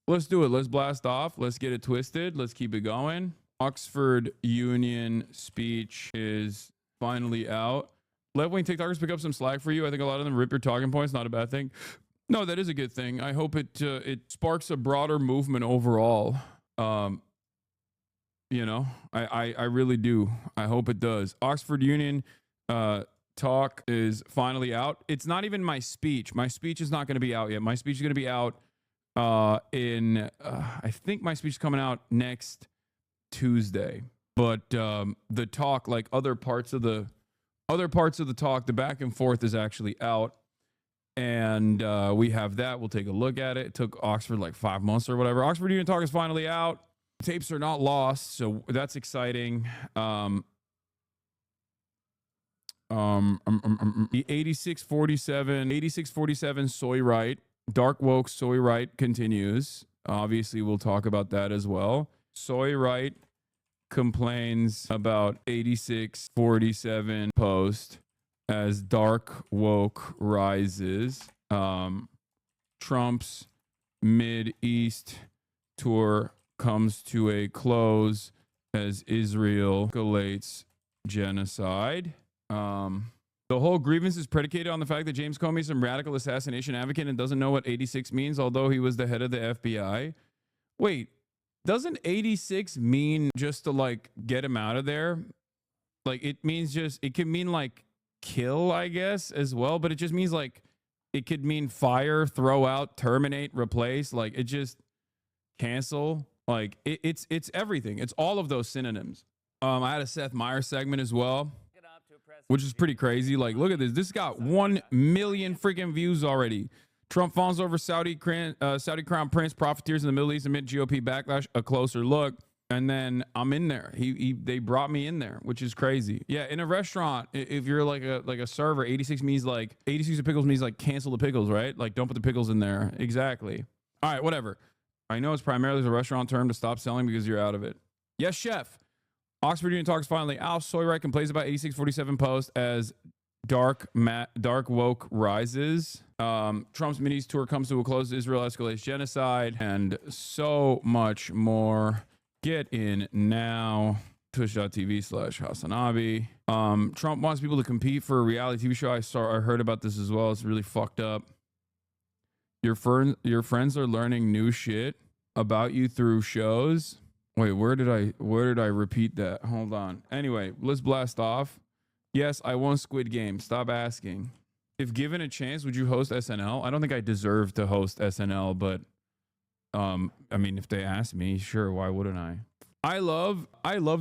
let's do it. Let's blast off. Let's get it twisted. Let's keep it going. Oxford Union speech is finally out. Left-wing TikTokers pick up some slack for you. I think a lot of them rip your talking points. Not a bad thing. No, that is a good thing. I hope it sparks a broader movement overall. You know, I really do. I hope it does. Oxford Union talk is finally out. It's not even my speech. My speech is not going to be out yet. My speech is going to be out I think my speech is coming out next Tuesday. But the talk, like other parts of the talk, the back and forth is actually out. And we have that. We'll take a look at it. It took Oxford like 5 months or whatever. Oxford Union Talk is finally out. Tapes are not lost, so that's exciting. 8647 soy right. Dark woke soy right continues. Obviously, we'll talk about that as well. Soy right complains about 8647 post as dark woke rises. Trump's Mid-East tour comes to a close as Israel escalates genocide. The whole grievance is predicated on the fact that James Comey is some radical assassination advocate and doesn't know what 86 means, although he was the head of the FBI. Wait, doesn't 86 mean just to like get him out of there? Like it means just, it can mean like kill, I guess, as well, but it just means like, it could mean fire, throw out, terminate, replace, like it just cancel. Like it's everything. It's all of those synonyms. I had a Seth Meyers segment as well, which is pretty crazy. Like, look at this. This got 1 million freaking views already. Trump fawns over Saudi crown prince, profiteers in the Middle East amid GOP backlash. A closer look, and then I'm in there. They brought me in there, which is crazy. Yeah, in a restaurant, if you're like a server, 86 means like 86 of pickles means like cancel the pickles, right? Like don't put the pickles in there. Exactly. All right, whatever. I know it's primarily a restaurant term to stop selling because you're out of it. Yes, chef. Oxford Union Talks finally out. Soy right complains about 8647 post as dark woke rises. Trump's Mid-East tour comes to a close. Israel escalates genocide and so much more. Get in now. Twitch.tv/Hasanabi. Trump wants people to compete for a reality TV show. I heard about this as well. It's really fucked up. Your friends are learning new shit about you through shows. Wait, where did I repeat that? Hold on. Anyway, let's blast off. Yes, I won Squid Game. Stop asking. If given a chance, would you host SNL? I don't think I deserve to host SNL, but I mean, if they ask me, sure, why wouldn't I? I love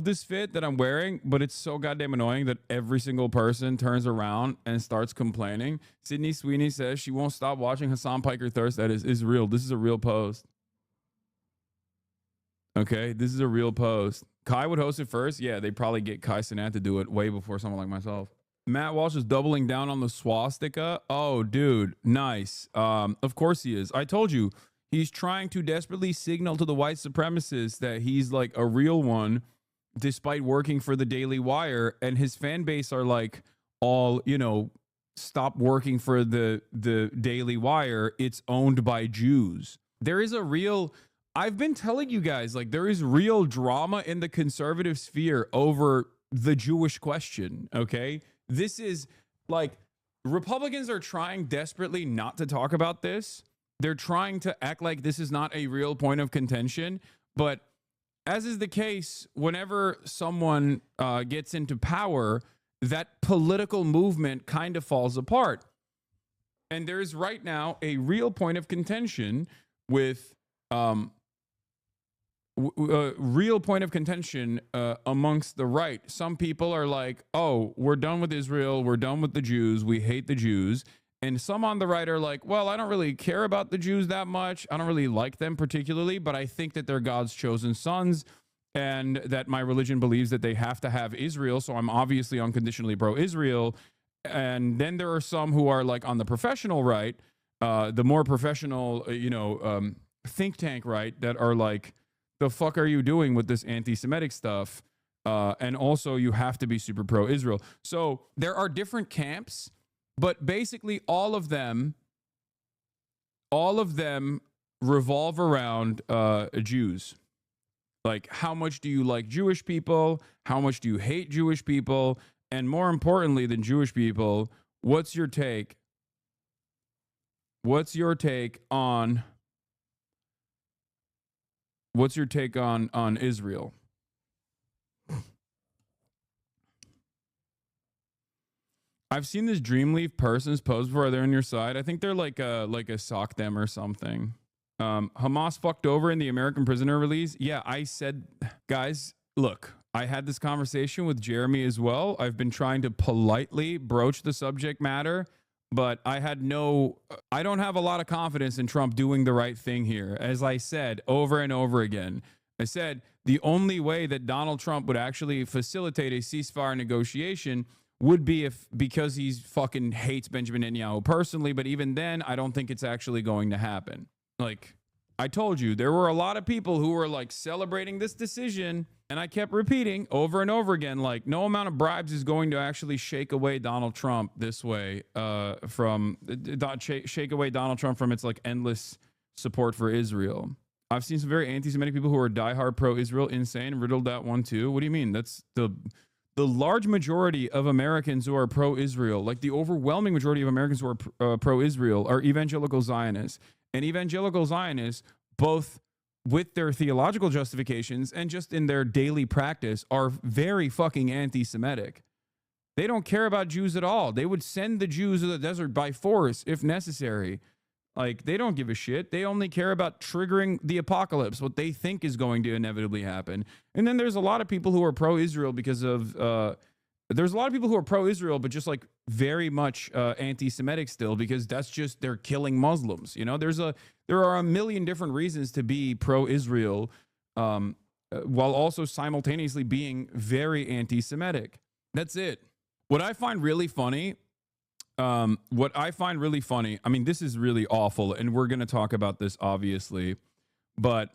this fit that I'm wearing, but it's so goddamn annoying that every single person turns around and starts complaining. Sydney Sweeney says she won't stop watching Hassan Piker thirst. That is real. This is a real post. Okay, this is a real post. Kai would host it first. Yeah, they probably get Kai Cenat to do it way before someone like myself. Matt Walsh is doubling down on the swastika. Oh, dude, nice. Of course he is. I told you. He's trying to desperately signal to the white supremacists that he's like a real one, despite working for the Daily Wire. And his fan base are like, all, you know, stop working for the Daily Wire. It's owned by Jews. There is a real, I've been telling you guys, like, there is real drama in the conservative sphere over the Jewish question. Okay. This is like, Republicans are trying desperately not to talk about this. They're trying to act like this is not a real point of contention. But as is the case, whenever someone gets into power, that political movement kind of falls apart. And there's right now a real point of contention with real point of contention amongst the right. Some people are like, oh, we're done with Israel. We're done with the Jews. We hate the Jews. And some on the right are like, well, I don't really care about the Jews that much. I don't really like them particularly, but I think that they're God's chosen sons and that my religion believes that they have to have Israel. So I'm obviously unconditionally pro-Israel. And then there are some who are like on the professional right, the more professional, think tank right, that are like, the fuck are you doing with this anti-Semitic stuff? And also you have to be super pro-Israel. So there are different camps. But basically, all of them revolve around Jews. Like, how much do you like Jewish people? How much do you hate Jewish people? And more importantly than Jewish people, what's your take? What's your take on Israel? I've seen this Dreamleaf person's pose before. They're on your side. I think they're like a sock them or something. Hamas fucked over in the American prisoner release. Yeah, I said, guys, look, I had this conversation with Jeremy as well. I've been trying to politely broach the subject matter, but I don't have a lot of confidence in Trump doing the right thing here. As I said over and over again, I said the only way that Donald Trump would actually facilitate a ceasefire negotiation would be because he's fucking hates Benjamin Netanyahu personally. But even then, I don't think it's actually going to happen. Like, I told you, there were a lot of people who were like celebrating this decision. And I kept repeating over and over again, like, no amount of bribes is going to actually shake away Donald Trump this way shake away Donald Trump from its like endless support for Israel. I've seen some very anti-Semitic people who are diehard pro-Israel, insane, riddled that one too. What do you mean? That's the large majority of Americans who are pro-Israel, like the overwhelming majority of Americans who are pro-Israel, are evangelical Zionists. And evangelical Zionists, both with their theological justifications and just in their daily practice, are very fucking anti-Semitic. They don't care about Jews at all. They would send the Jews to the desert by force if necessary. Like, they don't give a shit. They only care about triggering the apocalypse, what they think is going to inevitably happen. And then there's a lot of people who are pro-Israel because of, there's a lot of people who are pro-Israel, but just like very much anti-Semitic still, because that's just, they're killing Muslims. You know, there are a million different reasons to be pro-Israel while also simultaneously being very anti-Semitic. That's it. What I find really funny, I mean, this is really awful, and we're going to talk about this, obviously, but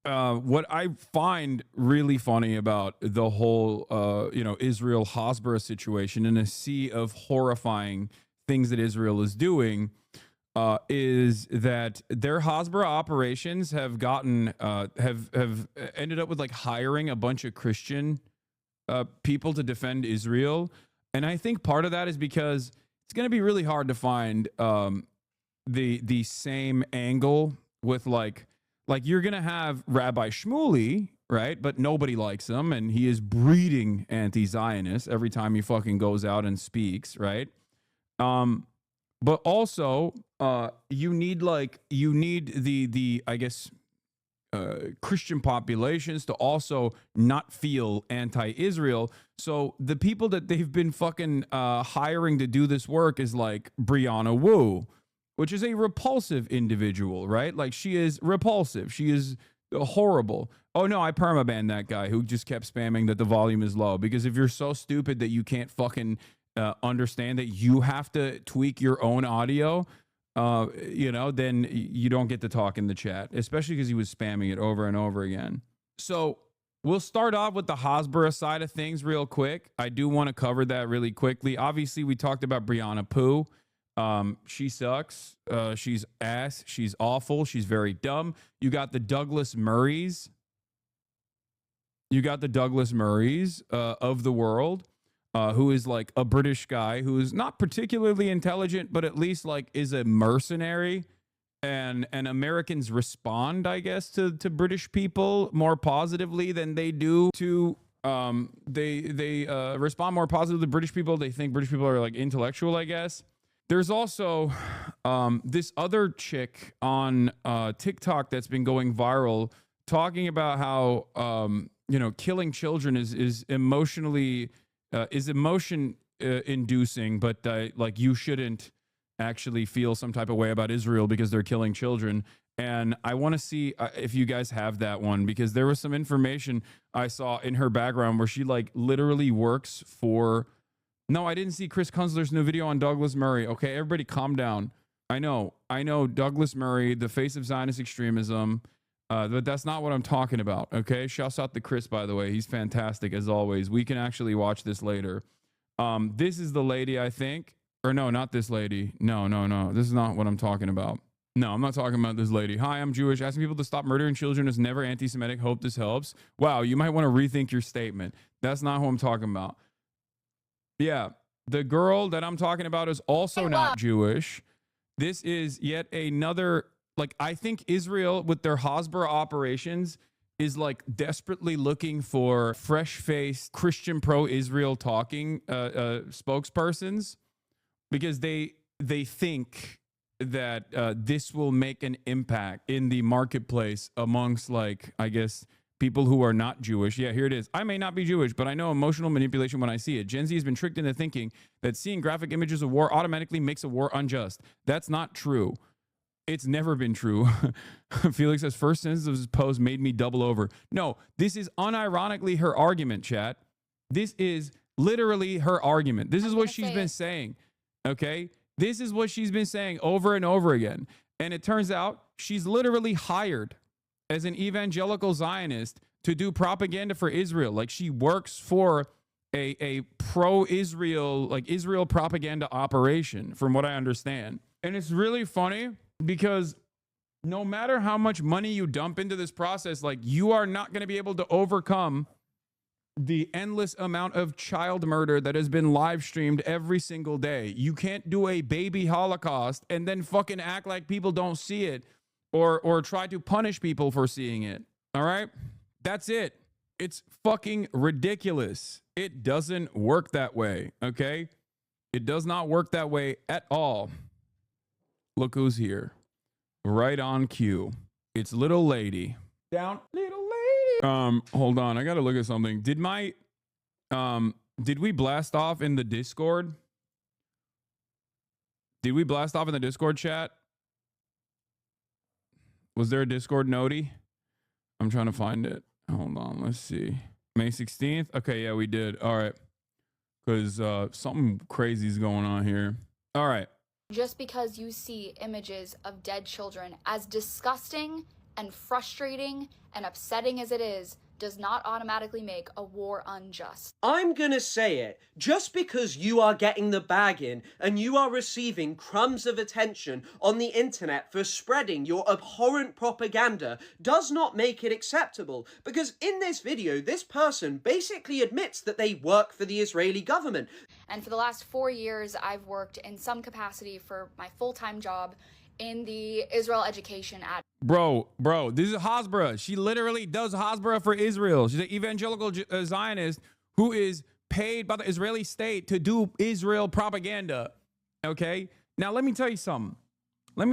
what I find really funny about the whole, Israel Hasbara situation in a sea of horrifying things that Israel is doing is that their Hasbara operations have gotten, have ended up with like hiring a bunch of Christian people to defend Israel. And I think part of that is because it's going to be really hard to find the same angle with like you're going to have Rabbi Shmuley, right? But nobody likes him, and he is breeding anti-Zionist every time he fucking goes out and speaks, right? But also you need the I guess Christian populations to also not feel anti-Israel. So the people that they've been fucking hiring to do this work is like Brianna Wu, which is a repulsive individual, right? Like, she is repulsive. She is horrible. Oh no, I permabanned that guy who just kept spamming that the volume is low, because if you're so stupid that you can't fucking understand that you have to tweak your own audio, then you don't get to talk in the chat, especially because he was spamming it over and over again. So we'll start off with the Hasbara side of things real quick. I do want to cover that really quickly. Obviously, we talked about Brianna Poo. She sucks. She's ass. She's awful. She's very dumb. You got the Douglas Murrays. Of the world. Who is like a British guy who is not particularly intelligent, but at least like is a mercenary, and Americans respond, I guess, to British people more positively than they do to they respond more positively to British people. They think British people are like intellectual, I guess. There's also this other chick on TikTok that's been going viral, talking about how killing children is emotionally emotion inducing, but like you shouldn't actually feel some type of way about Israel because they're killing children. And I want to see if you guys have that one, because there was some information I saw in her background where she like literally works for. No, I didn't see Chris Kunzler's new video on Douglas Murray. Okay, everybody calm down. I know Douglas Murray, the face of Zionist extremism. But that's not what I'm talking about, okay? Shouts out to Chris, by the way. He's fantastic, as always. We can actually watch this later. This is the lady, I think. Or no, not this lady. No. This is not what I'm talking about. No, I'm not talking about this lady. Hi, I'm Jewish. Asking people to stop murdering children is never anti-Semitic. Hope this helps. Wow, you might want to rethink your statement. That's not who I'm talking about. Yeah, the girl that I'm talking about is also not Jewish. This is yet another, like, I think Israel with their Hasbara operations is like desperately looking for fresh-faced Christian pro-Israel talking spokespersons, because they think that this will make an impact in the marketplace amongst, like, I guess, people who are not Jewish. Yeah, here it is. I may not be Jewish, but I know emotional manipulation when I see it. Gen Z has been tricked into thinking that seeing graphic images of war automatically makes a war unjust. That's not true. It's never been true. Felix says, first sentence of his post made me double over. No, this is unironically her argument, chat. This is literally her argument. This is what she's been saying, okay? This is what she's been saying over and over again. And it turns out she's literally hired as an evangelical Zionist to do propaganda for Israel. Like, she works for a pro-Israel, like Israel propaganda operation, from what I understand. And it's really funny because no matter how much money you dump into this process, like, you are not going to be able to overcome the endless amount of child murder that has been live streamed every single day. You can't do a baby Holocaust and then fucking act like people don't see it, or try to punish people for seeing it. All right? That's it. It's fucking ridiculous. It doesn't work that way, okay? It does not work that way at all. Look who's here. Right on cue. It's little lady. Down, little lady. Hold on. I got to look at something. Did we blast off in the Discord? Did we blast off in the Discord chat? Was there a Discord noti? I'm trying to find it. Hold on. Let's see. May 16th? Okay, yeah, we did. All right. Because something crazy is going on here. All right. Just because you see images of dead children, as disgusting and frustrating and upsetting as it is, does not automatically make a war unjust. I'm gonna say it. Just because you are getting the bag in and you are receiving crumbs of attention on the internet for spreading your abhorrent propaganda does not make it acceptable. Because in this video, this person basically admits that they work for the Israeli government. And for the last 4 years, I've worked in some capacity for my full-time job in the Israel education ad. Bro, this is Hasbara. She literally does Hasbara for Israel. She's an evangelical Zionist who is paid by the Israeli state to do Israel propaganda. Okay? Now, let me tell you something. The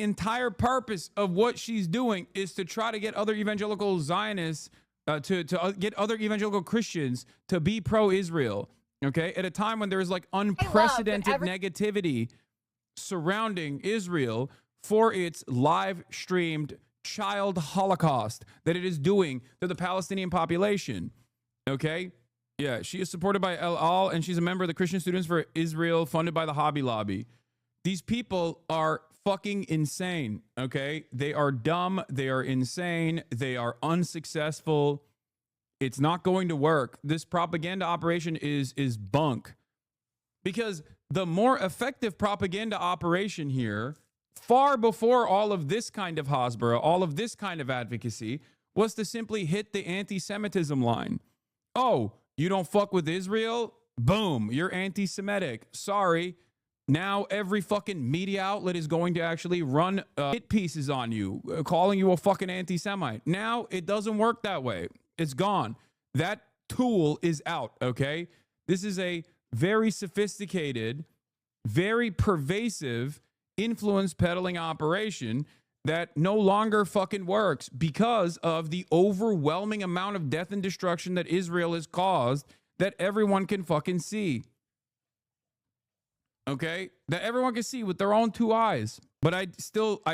entire purpose of what she's doing is to try to get other evangelical Zionists, to get other evangelical Christians to be pro-Israel. Okay? At a time when there is like unprecedented negativity surrounding Israel for its live streamed child holocaust that it is doing to the Palestinian population. Okay? Yeah, she is supported by El Al, and she's a member of the Christian Students for Israel, funded by the Hobby Lobby. These people are fucking insane, okay? They are dumb, they are insane, they are unsuccessful. It's not going to work. This propaganda operation is bunk. Because the more effective propaganda operation here, far before all of this kind of Hasbara, all of this kind of advocacy, was to simply hit the anti-Semitism line. Oh, you don't fuck with Israel? Boom, you're anti-Semitic. Sorry. Now every fucking media outlet is going to actually run hit pieces on you, calling you a fucking anti-Semite. Now it doesn't work that way. It's gone. That tool is out, okay? This is a very sophisticated, very pervasive influence peddling operation that no longer fucking works because of the overwhelming amount of death and destruction that Israel has caused that everyone can fucking see. Okay? That everyone can see with their own two eyes. But I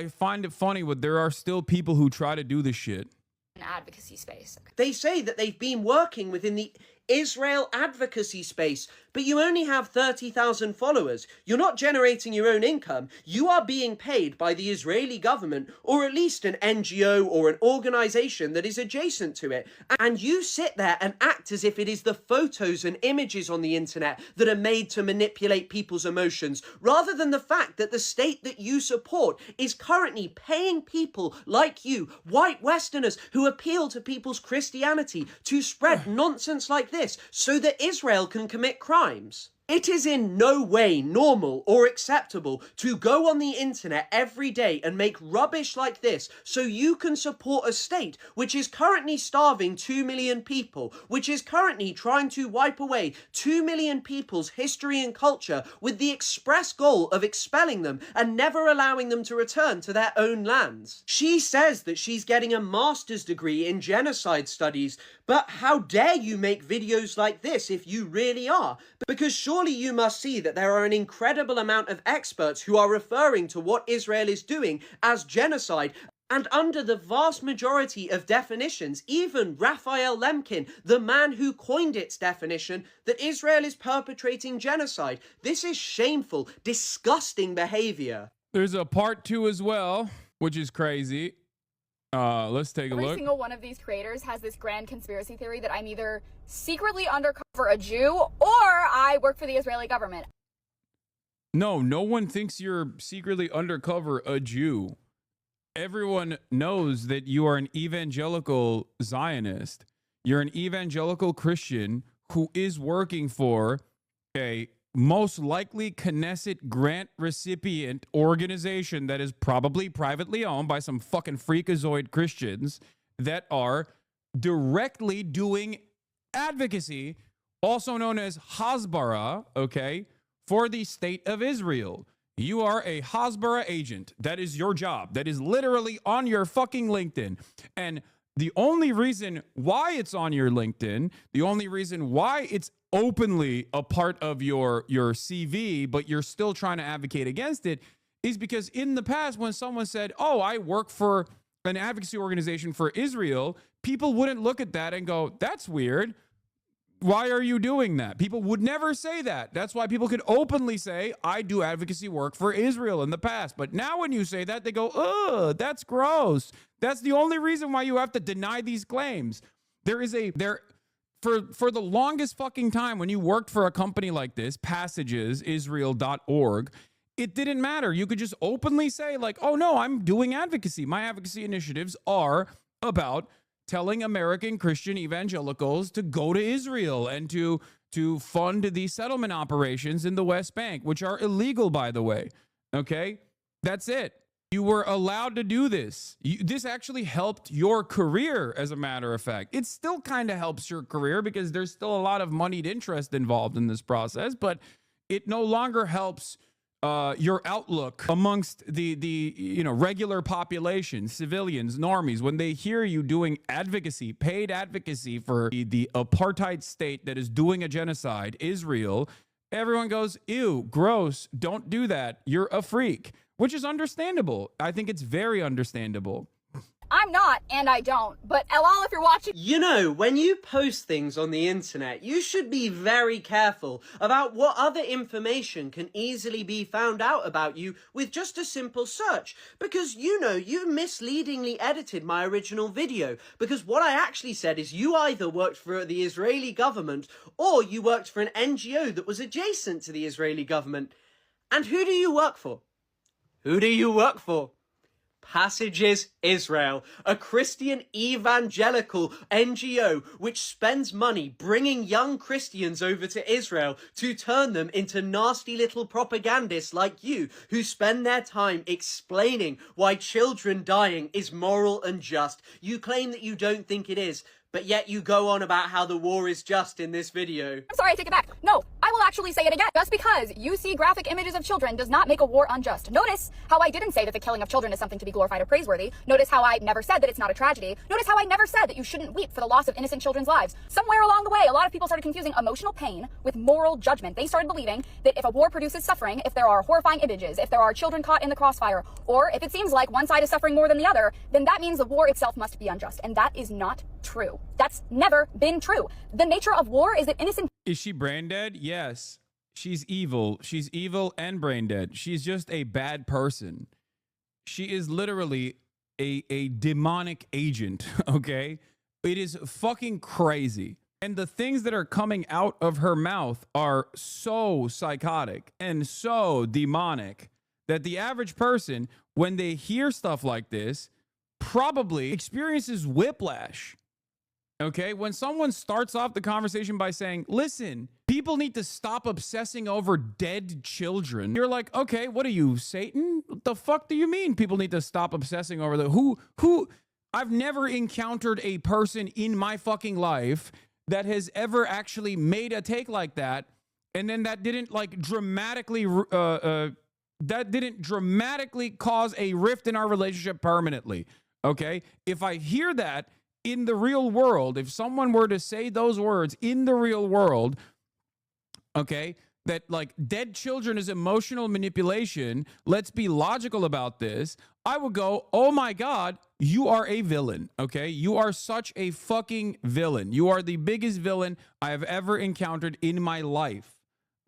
find it funny that there are still people who try to do this shit. An advocacy space. They say that they've been working within the Israel advocacy space, but you only have 30,000 followers. You're not generating your own income. You are being paid by the Israeli government, or at least an NGO or an organization that is adjacent to it. And you sit there and act as if it is the photos and images on the internet that are made to manipulate people's emotions, rather than the fact that the state that you support is currently paying people like you, white Westerners, who appeal to people's Christianity, to spread nonsense like this so that Israel can commit crimes. It is in no way normal or acceptable to go on the internet every day and make rubbish like this so you can support a state which is currently starving 2 million people, which is currently trying to wipe away 2 million people's history and culture with the express goal of expelling them and never allowing them to return to their own lands. She says that she's getting a master's degree in genocide studies, but how dare you make videos like this if you really are? Because surely you must see that there are an incredible amount of experts who are referring to what Israel is doing as genocide. And under the vast majority of definitions, even Raphael Lemkin, the man who coined its definition, that Israel is perpetrating genocide. This is shameful, disgusting behavior. There's a part 2 as well, which is crazy. Let's take a look. Every single one of these creators has this grand conspiracy theory that I'm either secretly undercover a Jew or I work for the Israeli government. No, no one thinks you're secretly undercover a Jew. Everyone knows that you are an evangelical Zionist. You're an evangelical Christian who is working for a most likely Knesset grant recipient organization that is probably privately owned by some fucking freakazoid Christians that are directly doing advocacy, also known as Hasbara, okay, for the state of Israel. You are a Hasbara agent. That is your job. That is literally on your fucking LinkedIn. And the only reason why it's on your LinkedIn, the only reason why it's openly a part of your CV, but you're still trying to advocate against it, is because in the past, when someone said, oh, I work for an advocacy organization for Israel, people wouldn't look at that and go, that's weird. Why are you doing that? People would never say that. That's why people could openly say, I do advocacy work for Israel in the past. But now when you say that, they go, ugh, that's gross. That's the only reason why you have to deny these claims. For the longest fucking time, when you worked for a company like this, passagesisrael.org, it didn't matter. You could just openly say like, oh no, I'm doing advocacy. My advocacy initiatives are about telling American Christian evangelicals to go to Israel and to fund the settlement operations in the West Bank, which are illegal, by the way. Okay? That's it. You were allowed to do this. This actually helped your career, as a matter of fact. It still kind of helps your career because there's still a lot of moneyed interest involved in this process, but it no longer helps your outlook amongst the regular population, civilians, normies. When they hear you doing advocacy, paid advocacy for the apartheid state that is doing a genocide, Israel, everyone goes, ew, gross, don't do that. You're a freak. Which is understandable. I think it's very understandable. I'm not, and I don't, but LOL if you're watching. You know, when you post things on the internet, you should be very careful about what other information can easily be found out about you with just a simple search. Because, you know, you misleadingly edited my original video. Because what I actually said is you either worked for the Israeli government or you worked for an NGO that was adjacent to the Israeli government. And who do you work for? Who do you work for? Passages Israel, a Christian evangelical NGO which spends money bringing young Christians over to Israel to turn them into nasty little propagandists like you, who spend their time explaining why children dying is moral and just. You claim that you don't think it is, but yet you go on about how the war is just in this video. I'm sorry, I take it back. No, I will actually say it again. Just because you see graphic images of children does not make a war unjust. Notice how I didn't say that the killing of children is something to be glorified or praiseworthy. Notice how I never said that it's not a tragedy. Notice how I never said that you shouldn't weep for the loss of innocent children's lives. Somewhere along the way, a lot of people started confusing emotional pain with moral judgment. They started believing that if a war produces suffering, if there are horrifying images, if there are children caught in the crossfire, or if it seems like one side is suffering more than the other, then that means the war itself must be unjust. And that is not true. No, that's never been true. The nature of war is that innocent Is she brain dead? Yes. She's evil. She's evil and brain dead. She's just a bad person. She is literally a demonic agent, okay? It is fucking crazy. And the things that are coming out of her mouth are so psychotic and so demonic that the average person, when they hear stuff like this, probably experiences whiplash. Okay, when someone starts off the conversation by saying, listen, people need to stop obsessing over dead children. You're like, okay, what are you, Satan? What the fuck do you mean people need to stop obsessing over the who? I've never encountered a person in my fucking life that has ever actually made a take like that. And then that didn't like dramatically, cause a rift in our relationship permanently. Okay, if I hear that in the real world, if someone were to say those words in the real world, okay, that like dead children is emotional manipulation, let's be logical about this, I would go, oh my God, you are a villain, okay? You are such a fucking villain. You are the biggest villain I have ever encountered in my life,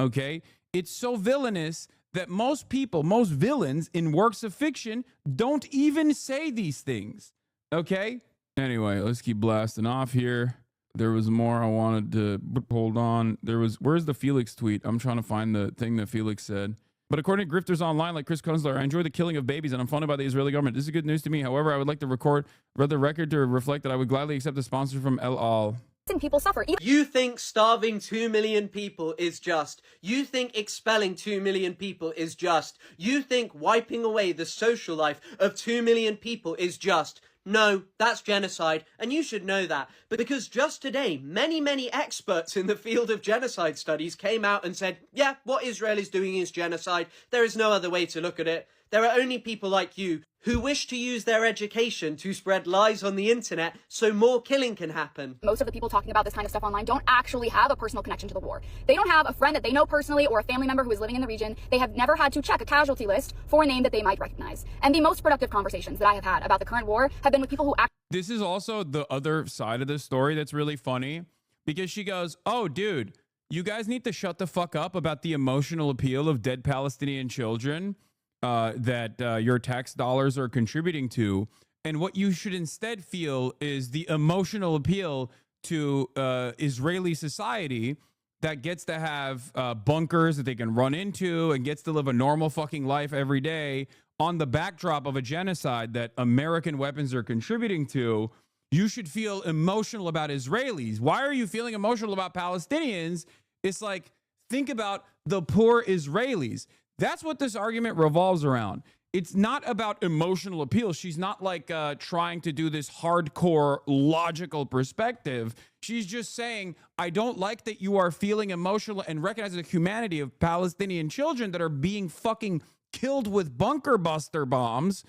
okay? It's so villainous that most people, most villains in works of fiction don't even say these things, okay? Anyway, let's keep blasting off here. There was more I wanted to hold on. Where's the Felix tweet? I'm trying to find the thing that Felix said. But according to grifters online like Chris Kunzler, I enjoy the killing of babies and I'm funded by the Israeli government. This is good news to me. However, I would like to record the record to reflect that I would gladly accept a sponsor from El Al. people suffer. You think starving 2 million people is just. You think expelling 2 million people is just. You think wiping away the social life of 2 million people is just. No, that's genocide, and you should know that. But because just today, many experts in the field of genocide studies came out and said, yeah, what Israel is doing is genocide. There is no other way to look at it. There are only people like you who wish to use their education to spread lies on the internet so more killing can happen. Most of the people talking about this kind of stuff online don't actually have a personal connection to the war. They don't have a friend that they know personally or a family member who is living in the region. They have never had to check a casualty list for a name that they might recognize. And the most productive conversations that I have had about the current war have been with people who This is also the other side of the story that's really funny, because she goes, oh, dude, you guys need to shut the fuck up about the emotional appeal of dead Palestinian children that your tax dollars are contributing to. And what you should instead feel is the emotional appeal to Israeli society that gets to have bunkers that they can run into and gets to live a normal fucking life every day on the backdrop of a genocide that American weapons are contributing to. You should feel emotional about Israelis. Why are you feeling emotional about Palestinians? It's like, think about the poor Israelis. That's what this argument revolves around. It's not about emotional appeal. She's not like trying to do this hardcore logical perspective. She's just saying, I don't like that you are feeling emotional and recognizing the humanity of Palestinian children that are being fucking killed with bunker buster bombs.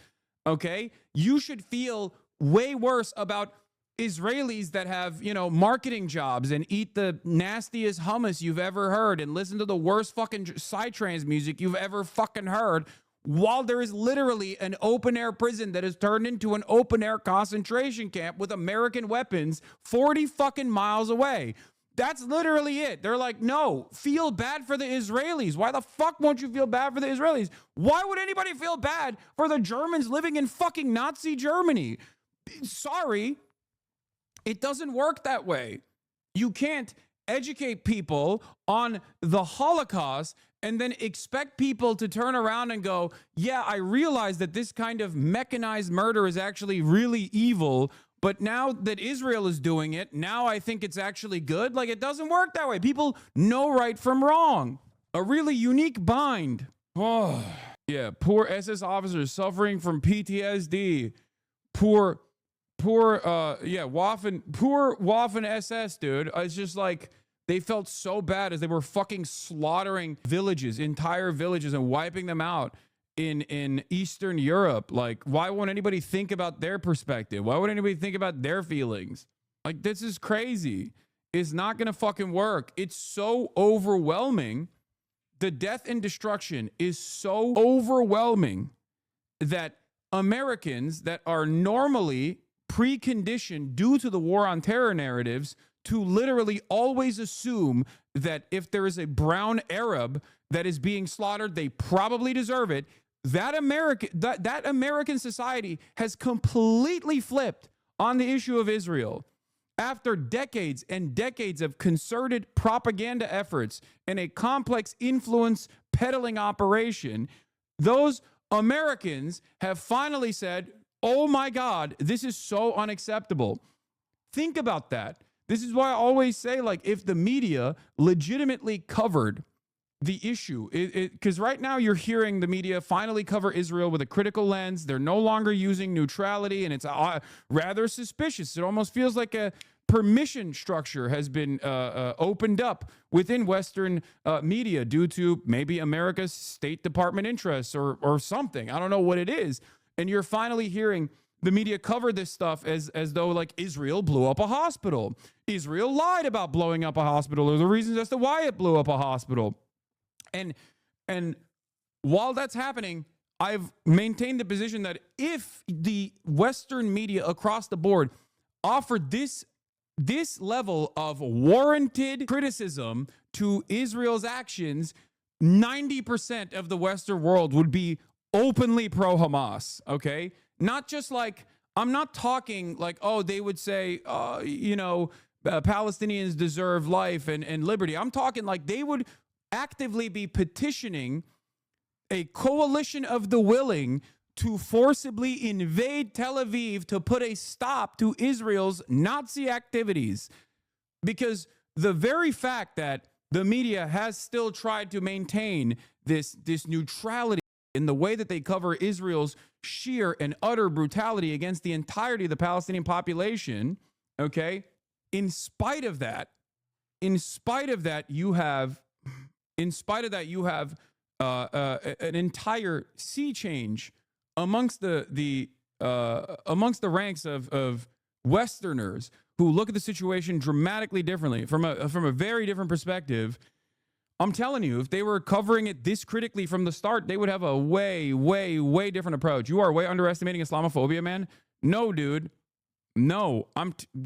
Okay? You should feel way worse about Israelis that have, you know, marketing jobs and eat the nastiest hummus you've ever heard and listen to the worst fucking psytrance music you've ever fucking heard, while there is literally an open air prison that has turned into an open air concentration camp with American weapons 40 fucking miles away. That's literally it. They're like, no, feel bad for the Israelis. Why the fuck won't you feel bad for the Israelis? Why would anybody feel bad for the Germans living in fucking Nazi Germany? Sorry. It doesn't work that way. You can't educate people on the Holocaust and then expect people to turn around and go, yeah, I realize that this kind of mechanized murder is actually really evil, but now that Israel is doing it, now I think it's actually good. Like, it doesn't work that way. People know right from wrong. A really unique bind. Oh, yeah, poor SS officers suffering from PTSD. Poor Waffen SS, dude. It's just like they felt so bad as they were fucking slaughtering villages, entire villages, and wiping them out in Eastern Europe. Like, why won't anybody think about their perspective? Why would anybody think about their feelings? Like, this is crazy. It's not gonna fucking work. It's so overwhelming. The death and destruction is so overwhelming that Americans that are normally preconditioned due to the war on terror narratives to literally always assume that if there is a brown Arab that is being slaughtered, they probably deserve it. That American society has completely flipped on the issue of Israel. After decades and decades of concerted propaganda efforts and a complex influence peddling operation, those Americans have finally said, oh my God, this is so unacceptable. Think about that. This is why I always say, like, if the media legitimately covered the issue, because right now you're hearing the media finally cover Israel with a critical lens. They're no longer using neutrality, and it's rather suspicious. It almost feels like a permission structure has been opened up within Western media due to maybe America's State Department interests or something. I don't know what it is. And you're finally hearing the media cover this stuff as though like Israel blew up a hospital. Israel lied about blowing up a hospital or the reasons as to why it blew up a hospital. And while that's happening, I've maintained the position that if the Western media across the board offered this level of warranted criticism to Israel's actions, 90% of the Western world would be openly pro-Hamas, okay? Not just like, I'm not talking like, oh, they would say, Palestinians deserve life and liberty. I'm talking like they would actively be petitioning a coalition of the willing to forcibly invade Tel Aviv to put a stop to Israel's Nazi activities. Because the very fact that the media has still tried to maintain this neutrality in the way that they cover Israel's sheer and utter brutality against the entirety of the Palestinian population, okay? In spite of that, you have an entire sea change amongst the ranks of Westerners who look at the situation dramatically differently from a very different perspective. I'm telling you, if they were covering it this critically from the start, they would have a way, way, way different approach. You are way underestimating Islamophobia, man. No, dude. No,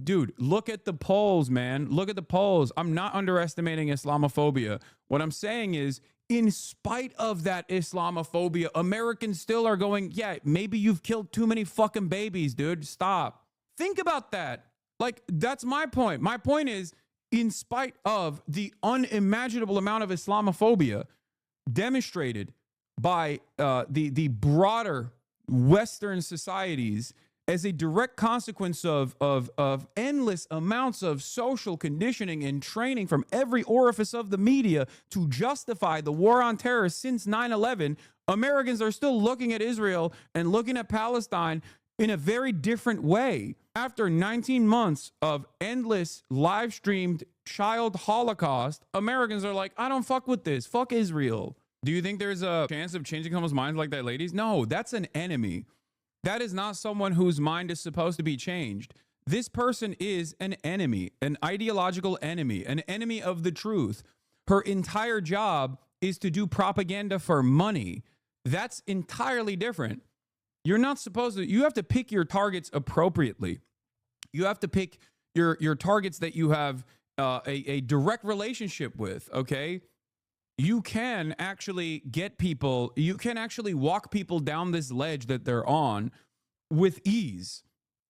dude, look at the polls, man. Look at the polls. I'm not underestimating Islamophobia. What I'm saying is, in spite of that Islamophobia, Americans still are going, yeah, maybe you've killed too many fucking babies, dude. Stop. Think about that. Like, that's my point. My point is, in spite of the unimaginable amount of Islamophobia demonstrated by the broader Western societies as a direct consequence of endless amounts of social conditioning and training from every orifice of the media to justify the war on terror since 9/11, Americans are still looking at Israel and looking at Palestine in a very different way. After 19 months of endless live streamed child holocaust, Americans are like, I don't fuck with this. Fuck Israel. Do you think there's a chance of changing someone's minds like that, ladies? No, that's an enemy. That is not someone whose mind is supposed to be changed. This person is an enemy, an ideological enemy, an enemy of the truth. Her entire job is to do propaganda for money. That's entirely different. You're not supposed to, you have to pick your targets appropriately. You have to pick your targets that you have a direct relationship with, okay? You can actually get people, you can actually walk people down this ledge that they're on with ease,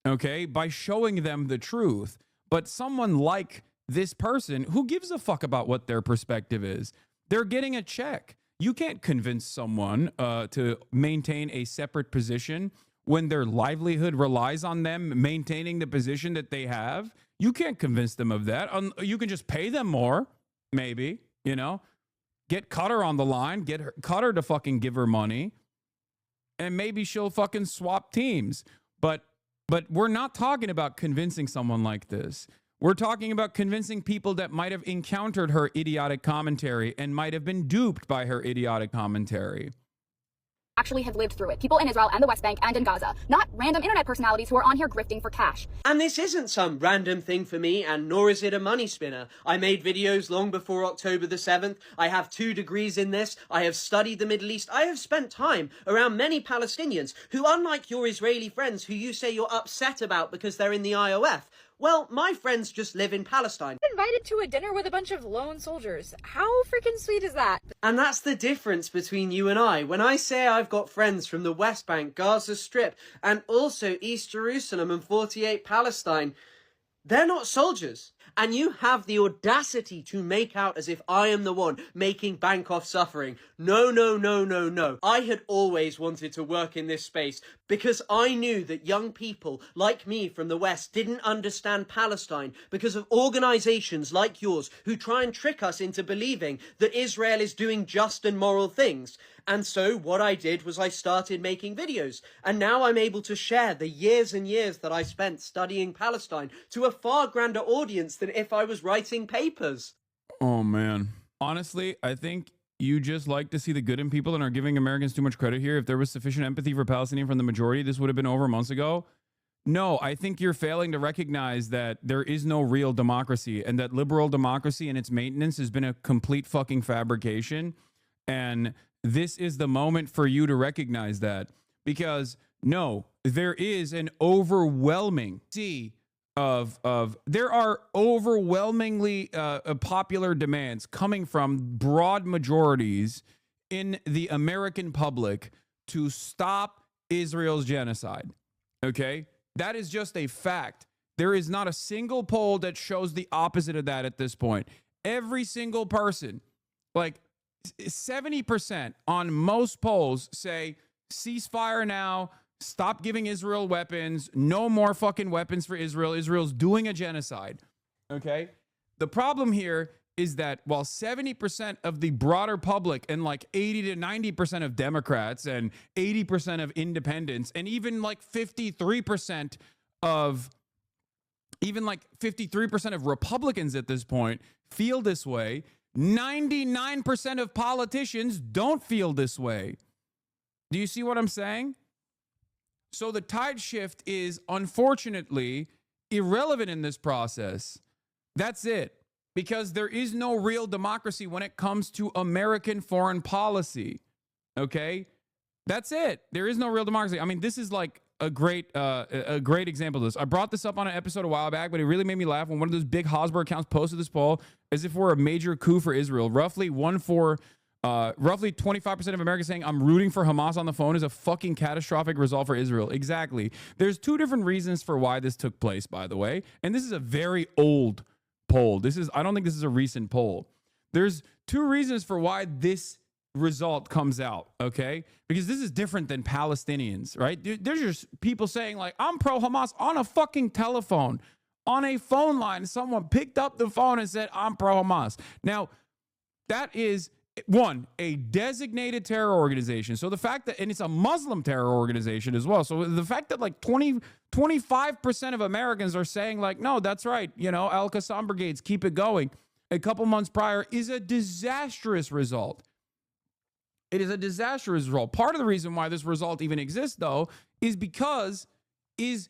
okay, by showing them the truth. But someone like this person, who gives a fuck about what their perspective is? They're getting a check. You can't convince someone to maintain a separate position when their livelihood relies on them maintaining the position that they have. You can't convince them of that. You can just pay them more, maybe, you know? Get Qatar on the line, get Qatar to fucking give her money, and maybe she'll fucking swap teams. But we're not talking about convincing someone like this. We're talking about convincing people that might have encountered her idiotic commentary and might have been duped by her idiotic commentary. actually have lived through it. People in Israel and the West Bank and in Gaza, not random internet personalities who are on here grifting for cash. And this isn't some random thing for me, and nor is it a money spinner. I made videos long before October the 7th. I have 2 degrees in this. I have studied the Middle East. I have spent time around many Palestinians who, unlike your Israeli friends who you say you're upset about because they're in the IOF, well, my friends just live in Palestine. Invited to a dinner with a bunch of lone soldiers. How freaking sweet is that? And that's the difference between you and I. When I say I've got friends from the West Bank, Gaza Strip, and also East Jerusalem and 48 Palestine, they're not soldiers. And you have the audacity to make out as if I am the one making bank off suffering. No, no, no, no, no. I had always wanted to work in this space because I knew that young people like me from the West didn't understand Palestine because of organizations like yours who try and trick us into believing that Israel is doing just and moral things. And so what I did was I started making videos. And now I'm able to share the years and years that I spent studying Palestine to a far grander audience than if I was writing papers. Oh, man. Honestly, I think you just like to see the good in people and are giving Americans too much credit here. If there was sufficient empathy for Palestinians from the majority, this would have been over months ago. No, I think you're failing to recognize that there is no real democracy and that liberal democracy and its maintenance has been a complete fucking fabrication. And this is the moment for you to recognize that, because no, there is an overwhelming sea of there are overwhelmingly popular demands coming from broad majorities in the American public to stop Israel's genocide. Okay, that is just a fact. There is not a single poll that shows the opposite of that at this point. Every single person, like 70% on most polls, say ceasefire now, stop giving Israel weapons, no more fucking weapons for Israel. Israel's doing a genocide. Okay? The problem here is that while 70% of the broader public and like 80 to 90% of Democrats and 80% of independents and even like 53% of Republicans at this point feel this way, 99% of politicians don't feel this way. Do you see what I'm saying? So the tide shift is unfortunately irrelevant in this process. That's it. Because there is no real democracy when it comes to American foreign policy. Okay? That's it. There is no real democracy. I mean, this is like a great example of this. I brought this up on an episode a while back, but it really made me laugh when one of those big Hosmer accounts posted this poll as if we're a major coup for Israel. Roughly 25% of Americans saying I'm rooting for Hamas on the phone is a fucking catastrophic result for Israel. Exactly. There's 2 different reasons for why this took place, by the way. And this is a very old poll. I don't think this is a recent poll. There's 2 reasons for why this result comes out, okay? Because this is different than Palestinians, right? There's just people saying like, I'm pro-Hamas on a fucking telephone, on a phone line. Someone picked up the phone and said, I'm pro-Hamas. Now, that is, one, a designated terror organization. So the fact that, and it's a Muslim terror organization as well. So the fact that like 25% of Americans are saying like, no, that's right, Al-Qassam brigades, keep it going, a couple months prior is a disastrous result. It is a disastrous result. Part of the reason why this result even exists, though, is because the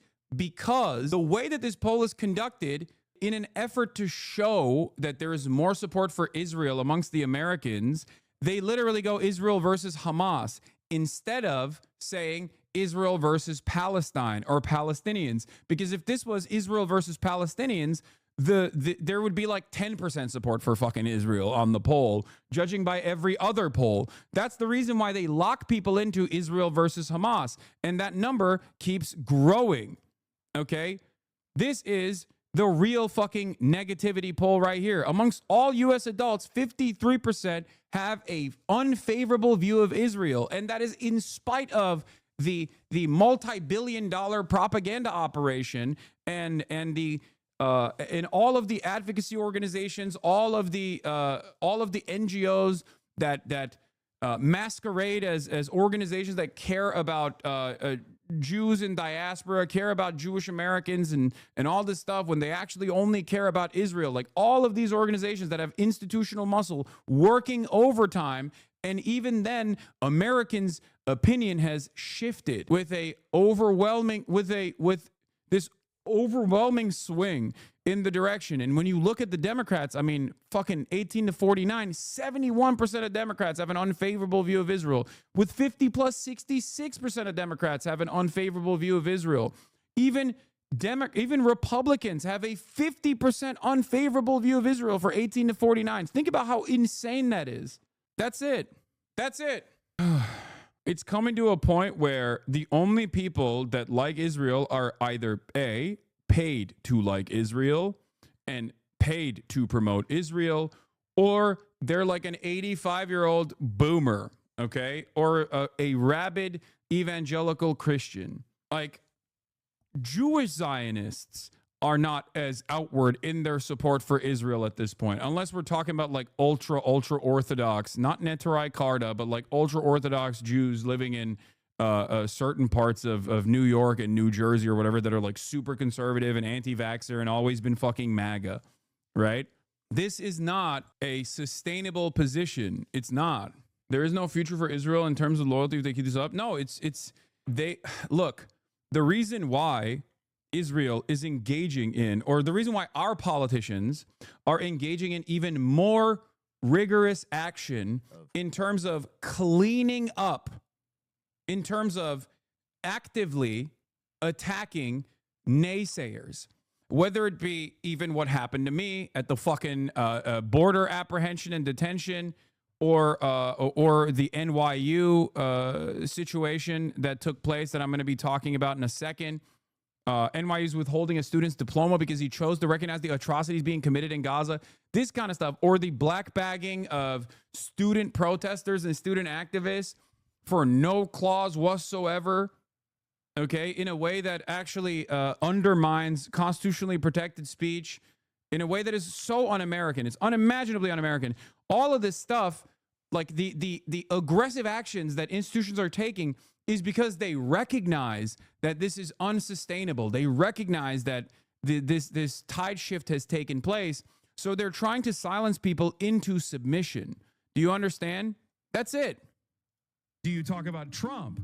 way that this poll is conducted in an effort to show that there is more support for Israel amongst the Americans, they literally go Israel versus Hamas instead of saying Israel versus Palestine or Palestinians. Because if this was Israel versus Palestinians, there would be like 10% support for fucking Israel on the poll, judging by every other poll. That's the reason why they lock people into Israel versus Hamas. And that number keeps growing. Okay? This is the real fucking negativity poll right here. Amongst all U.S. adults, 53% have a unfavorable view of Israel. And that is in spite of the multi-billion-dollar propaganda operation and all of the advocacy organizations, all of the NGOs that masquerade as organizations that care about Jews in diaspora, care about Jewish Americans and all this stuff, when they actually only care about Israel. Like all of these organizations that have institutional muscle working overtime And even then, Americans' opinion has shifted with this overwhelming swing in the direction. And when you look at the Democrats, I mean, fucking 18 to 49, 71% of Democrats have an unfavorable view of Israel. With 50 plus, 66% of Democrats have an unfavorable view of Israel. Even Republicans have a 50% unfavorable view of Israel for 18 to 49. Think about how insane that is. That's it. It's coming to a point where the only people that like Israel are either A, paid to like Israel and paid to promote Israel, or they're like an 85-year-old boomer, okay? Or a rabid evangelical Christian. Like, Jewish Zionists are not as outward in their support for Israel at this point, unless we're talking about like ultra Orthodox, not Neturei Karta, but like ultra Orthodox Jews living in certain parts of New York and New Jersey or whatever that are like super conservative and anti-vaxxer and always been fucking MAGA, right? This is not a sustainable position. It's not. There is no future for Israel in terms of loyalty if they keep this up. No, look, the reason why Israel is engaging in, or the reason why our politicians are engaging in even more rigorous action in terms of cleaning up, in terms of actively attacking naysayers, whether it be even what happened to me at the fucking border apprehension and detention, or the NYU situation that took place that I'm going to be talking about in a second. NYU's withholding a student's diploma because he chose to recognize the atrocities being committed in Gaza. This kind of stuff, or the black bagging of student protesters and student activists for no clause whatsoever, okay, in a way that actually undermines constitutionally protected speech in a way that is so un-American. It's unimaginably un-American. All of this stuff, like the aggressive actions that institutions are taking, is because they recognize that this is unsustainable. They recognize that this tide shift has taken place. So they're trying to silence people into submission. Do you understand? That's it. Do you talk about Trump?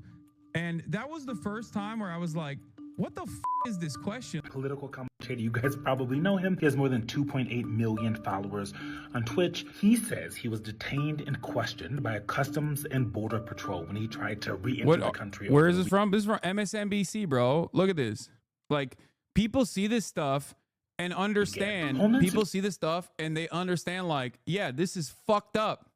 And that was the first time where I was like, what the is this question? Political commentator, you guys probably know him. He has more than 2.8 million followers on Twitch. He says he was detained and questioned by a Customs and Border Patrol when he tried to re-enter the country. Where is this from? This is from MSNBC, bro. Look at this. Like, people see this stuff and understand. People see this stuff and they understand, like, yeah, this is fucked up.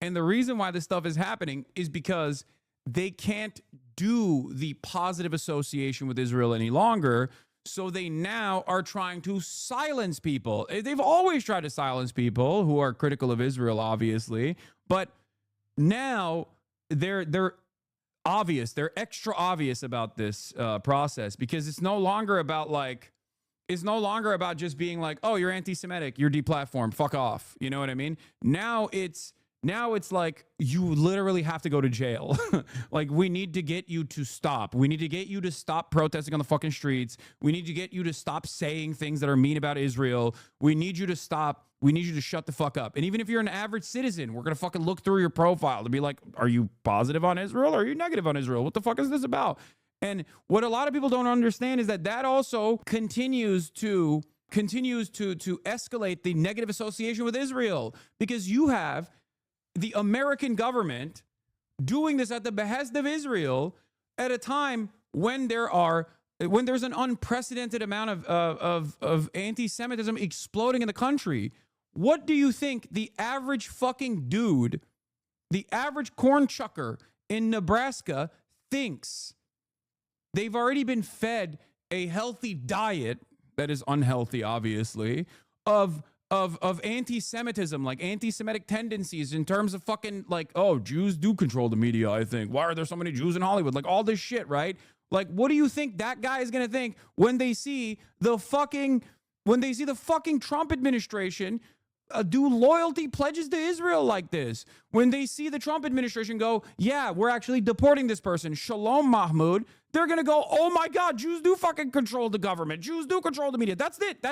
And the reason why this stuff is happening is because they can't do the positive association with Israel any longer. So they now are trying to silence people. They've always tried to silence people who are critical of Israel, obviously. But now they're obvious. They're extra obvious about this process, because it's no longer about just being like, oh, you're anti-Semitic, you're deplatformed, fuck off. You know what I mean? Now it's like you literally have to go to jail. Like, we need to get you to stop. We need to get you to stop protesting on the fucking streets. We need to get you to stop saying things that are mean about Israel. We need you to stop. We need you to shut the fuck up. And even if you're an average citizen, we're going to fucking look through your profile to be like, are you positive on Israel or are you negative on Israel? What the fuck is this about? And what a lot of people don't understand is that also continues to escalate the negative association with Israel, because you have the American government doing this at the behest of Israel at a time when there's an unprecedented amount of anti-Semitism exploding in the country. What do you think the average fucking dude, the average corn chucker in Nebraska thinks? They've already been fed a healthy diet that is unhealthy, obviously, of anti-Semitism, like anti-Semitic tendencies in terms of fucking, like, oh, Jews do control the media, I think. Why are there so many Jews in Hollywood? Like, all this shit, right? Like, what do you think that guy is going to think when they see the fucking Trump administration do loyalty pledges to Israel like this? When they see the Trump administration go, yeah, we're actually deporting this person, Shalom Mahmoud, they're going to go, oh my God, Jews do fucking control the government. Jews do control the media. That's it.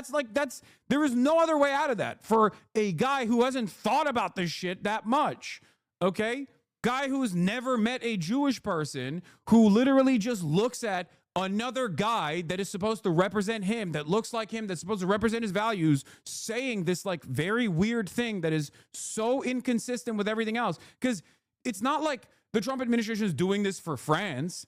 There is no other way out of that for a guy who hasn't thought about this shit that much. Okay? Guy who's never met a Jewish person, who literally just looks at another guy that is supposed to represent him, that looks like him, that's supposed to represent his values, saying this like very weird thing that is so inconsistent with everything else. Because it's not like the Trump administration is doing this for France.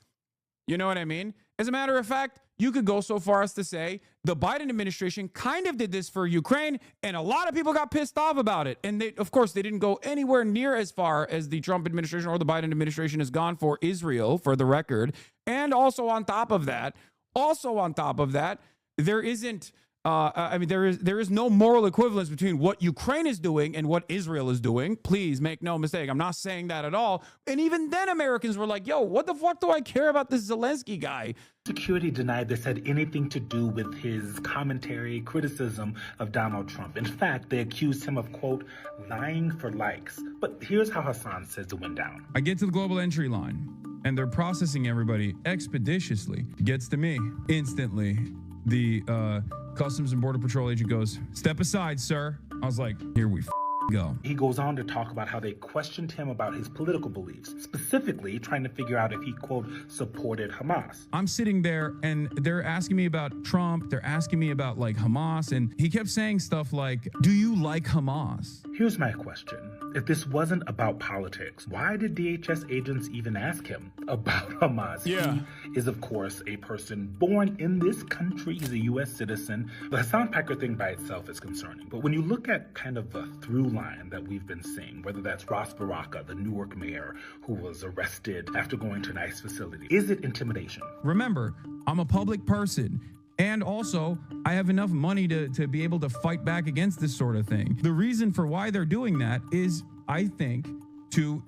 You know what I mean? As a matter of fact, you could go so far as to say the Biden administration kind of did this for Ukraine, and a lot of people got pissed off about it. And they, of course, they didn't go anywhere near as far as the Trump administration or the Biden administration has gone for Israel, for the record. And also on top of that, there isn't. There is no moral equivalence between what Ukraine is doing and what Israel is doing. Please make no mistake. I'm not saying that at all. And even then, Americans were like, yo, what the fuck do I care about this Zelensky guy? Security denied this had anything to do with his commentary, criticism of Donald Trump. In fact, they accused him of, quote, lying for likes. But here's how Hassan says it went down. I get to the global entry line, and they're processing everybody expeditiously. Gets to me instantly. The Customs and Border Patrol agent goes, "Step aside, sir." I was like, here we go. He goes on to talk about how they questioned him about his political beliefs, specifically trying to figure out if he, quote, supported Hamas. I'm sitting there and they're asking me about Trump. They're asking me about like Hamas. And he kept saying stuff like, do you like Hamas? Here's my question. If this wasn't about politics, why did DHS agents even ask him about Hamas? Yeah. He is, of course, a person born in this country. He's a U.S. citizen. The Hassan Piker thing by itself is concerning. But when you look at kind of the through line that we've been seeing, whether that's Ross Baraka, the Newark mayor who was arrested after going to an ICE facility, is it intimidation? Remember, I'm a public person. And also, I have enough money to be able to fight back against this sort of thing. The reason for why they're doing that is, I think, to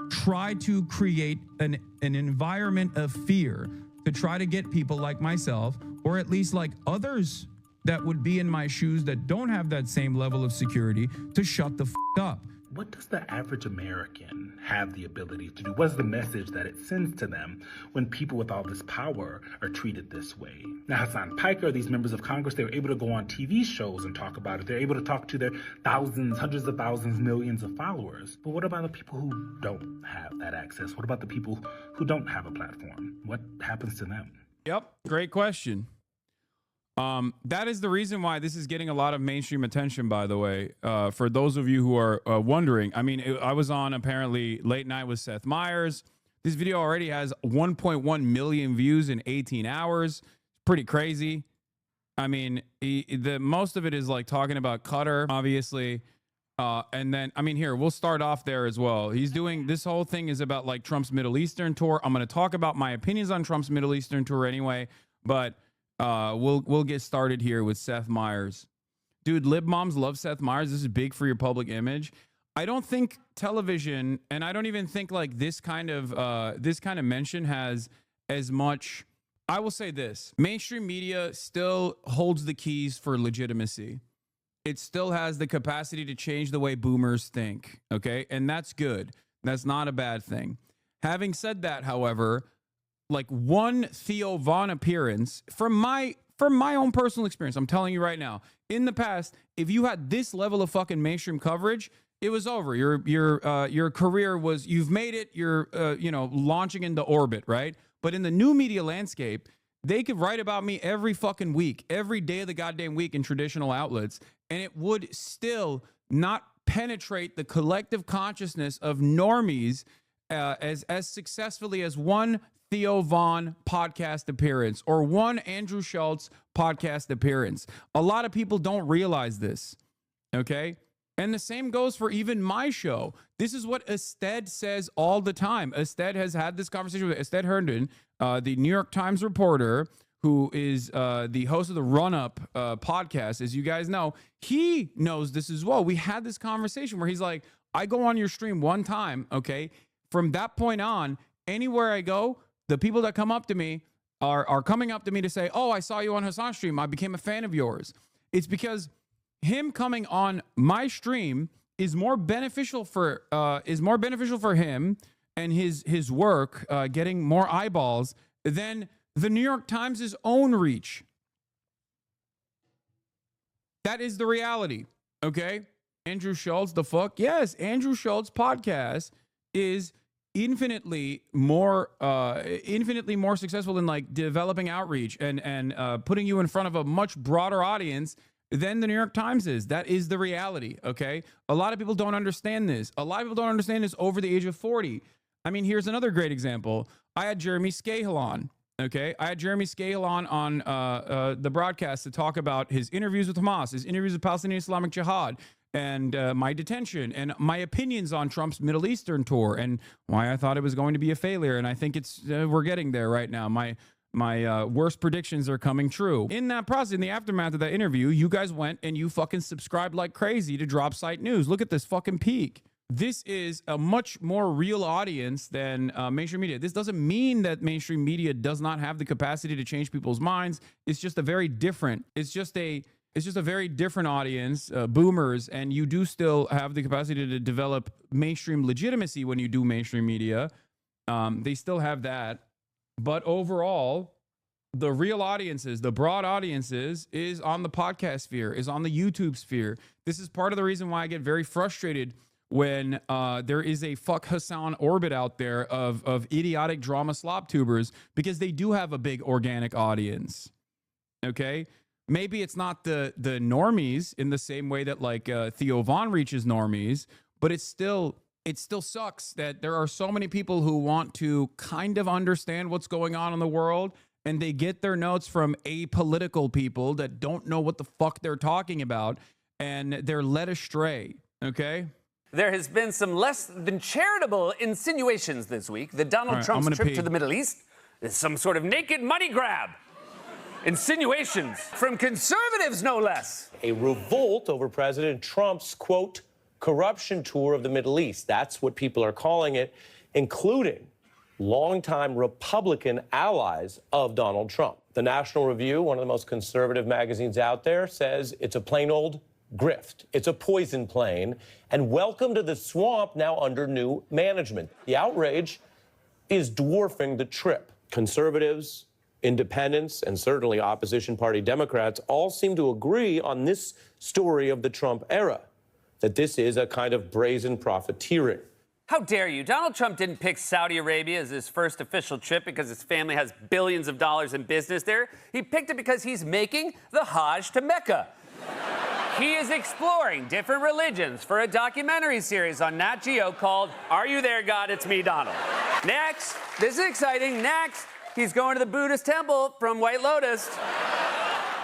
try to create an environment of fear, to try to get people like myself, or at least like others that would be in my shoes that don't have that same level of security, to shut the up. What does the average American have the ability to do? What's the message that it sends to them when people with all this power are treated this way? Now, Hassan Piker, these members of Congress, they were able to go on TV shows and talk about it. They're able to talk to their thousands, hundreds of thousands, millions of followers. But what about the people who don't have that access? What about the people who don't have a platform? What happens to them? Yep, great question. That is the reason why this is getting a lot of mainstream attention, by the way, for those of you who are wondering. I mean, I was on apparently Late Night with Seth Meyers. This video already has 1.1 million views in 18 hours. Pretty crazy. I mean, the most of it is like talking about Qatar, obviously. And then, I mean, here, we'll start off there as well. He's doing, this whole thing is about like Trump's Middle Eastern tour. I'm going to talk about my opinions on Trump's Middle Eastern tour anyway, but we'll get started here with Seth Meyers. Dude, lib moms love Seth Meyers. This is big for your public image. I don't think television, and I don't even think like this kind of mention has as much. I will say this: mainstream media still holds the keys for legitimacy. It still has the capacity to change the way boomers think. Okay, and that's good. That's not a bad thing. Having said that, however, like one Theo Von appearance from my own personal experience, I'm telling you right now, in the past, if you had this level of fucking mainstream coverage, it was over. Your career was, you've made it. You're launching into orbit, right? But in the new media landscape, they could write about me every fucking week, every day of the goddamn week in traditional outlets, and it would still not penetrate the collective consciousness of normies as successfully as one Theo Von podcast appearance or one Andrew Schultz podcast appearance. A lot of people don't realize this, okay? And the same goes for even my show. This is what Ested says all the time. Ested has had this conversation with Ested Herndon, the New York Times reporter, who is the host of the Run Up podcast. As you guys know, he knows this as well. We had this conversation where he's like, I go on your stream one time, okay? From that point on, anywhere I go, the people that come up to me are coming up to me to say, oh, I saw you on Hassan's stream. I became a fan of yours. It's because him coming on my stream is more beneficial for him and his work, getting more eyeballs than the New York Times' own reach. That is the reality. Okay. Andrew Schultz, the fuck? Yes. Andrew Schultz podcast is infinitely more successful in like developing outreach and putting you in front of a much broader audience than the New York Times is. That is the reality. Okay, a lot of people don't understand this. A lot of people don't understand this over the age of 40. I mean, here's another great example. I had Jeremy Scahill on. Okay, I had Jeremy Scahill on the broadcast to talk about his interviews with Hamas, his interviews with Palestinian Islamic Jihad, and my detention, and my opinions on Trump's Middle Eastern tour, and why I thought it was going to be a failure. And I think it's we're getting there right now. My worst predictions are coming true. In that process, in the aftermath of that interview, you guys went and you fucking subscribed like crazy to Drop Site News. Look at this fucking peak. This is a much more real audience than mainstream media. This doesn't mean that mainstream media does not have the capacity to change people's minds. It's just a very different. It's just a very different audience, boomers, and you do still have the capacity to develop mainstream legitimacy when you do mainstream media. They still have that. But overall, the real audiences, the broad audiences, is on the podcast sphere, is on the YouTube sphere. This is part of the reason why I get very frustrated when there is a fuck Hassan orbit out there of idiotic drama slop tubers, because they do have a big organic audience. Okay? Maybe it's not the normies in the same way that like Theo Von reaches normies, but it still sucks that there are so many people who want to kind of understand what's going on in the world, and they get their notes from apolitical people that don't know what the fuck they're talking about, and they're led astray. Okay? There has been some less than charitable insinuations this week that Donald Trump's trip to the Middle East is some sort of naked money grab. Insinuations from conservatives, no less. A revolt over President Trump's, quote, corruption tour of the Middle East. That's what people are calling it, including longtime Republican allies of Donald Trump. The National Review, one of the most conservative magazines out there, says it's a plain old grift. It's a poison plane. And welcome to the swamp now under new management. The outrage is dwarfing the trip. Conservatives, independents, and certainly opposition party Democrats all seem to agree on this story of the Trump era, that this is a kind of brazen profiteering. How dare you? Donald Trump didn't pick Saudi Arabia as his first official trip because his family has billions of dollars in business there. He picked it because he's making the Hajj to Mecca. He is exploring different religions for a documentary series on Nat Geo called Are You There, God? It's Me, Donald. Next, this is exciting. Next, he's going to the Buddhist temple from White Lotus.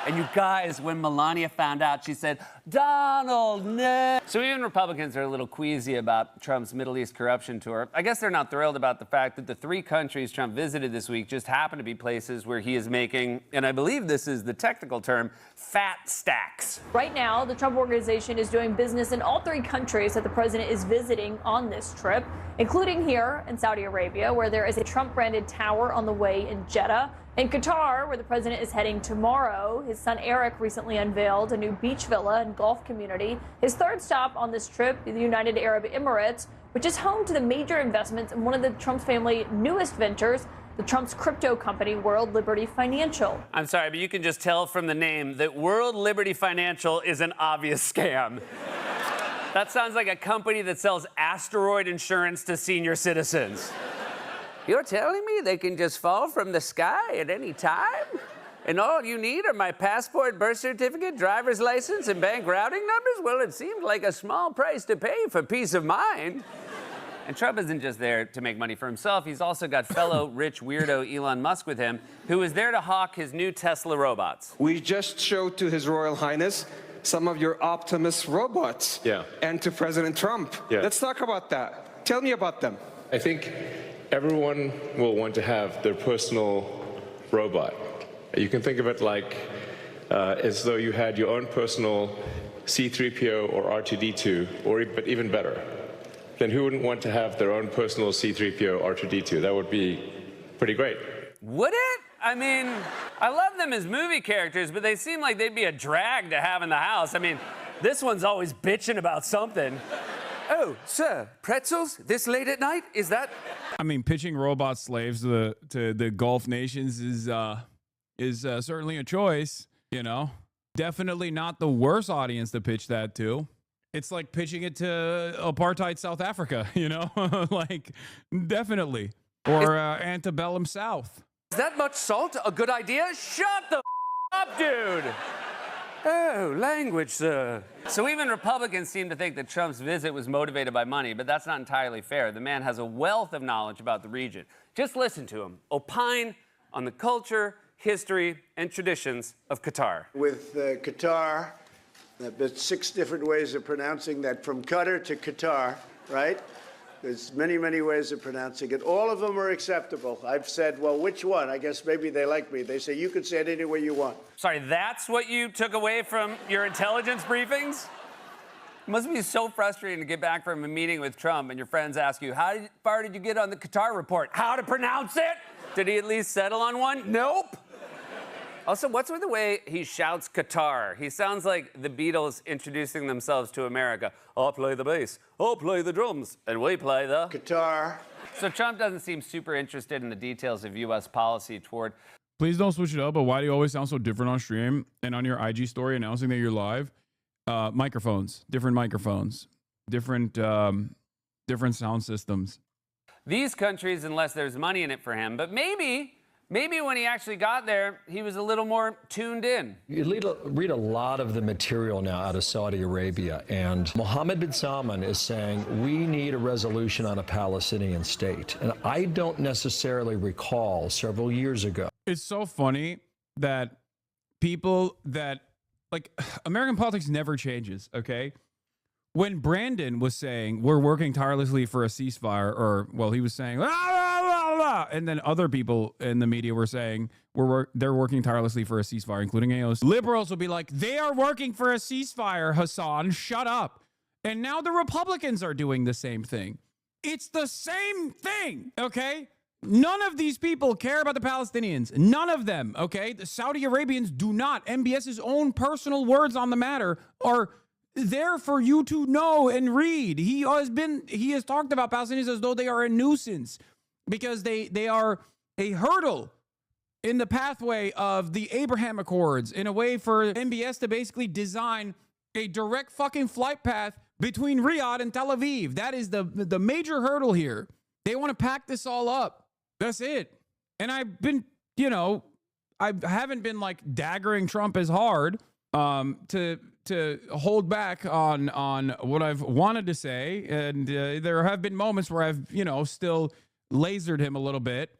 And you guys, when Melania found out, she said, Donald, no. So even Republicans are a little queasy about Trump's Middle East corruption tour. I guess they're not thrilled about the fact that the 3 countries Trump visited this week just happen to be places where he is making, and I believe this is the technical term, fat stacks. Right now, the Trump Organization is doing business in all 3 countries that the president is visiting on this trip, including here in Saudi Arabia, where there is a Trump-branded tower on the way in Jeddah. In Qatar, where the president is heading tomorrow, his son Eric recently unveiled a new beach villa and golf community. His 3rd stop on this trip, the United Arab Emirates, which is home to the major investments in one of the Trump family newest ventures, the Trump's crypto company, World Liberty Financial. I'm sorry, but you can just tell from the name that World Liberty Financial is an obvious scam. That sounds like a company that sells asteroid insurance to senior citizens. You're telling me they can just fall from the sky at any time? And all you need are my passport, birth certificate, driver's license, and bank routing numbers? Well, it seems like a small price to pay for peace of mind. And Trump isn't just there to make money for himself. He's also got fellow rich weirdo Elon Musk with him, who is there to hawk his new Tesla robots. We just showed to His Royal Highness some of your Optimus robots. Yeah. And to President Trump. Yeah. Let's talk about that. Tell me about them. I think everyone will want to have their personal robot. You can think of it like as though you had your own personal C-3PO or R2-D2, but even better. Then who wouldn't want to have their own personal C-3PO, R2-D2? That would be pretty great. Would it? I mean, I love them as movie characters, but they seem like they'd be a drag to have in the house. I mean, this one's always bitching about something. Oh, sir, pretzels this late at night? Is that? I mean, pitching robot slaves to the Gulf nations is certainly a choice, you know. Definitely not the worst audience to pitch that to. It's like pitching it to apartheid South Africa, you know, like definitely, or antebellum South. Is that much salt a good idea? Shut the up, dude. Oh, language, sir. So even Republicans seem to think that Trump's visit was motivated by money, but that's not entirely fair. The man has a wealth of knowledge about the region. Just listen to him opine on the culture, history, and traditions of Qatar. With Qatar, there's 6 different ways of pronouncing that, from Qatar to Qatar, right? There's many, many ways of pronouncing it. All of them are acceptable. I've said, well, which one? I guess maybe they like me. They say, you can say it any way you want. Sorry, that's what you took away from your intelligence briefings? It must be so frustrating to get back from a meeting with Trump and your friends ask you, how far did you get on the Qatar report? How to pronounce it? Did he at least settle on one? Nope. Also, what's with the way he shouts Qatar? He sounds like the Beatles introducing themselves to America. I'll play the bass, I'll play the drums, and we play the Qatar. So Trump doesn't seem super interested in the details of U.S. policy toward... Please don't switch it up, but why do you always sound so different on stream and on your IG story announcing that you're live? Microphones, different sound systems. These countries, unless there's money in it for him. But maybe when he actually got there, he was a little more tuned in. You read a lot of the material now out of Saudi Arabia, and Mohammed bin Salman is saying we need a resolution on a Palestinian state. And I don't necessarily recall several years ago. It's so funny that people that, like, American politics never changes, okay? When Brandon was saying we're working tirelessly for a ceasefire, or, well, he was saying, and then other people in the media were saying they're working tirelessly for a ceasefire, including AOC. Liberals will be like, they are working for a ceasefire, Hassan, shut up. And now the Republicans are doing the same thing. It's the same thing, okay? None of these people care about the Palestinians. None of them, okay? The Saudi Arabians do not. MBS's own personal words on the matter are there for you to know and read. He has talked about Palestinians as though they are a nuisance because they are a hurdle in the pathway of the Abraham Accords, in a way for MBS to basically design a direct fucking flight path between Riyadh and Tel Aviv. That is the major hurdle here. They want to pack this all up. That's it. And I've been, I haven't been like daggering Trump as hard to hold back on what I've wanted to say. And there have been moments where I've, still lasered him a little bit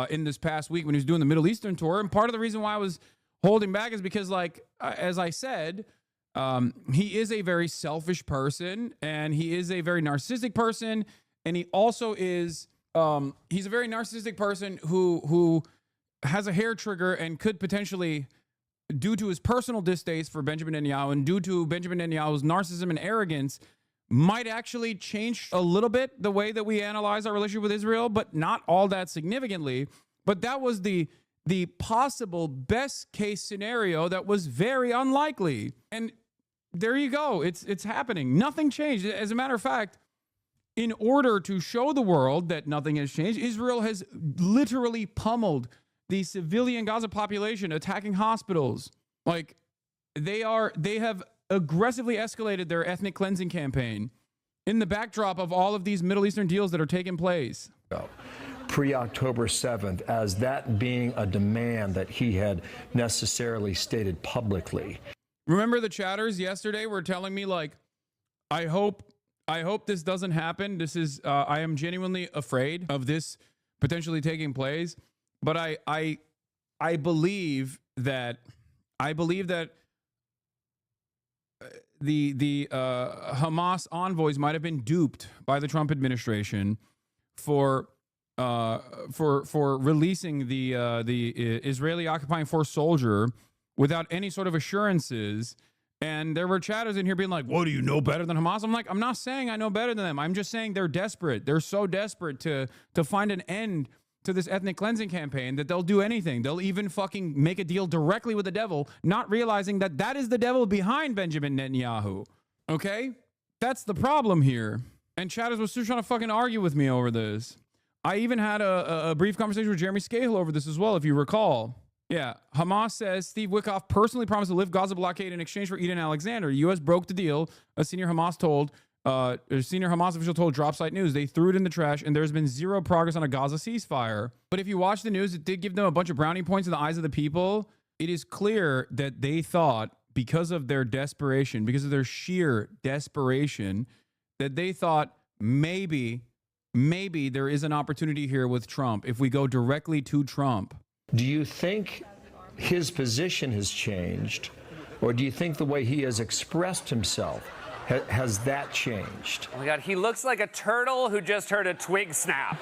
in this past week when he was doing the Middle Eastern tour. And part of the reason why I was holding back is because, like, as I said, he is a very selfish person and he is a very narcissistic person. And he also is, he's a very narcissistic person who has a hair trigger and could potentially, due to his personal distaste for Benjamin Netanyahu and due to Benjamin Netanyahu's narcissism and arrogance, might actually change a little bit the way that we analyze our relationship with Israel, but not all that significantly. But that was the possible best case scenario that was very unlikely. And there you go. It's happening. Nothing changed. As a matter of fact, in order to show the world that nothing has changed, Israel has literally pummeled the civilian Gaza population, attacking hospitals. Like, they have aggressively escalated their ethnic cleansing campaign in the backdrop of all of these Middle Eastern deals that are taking place. Pre-October 7th, as that being a demand that he had necessarily stated publicly. Remember the chatters yesterday were telling me, like, I hope this doesn't happen. This is, I am genuinely afraid of this potentially taking place. But I believe that the Hamas envoys might have been duped by the Trump administration for releasing the Israeli occupying force soldier without any sort of assurances. And there were chatters in here being like, "What, do you know better than Hamas?" I'm like, I'm not saying I know better than them. I'm just saying they're desperate. They're so desperate to find an end to this ethnic cleansing campaign that they'll do anything. They'll even fucking make a deal directly with the devil, not realizing that that is the devil behind Benjamin Netanyahu. Okay? That's the problem here. And chatters was still trying to fucking argue with me over this. I even had a brief conversation with Jeremy Scahill over this as well, if you recall. Yeah, Hamas says Steve Witkoff personally promised to lift Gaza blockade in exchange for Eden Alexander. U.S. broke the deal. A senior Hamas official told Dropsite News they threw it in the trash, and there's been zero progress on a Gaza ceasefire. But if you watch the news, it did give them a bunch of brownie points in the eyes of the people. It is clear that they thought, because of their desperation, because of their sheer desperation, that they thought maybe there is an opportunity here with Trump if we go directly to Trump. Do you think his position has changed, or do you think the way he has expressed himself, has that changed? Oh my God, he looks like a turtle who just heard a twig snap.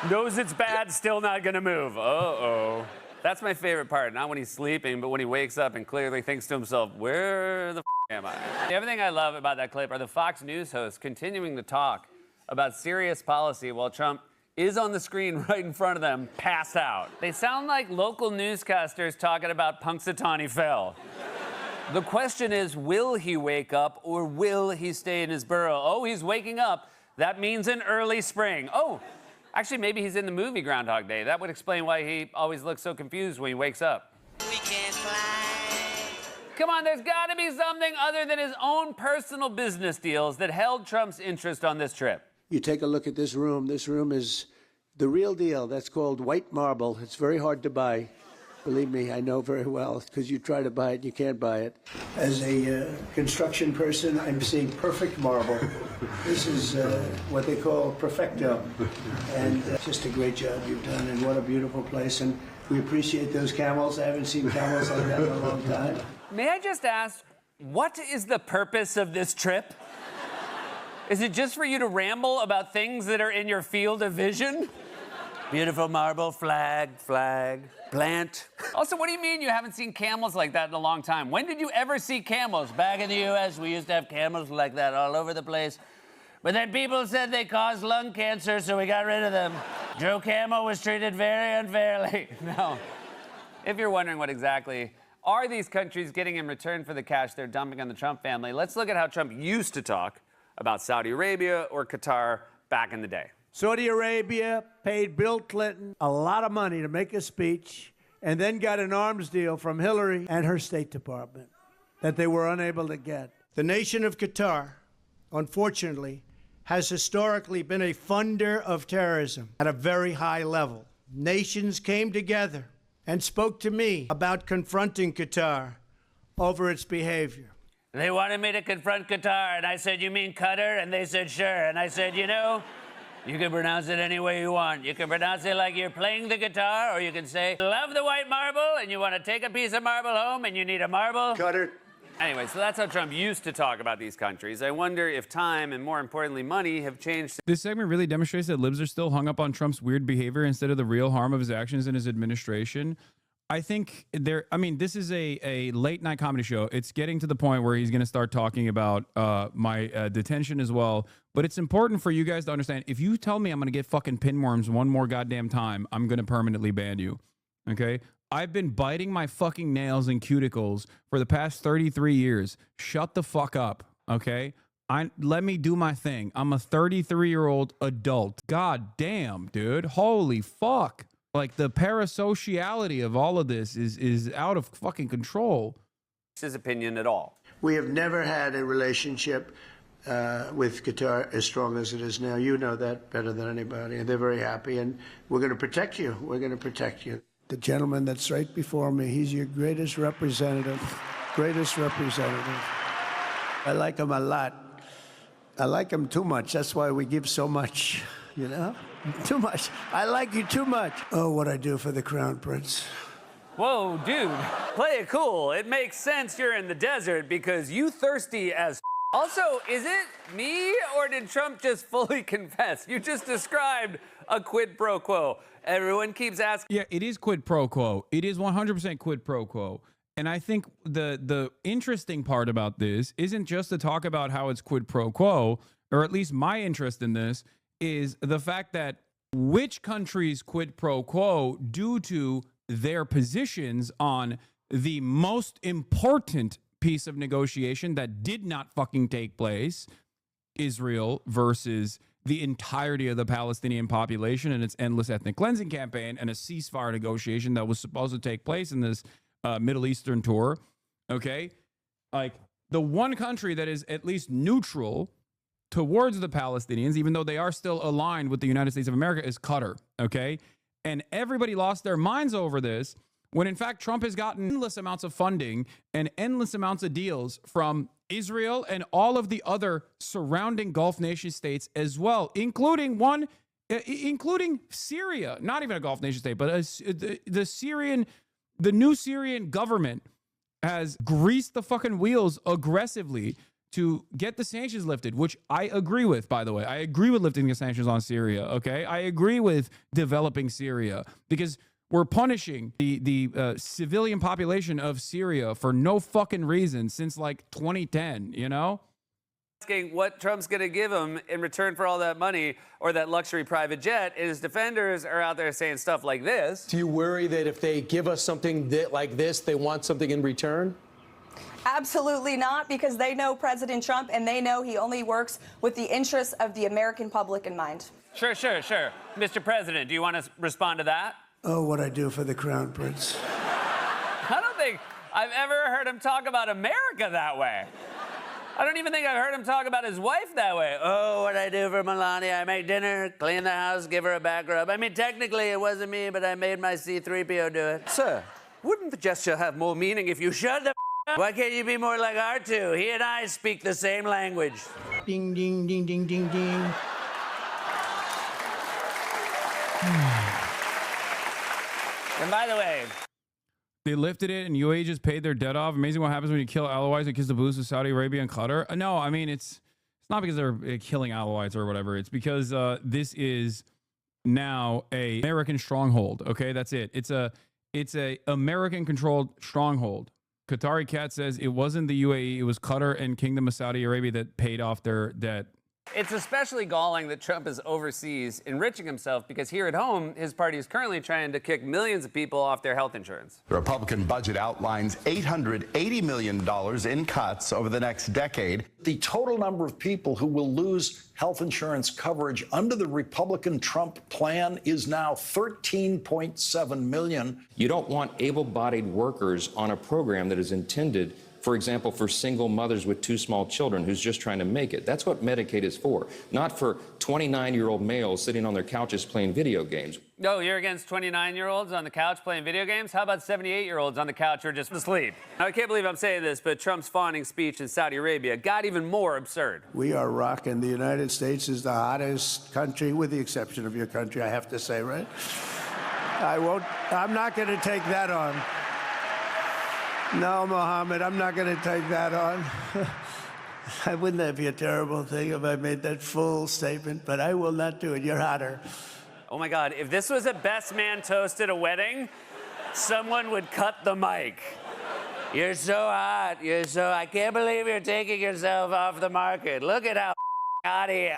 Knows it's bad, still not gonna move. Uh-oh. That's my favorite part, not when he's sleeping, but when he wakes up and clearly thinks to himself, where the am I? The other thing I love about that clip are the Fox News hosts continuing to talk about serious policy while Trump is on the screen right in front of them, passed out. They sound like local newscasters talking about Punxsutawney Phil. The question is, will he wake up or will he stay in his burrow? Oh, he's waking up. That means an early spring. Oh, actually, maybe he's in the movie Groundhog Day. That would explain why he always looks so confused when he wakes up. We can fly. Come on, there's got to be something other than his own personal business deals that held Trump's interest on this trip. You take a look at this room. This room is the real deal. That's called white marble. It's very hard to buy. Believe me, I know very well, because you try to buy it, you can't buy it. As a construction person, I'm seeing perfect marble. This is what they call perfecto. And just a great job you've done, and what a beautiful place. And we appreciate those camels. I haven't seen camels like that in a long time. May I just ask, what is the purpose of this trip? Is it just for you to ramble about things that are in your field of vision? Beautiful marble, flag, plant. Also, what do you mean you haven't seen camels like that in a long time? When did you ever see camels? Back in the U.S., we used to have camels like that all over the place. But then people said they caused lung cancer, so we got rid of them. Joe Camel was treated very unfairly. No. If you're wondering what exactly are these countries getting in return for the cash they're dumping on the Trump family, let's look at how Trump used to talk about Saudi Arabia or Qatar back in the day. Saudi Arabia paid Bill Clinton a lot of money to make a speech and then got an arms deal from Hillary and her State Department that they were unable to get. The nation of Qatar, unfortunately, has historically been a funder of terrorism at a very high level. Nations came together and spoke to me about confronting Qatar over its behavior. They wanted me to confront Qatar, and I said, you mean Qatar? And they said, sure. And I said, you know, you can pronounce it any way you want. You can pronounce it like you're playing the guitar, or you can say, love the white marble, and you want to take a piece of marble home, and you need a marble. Cutter. Anyway, so that's how Trump used to talk about these countries. I wonder if time and, more importantly, money have changed. This segment really demonstrates that libs are still hung up on Trump's weird behavior instead of the real harm of his actions and his administration. I think this is a late night comedy show. It's getting to the point where he's going to start talking about my detention as well. But it's important for you guys to understand, if you tell me I'm going to get fucking pinworms one more goddamn time, I'm going to permanently ban you. Okay? I've been biting my fucking nails and cuticles for the past 33 years. Shut the fuck up. Okay? Let me do my thing. I'm a 33-year-old adult. God damn, dude. Holy fuck. Like, the parasociality of all of this is out of fucking control. His opinion at all. We have never had a relationship with Qatar as strong as it is now. You know that better than anybody. And they're very happy, and we're going to protect you. We're going to protect you. The gentleman that's right before me, he's your greatest representative. Greatest representative. I like him a lot. I like him too much. That's why we give so much, you know? Too much. I like you too much. Oh, what I do for the Crown Prince. Whoa, dude, play it cool. It makes sense you're in the desert because you thirsty as. Also, is it me or did Trump just fully confess? You just described a quid pro quo. Everyone keeps asking. Yeah, it is quid pro quo. It is 100% quid pro quo. And I think the interesting part about this isn't just to talk about how it's quid pro quo, or at least my interest in this is the fact that which countries quid pro quo due to their positions on the most important piece of negotiation that did not fucking take place, Israel versus the entirety of the Palestinian population and its endless ethnic cleansing campaign and a ceasefire negotiation that was supposed to take place in this Middle Eastern tour. Okay. Like, the one country that is at least neutral towards the Palestinians, even though they are still aligned with the United States of America, is Qatar. Okay. And everybody lost their minds over this when, in fact, Trump has gotten endless amounts of funding and endless amounts of deals from Israel and all of the other surrounding Gulf nation states as well, including Syria, not even a Gulf nation state, but the new Syrian government has greased the fucking wheels aggressively to get the sanctions lifted, which I agree with, by the way. I agree with lifting the sanctions on Syria, okay? I agree with developing Syria because we're punishing the civilian population of Syria for no fucking reason since like 2010, you know? Asking what Trump's going to give him in return for all that money or that luxury private jet, and his defenders are out there saying stuff like this. Do you worry that if they give us something like this, they want something in return? Absolutely not, because they know President Trump and they know he only works with the interests of the American public in mind. Sure. Mr. President, do you want to respond to that? Oh, what I do for the Crown Prince. I don't think I've ever heard him talk about America that way. I don't even think I've heard him talk about his wife that way. Oh, what I do for Melania. I make dinner, clean the house, give her a back rub. I mean, technically it wasn't me, but I made my C-3PO do it. Sir, wouldn't the gesture have more meaning if you shut the up? Why can't you be more like R2? He and I speak the same language. Ding, ding, ding, ding, ding, ding. And by the way, they lifted it and UAE just paid their debt off. Amazing what happens when you kill Alawites and kiss the boots of Saudi Arabia and Qatar. No, I mean, it's not because they're killing Alawites or whatever. It's because this is now a American stronghold. Okay, that's it. It's a American controlled stronghold. Qatari Cat says it wasn't the UAE, it was Qatar and Kingdom of Saudi Arabia that paid off their debt. it's especially galling that Trump is overseas enriching himself because here at home, his party is currently trying to kick millions of people off their health insurance. The Republican budget outlines $880 million in cuts over the next decade. The total number of people who will lose health insurance coverage under the Republican Trump plan is now 13.7 million. You don't want able-bodied workers on a program that is intended, for example, for single mothers with 2 small children who's just trying to make it. That's what Medicaid is for, not for 29-year-old males sitting on their couches playing video games. No, you're against 29-year-olds on the couch playing video games? How about 78-year-olds on the couch who are just asleep? Now, I can't believe I'm saying this, but Trump's fawning speech in Saudi Arabia got even more absurd. We are rocking. The United States is the hottest country, with the exception of your country, I have to say, right? I'm not going to take that on. No, Mohammed, I'm not going to take that on. Wouldn't that be a terrible thing if I made that full statement? But I will not do it. You're hotter. Oh, my God. If this was a best man toast at a wedding, someone would cut the mic. You're so hot. I can't believe you're taking yourself off the market. Look at how hot he is.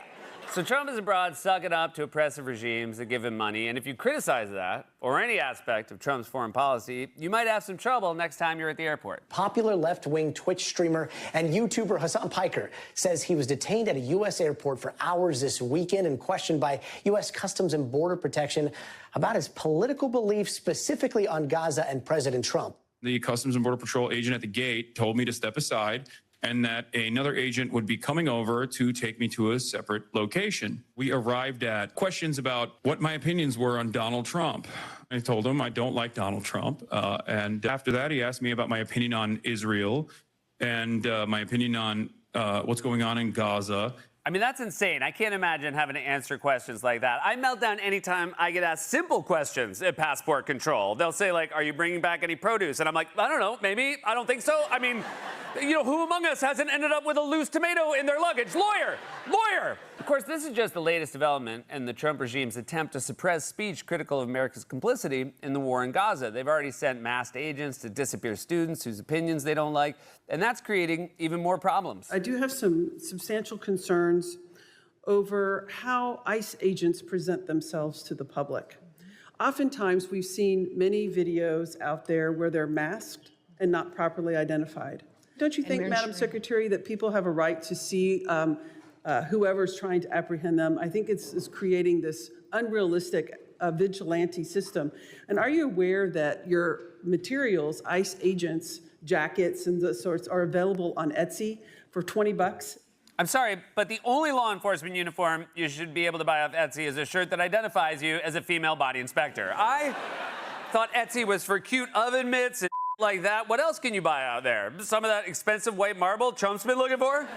So Trump is abroad sucking up to oppressive regimes that give him money. And if you criticize that, or any aspect of Trump's foreign policy, you might have some trouble next time you're at the airport. Popular left-wing Twitch streamer and YouTuber Hassan Piker says he was detained at a U.S. airport for hours this weekend and questioned by U.S. Customs and Border Protection about his political beliefs, specifically on Gaza and President Trump. The Customs and Border Patrol agent at the gate told me to step aside and that another agent would be coming over to take me to a separate location. We arrived at questions about what my opinions were on Donald Trump. I told him I don't like Donald Trump. And after that, he asked me about my opinion on Israel and my opinion on what's going on in Gaza. I mean, that's insane. I can't imagine having to answer questions like that. I melt down anytime I get asked simple questions at passport control. They'll say, like, are you bringing back any produce? And I'm like, I don't know, maybe. I don't think so. I mean, you know, who among us hasn't ended up with a loose tomato in their luggage? Lawyer! Of course, this is just the latest development in the Trump regime's attempt to suppress speech critical of America's complicity in the war in Gaza. They've already sent masked agents to disappear students whose opinions they don't like, and that's creating even more problems. I do have some substantial concerns over how ICE agents present themselves to the public. Oftentimes, we've seen many videos out there where they're masked and not properly identified. Don't you think, Madam Secretary, that people have a right to see whoever's trying to apprehend them. I think it's creating this unrealistic vigilante system. And are you aware that your materials, ICE agents, jackets and the sorts, are available on Etsy for $20? I'm sorry, but the only law enforcement uniform you should be able to buy off Etsy is a shirt that identifies you as a female body inspector. I thought Etsy was for cute oven mitts and like that. What else can you buy out there? Some of that expensive white marble Trump's been looking for?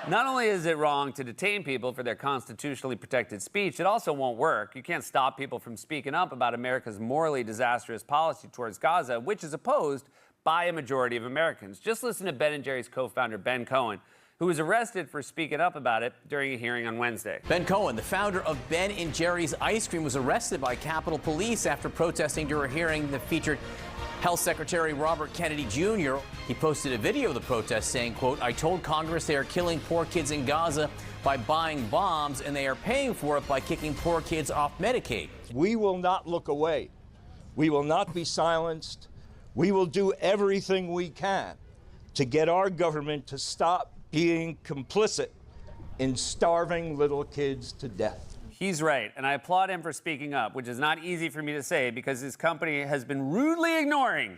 Not only is it wrong to detain people for their constitutionally protected speech, it also won't work. You can't stop people from speaking up about America's morally disastrous policy towards Gaza, which is opposed by a majority of Americans. Just listen to Ben & Jerry's co-founder, Ben Cohen, who was arrested for speaking up about it during a hearing on Wednesday. Ben Cohen, the founder of Ben & Jerry's Ice Cream, was arrested by Capitol Police after protesting during a hearing that featured Health Secretary Robert Kennedy Jr. He posted a video of the protest saying, quote, "I told Congress they are killing poor kids in Gaza by buying bombs, and they are paying for it by kicking poor kids off Medicaid." We will not look away. We will not be silenced. We will do everything we can to get our government to stop being complicit in starving little kids to death. He's right, and I applaud him for speaking up, which is not easy for me to say because his company has been rudely ignoring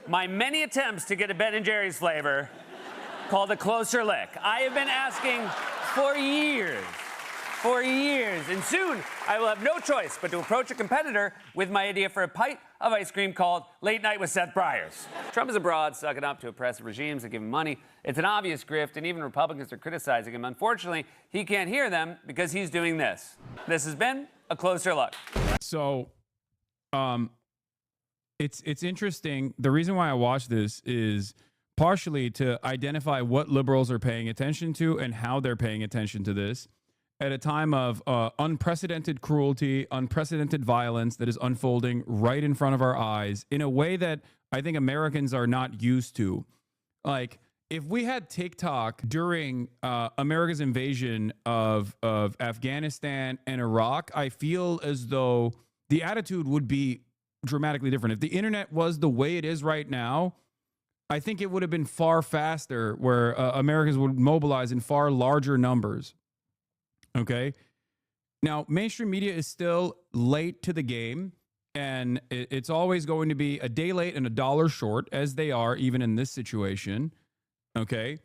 my many attempts to get a Ben & Jerry's flavor called a Closer Lick. I have been asking for years, and soon I will have no choice but to approach a competitor with my idea for a pint of ice cream called Late Night with Seth Breyers. Trump is abroad, sucking up to oppressive regimes that give him money. It's an obvious grift, and even Republicans are criticizing him. Unfortunately, he can't hear them because he's doing this. This has been a Closer Look. So, it's interesting. The reason why I watch this is partially to identify what liberals are paying attention to and how they're paying attention to this at a time of unprecedented cruelty, unprecedented violence that is unfolding right in front of our eyes in a way that I think Americans are not used to. Like, if we had TikTok during America's invasion of Afghanistan and Iraq, I feel as though the attitude would be dramatically different. If the internet was the way it is right now, I think it would have been far faster, where Americans would mobilize in far larger numbers. Okay. Now, mainstream media is still late to the game, and it's always going to be a day late and a dollar short, as they are even in this situation. Okay.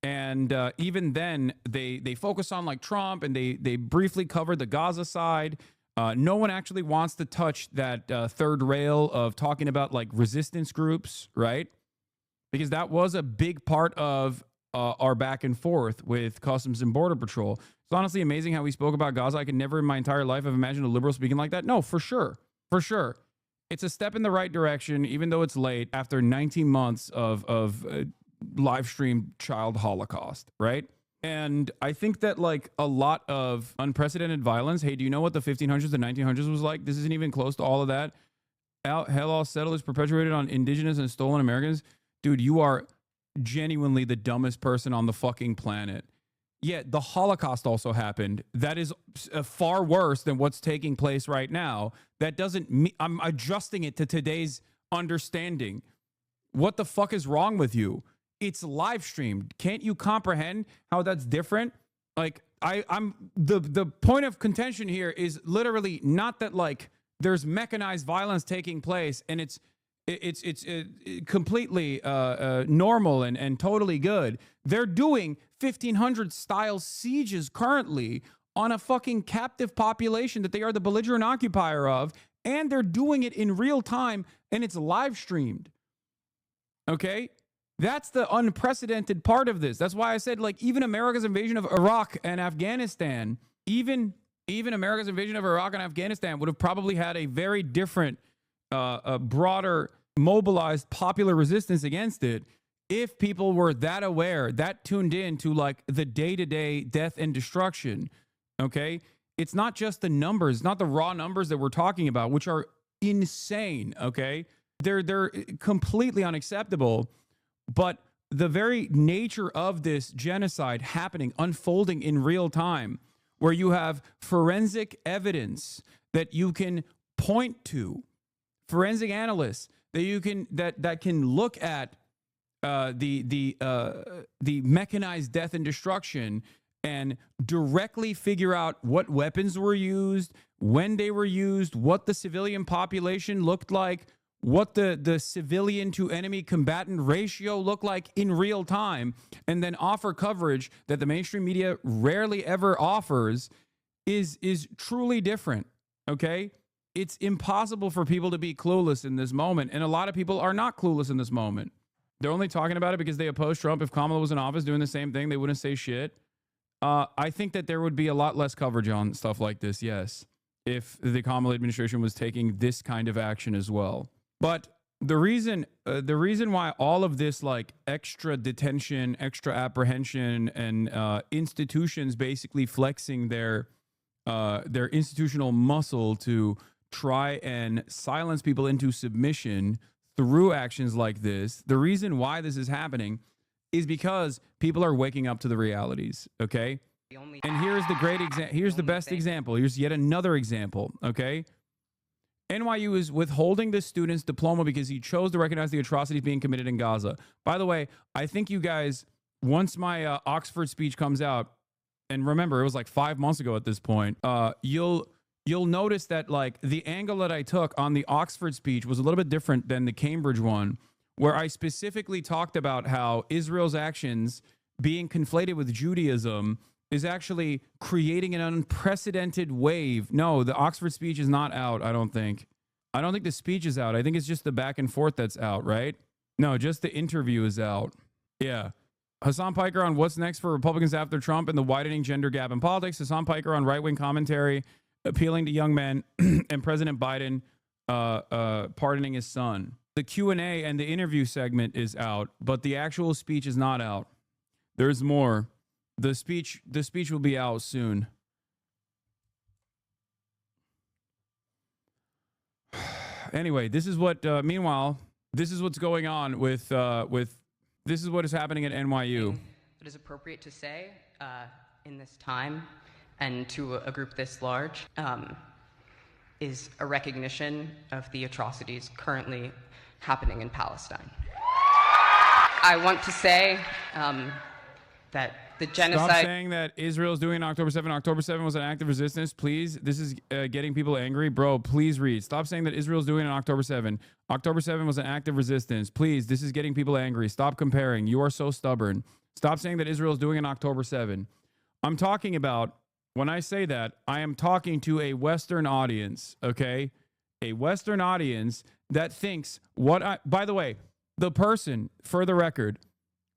And even then, they focus on like Trump, and they briefly cover the Gaza side. No one actually wants to touch that third rail of talking about like resistance groups, right? Because that was a big part of our back and forth with Customs and Border Patrol. It's honestly amazing how we spoke about Gaza. I could never in my entire life have imagined a liberal speaking like that. No, for sure. For sure. It's a step in the right direction, even though it's late after 19 months of live streamed child Holocaust, right? And I think that like a lot of unprecedented violence. Hey, do you know what the 1500s, the 1900s was like? This isn't even close to all of that. Hell, all settlers perpetuated on indigenous and stolen Americans. Dude, you are genuinely the dumbest person on the fucking planet. Yeah, the Holocaust also happened. That is far worse than what's taking place right now. That doesn't mean I'm adjusting it to today's understanding. What the fuck is wrong with you? It's live streamed. Can't you comprehend how that's different? Like I'm the point of contention here is literally not that like there's mechanized violence taking place and it's completely normal and totally good. They're doing 1500 style sieges currently on a fucking captive population that they are the belligerent occupier of, and they're doing it in real time, and it's live streamed. Okay? That's the unprecedented part of this. That's why I said, like, even America's invasion of Iraq and Afghanistan, even America's invasion of Iraq and Afghanistan would have probably had a very different a broader, mobilized popular resistance against it if people were that aware, that tuned in to like the day-to-day death and destruction. Okay? It's not just the numbers, not the raw numbers that we're talking about, which are insane. Okay? They're completely unacceptable, but the very nature of this genocide happening, unfolding in real time, where you have forensic evidence that you can point to, forensic analysts that you can that can look at the mechanized death and destruction and directly figure out what weapons were used, when they were used, what the civilian population looked like, what the civilian to enemy combatant ratio looked like in real time, and then offer coverage that the mainstream media rarely ever offers is truly different, okay? It's impossible for people to be clueless in this moment, and a lot of people are not clueless in this moment. They're only talking about it because they oppose Trump. If Kamala was in office doing the same thing, they wouldn't say shit. I think that there would be a lot less coverage on stuff like this, yes, if the Kamala administration was taking this kind of action as well. But the reason why all of this like extra detention, extra apprehension, and institutions basically flexing their institutional muscle to try and silence people into submission through actions like this, the reason why this is happening is because people are waking up to the realities, okay? And here's the great example. Here's the best example. Here's yet another example, okay? NYU is withholding the student's diploma because he chose to recognize the atrocities being committed in Gaza. By the way, I think you guys, once my Oxford speech comes out, and remember, it was like 5 months ago at this point, you'll notice that like the angle that I took on the Oxford speech was a little bit different than the Cambridge one, where I specifically talked about how Israel's actions being conflated with Judaism is actually creating an unprecedented wave. No, the Oxford speech is not out, I don't think. I don't think the speech is out. I think it's just the back and forth that's out, right? No, just the interview is out. Yeah. Hassan Piker on what's next for Republicans after Trump and the widening gender gap in politics. Hassan Piker on right-wing commentary, appealing to young men, and President Biden pardoning his son. The Q&A and the interview segment is out, but the actual speech is not out. There's more. The speech will be out soon. Anyway, this is what. Meanwhile, this is what's going on with. This is what is happening at NYU. It is appropriate to say in this time and to a group this large is a recognition of the atrocities currently happening in Palestine. I want to say that the genocide... Stop saying that Israel is doing on October 7. October 7 was an act of resistance. Please, this is getting people angry. Bro, please read. Stop saying that Israel is doing on October 7. October 7 was an act of resistance. Please, this is getting people angry. Stop comparing. You are so stubborn. Stop saying that Israel is doing on October 7. I'm talking about, when I say that, I am talking to a Western audience, okay? A Western audience that thinks by the way, the person, for the record,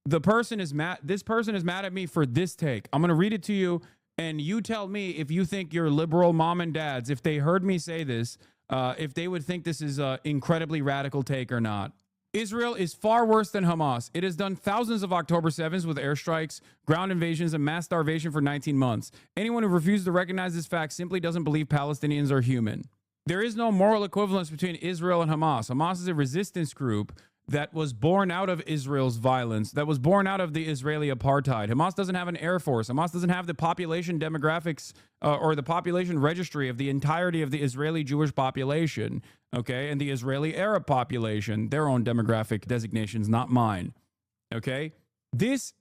the person is mad. This person is mad at me for this take. I'm going to read it to you, and you tell me if you think your liberal mom and dads, if they heard me say this, if they would think this is an incredibly radical take or not. Israel is far worse than Hamas. It has done thousands of October 7s with airstrikes, ground invasions, and mass starvation for 19 months. Anyone who refuses to recognize this fact simply doesn't believe Palestinians are human. There is no moral equivalence between Israel and Hamas. Hamas is a resistance group that was born out of Israel's violence, that was born out of the Israeli apartheid. Hamas doesn't have an air force. Hamas doesn't have the population demographics or the population registry of the entirety of the Israeli Jewish population, okay, and the Israeli Arab population, their own demographic designations, not mine, okay? This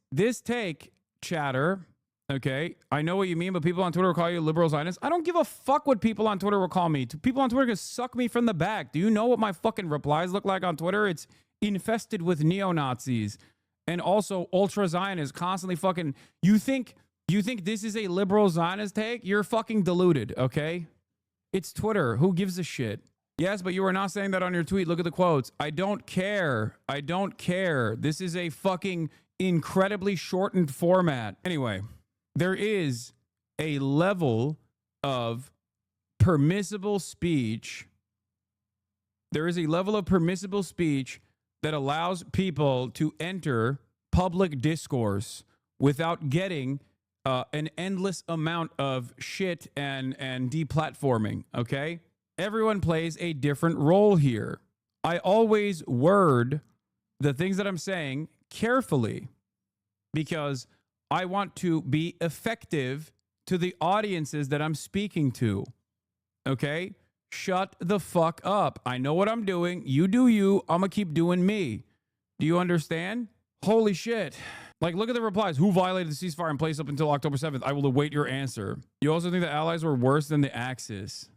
take, chatter, okay, I know what you mean, but people on Twitter will call you liberal Zionist. I don't give a fuck what people on Twitter will call me. People on Twitter can suck me from the back. Do you know what my fucking replies look like on Twitter? It's infested with neo-Nazis and also ultra-Zionists constantly fucking... You think this is a liberal Zionist take? You're fucking deluded, okay? It's Twitter. Who gives a shit? Yes, but you are not saying that on your tweet. Look at the quotes. I don't care. I don't care. This is a fucking incredibly shortened format. Anyway, there is a level of permissible speech. There is a level of permissible speech that allows people to enter public discourse without getting an endless amount of shit and deplatforming, okay? Everyone plays a different role here. I always word the things that I'm saying carefully because I want to be effective to the audiences that I'm speaking to, okay? Shut the fuck up. I know what I'm doing. You do you. I'm going to keep doing me. Do you understand? Holy shit. Like, look at the replies. Who violated the ceasefire in place up until October 7th? I will await your answer. You also think the Allies were worse than the Axis?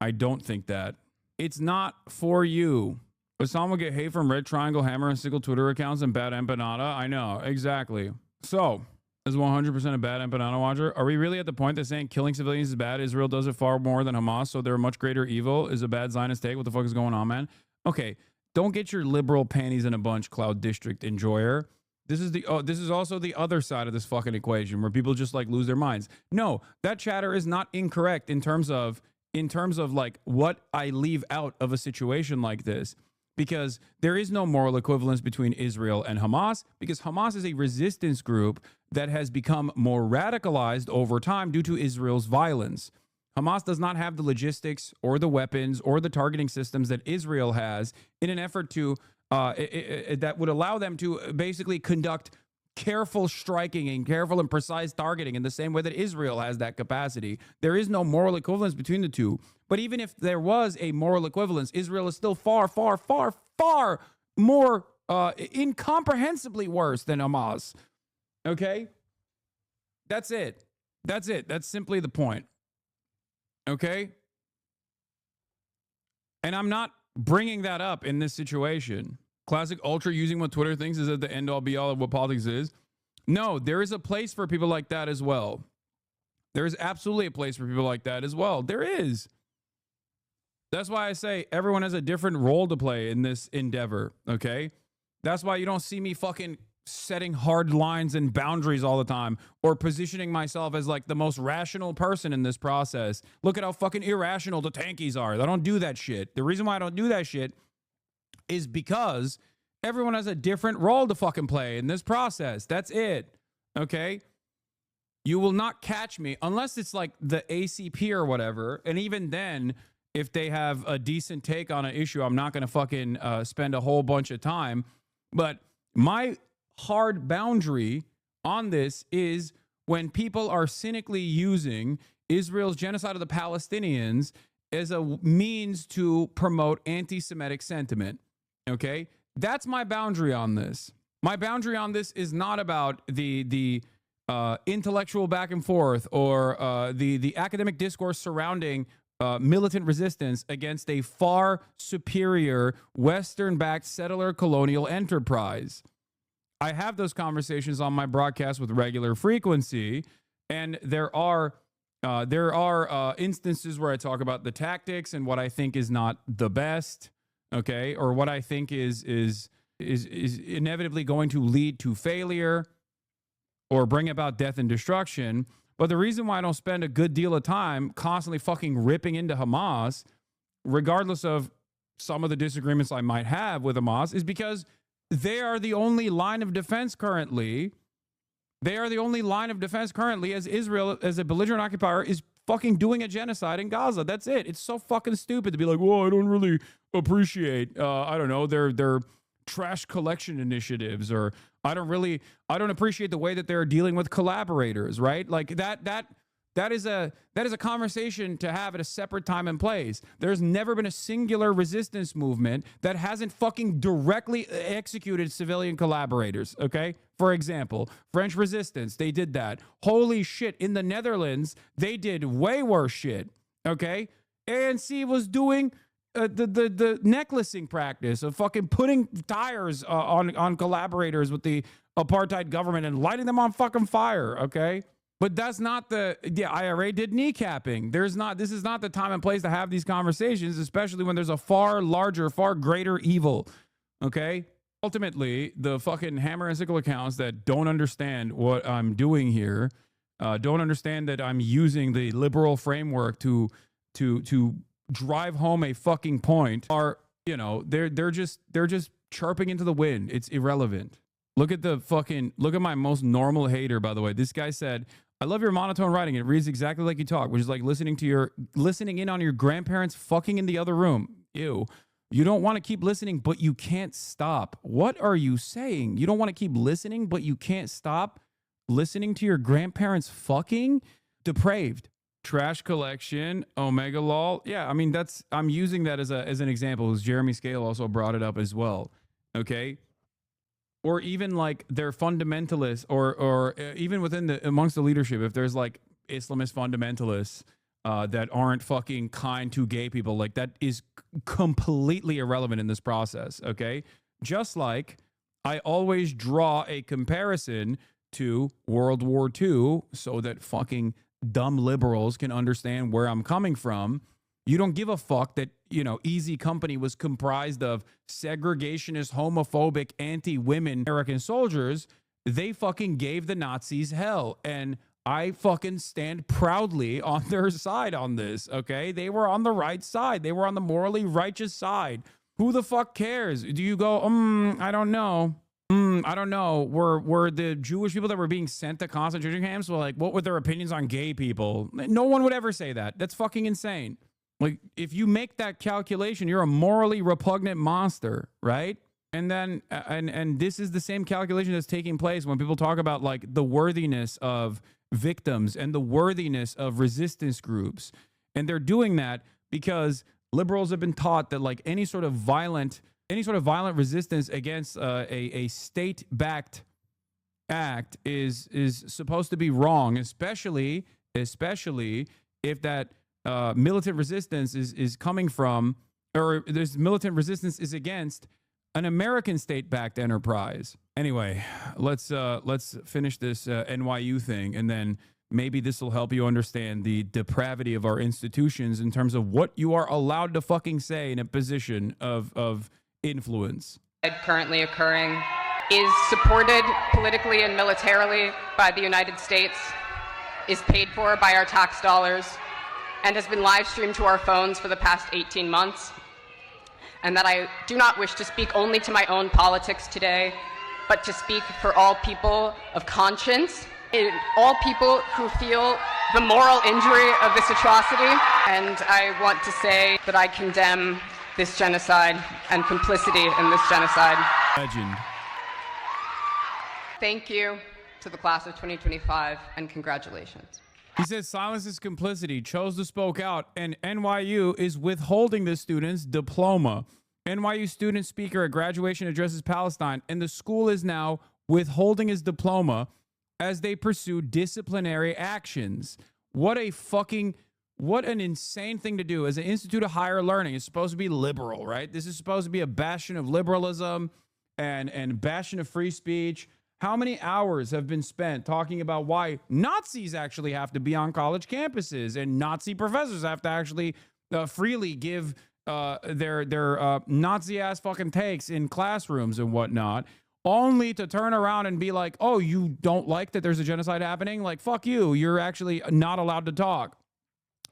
I don't think that. It's not for you. Osama will get hate from Red Triangle, Hammer, and Sickle Twitter accounts and Bad Empanada. I know, exactly. So, as 100% a Bad Empanada watcher, are we really at the point that saying killing civilians is bad? Israel does it far more than Hamas, so they're a much greater evil. Is a bad Zionist take? What the fuck is going on, man? Okay, don't get your liberal panties in a bunch, Cloud District enjoyer. This is also the other side of this fucking equation where people just like lose their minds. No, that chatter is not incorrect in terms of like what I leave out of a situation like this, because there is no moral equivalence between Israel and Hamas, because Hamas is a resistance group that has become more radicalized over time due to Israel's violence. Hamas does not have the logistics or the weapons or the targeting systems that Israel has in an effort to that would allow them to basically conduct careful striking and careful and precise targeting in the same way that Israel has that capacity. There is no moral equivalence between the two. But even if there was a moral equivalence, Israel is still far, far, far, far more incomprehensibly worse than Hamas. Okay? That's it. That's it. That's simply the point. Okay? And I'm not bringing that up in this situation. Classic ultra using what Twitter thinks is at the end all be all of what politics is. No, there is a place for people like that as well. There is absolutely a place for people like that as well. There is. That's why I say everyone has a different role to play in this endeavor, okay? That's why you don't see me fucking setting hard lines and boundaries all the time or positioning myself as like the most rational person in this process. Look at how fucking irrational the tankies are. I don't do that shit. The reason why I don't do that shit is because everyone has a different role to fucking play in this process. That's it. Okay? You will not catch me unless it's like the ACP or whatever. And even then, if they have a decent take on an issue, I'm not going to fucking spend a whole bunch of time. But my hard boundary on this is when people are cynically using Israel's genocide of the Palestinians as a means to promote anti-Semitic sentiment. Okay? That's my boundary on this. My boundary on this is not about the intellectual back and forth or the academic discourse surrounding militant resistance against a far superior Western-backed settler colonial enterprise. I have those conversations on my broadcast with regular frequency, and there are instances where I talk about the tactics and what I think is not the best, okay, or what I think is inevitably going to lead to failure or bring about death and destruction. But the reason why I don't spend a good deal of time constantly fucking ripping into Hamas, regardless of some of the disagreements I might have with Hamas, is because they are the only line of defense currently. They are the only line of defense currently as Israel, as a belligerent occupier, is fucking doing a genocide in Gaza. That's it. It's so fucking stupid to be like, well, I don't really appreciate, I don't know, their trash collection initiatives, or I don't appreciate the way that they're dealing with collaborators, right? Like that is a conversation to have at a separate time and place. There's never been a singular resistance movement that hasn't fucking directly executed civilian collaborators, okay? For example, French resistance, they did that. Holy shit, in the Netherlands, they did way worse shit, okay? ANC was doing the necklacing practice of fucking putting tires on collaborators with the apartheid government and lighting them on fucking fire, okay? But that's not IRA did kneecapping. This is not the time and place to have these conversations, especially when there's a far larger, far greater evil, okay? Ultimately, the fucking hammer and sickle accounts that don't understand what I'm doing here, don't understand that I'm using the liberal framework to drive home a fucking point, are, you know, they're just chirping into the wind. It's irrelevant. Look at my most normal hater, by the way. This guy said, I love your monotone writing. It reads exactly like you talk, which is like listening in on your grandparents fucking in the other room. Ew. You don't want to keep listening, but you can't stop. What are you saying? You don't want to keep listening, but you can't stop listening to your grandparents fucking? Depraved. Trash collection, Omega lol. Yeah, I mean, I'm using that as an example, because Jeremy Scale also brought it up as well. Okay? or even like they're fundamentalists, or even within amongst the leadership, if there's like Islamist fundamentalists that aren't fucking kind to gay people, like that is completely irrelevant in this process. Okay, just like I always draw a comparison to World War II so that fucking dumb liberals can understand where I'm coming from. You don't give a fuck that, you know, Easy Company was comprised of segregationist, homophobic, anti-women American soldiers. They fucking gave the Nazis hell. And I fucking stand proudly on their side on this, okay? They were on the right side. They were on the morally righteous side. Who the fuck cares? Do you go, I don't know. I don't know. Were the Jewish people that were being sent to concentration camps, well, like, what were their opinions on gay people? No one would ever say that. That's fucking insane. Like, if you make that calculation, you're a morally repugnant monster, right? And then, and this is the same calculation that's taking place when people talk about like the worthiness of victims and the worthiness of resistance groups. And they're doing that because liberals have been taught that like any sort of violent resistance against a state-backed act is supposed to be wrong, especially if that militant resistance is coming from, or there's militant resistance is against an American state-backed enterprise. Anyway, let's finish this NYU thing, and then maybe this will help you understand the depravity of our institutions in terms of what you are allowed to fucking say in a position of influence. Currently occurring is supported politically and militarily by the United States, is paid for by our tax dollars, and has been live streamed to our phones for the past 18 months. And that I do not wish to speak only to my own politics today, but to speak for all people of conscience, all people who feel the moral injury of this atrocity. And I want to say that I condemn this genocide and complicity in this genocide. Legend. Thank you to the class of 2025, and congratulations. He says silence is complicity, chose to spoke out, and NYU is withholding the student's diploma. NYU student speaker at graduation addresses Palestine, and the school is now withholding his diploma as they pursue disciplinary actions. What an insane thing to do. As an institute of higher learning, it's supposed to be liberal, right? This is supposed to be a bastion of liberalism and bastion of free speech. How many hours have been spent talking about why Nazis actually have to be on college campuses and Nazi professors have to actually freely give their Nazi-ass fucking takes in classrooms and whatnot, only to turn around and be like, oh, you don't like that there's a genocide happening? Like, fuck you. You're actually not allowed to talk.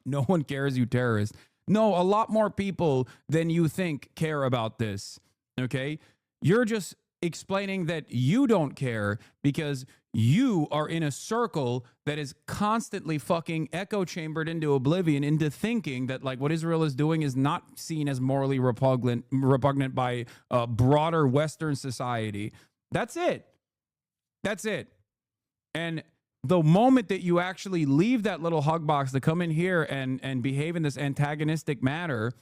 No one cares, you terrorist. No, a lot more people than you think care about this, okay? You're just explaining that you don't care because you are in a circle that is constantly fucking echo chambered into oblivion, into thinking that like what Israel is doing is not seen as morally repugnant by broader Western society. That's it. That's it. And the moment that you actually leave that little hug box to come in here and behave in this antagonistic manner,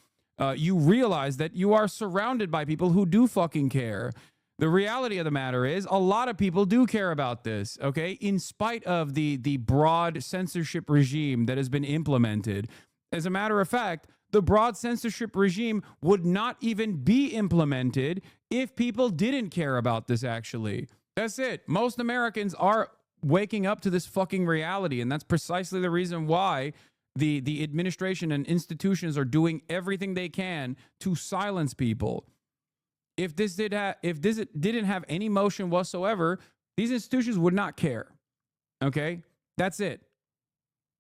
you realize that you are surrounded by people who do fucking care. The reality of the matter is a lot of people do care about this, okay? In spite of the broad censorship regime that has been implemented. As a matter of fact, the broad censorship regime would not even be implemented if people didn't care about this, actually. That's it. Most Americans are waking up to this fucking reality, and that's precisely the reason why the administration and institutions are doing everything they can to silence people. If this didn't have any motion whatsoever, these institutions would not care. Okay? That's it.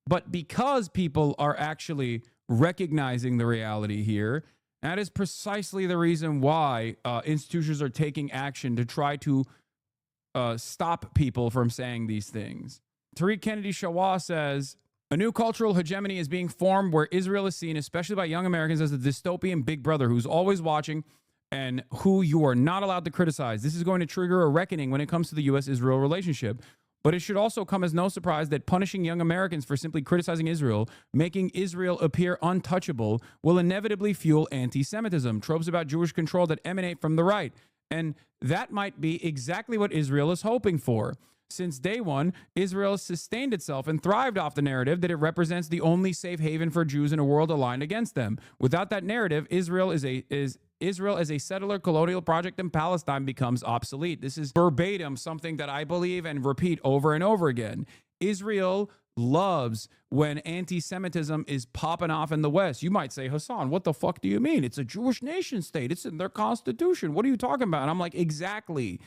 But because people are actually recognizing the reality here, that is precisely the reason why institutions are taking action to try to stop people from saying these things. Tariq Kennedy Shawah says, a new cultural hegemony is being formed where Israel is seen, especially by young Americans, as a dystopian big brother who's always watching and who you are not allowed to criticize. This is going to trigger a reckoning when it comes to the U.S.-Israel relationship. But it should also come as no surprise that punishing young Americans for simply criticizing Israel, making Israel appear untouchable, will inevitably fuel anti-Semitism, tropes about Jewish control that emanate from the right, And that might be exactly what Israel is hoping for. Since day one, Israel has sustained itself and thrived off the narrative that it represents the only safe haven for Jews in a world aligned against them. Without that narrative, Israel as a settler colonial project in Palestine becomes obsolete. This is verbatim something that I believe and repeat over and over again. Israel loves when anti-Semitism is popping off in the West. You might say, Hassan, what the fuck do you mean? It's a Jewish nation state. It's in their constitution. What are you talking about? And I'm like, exactly.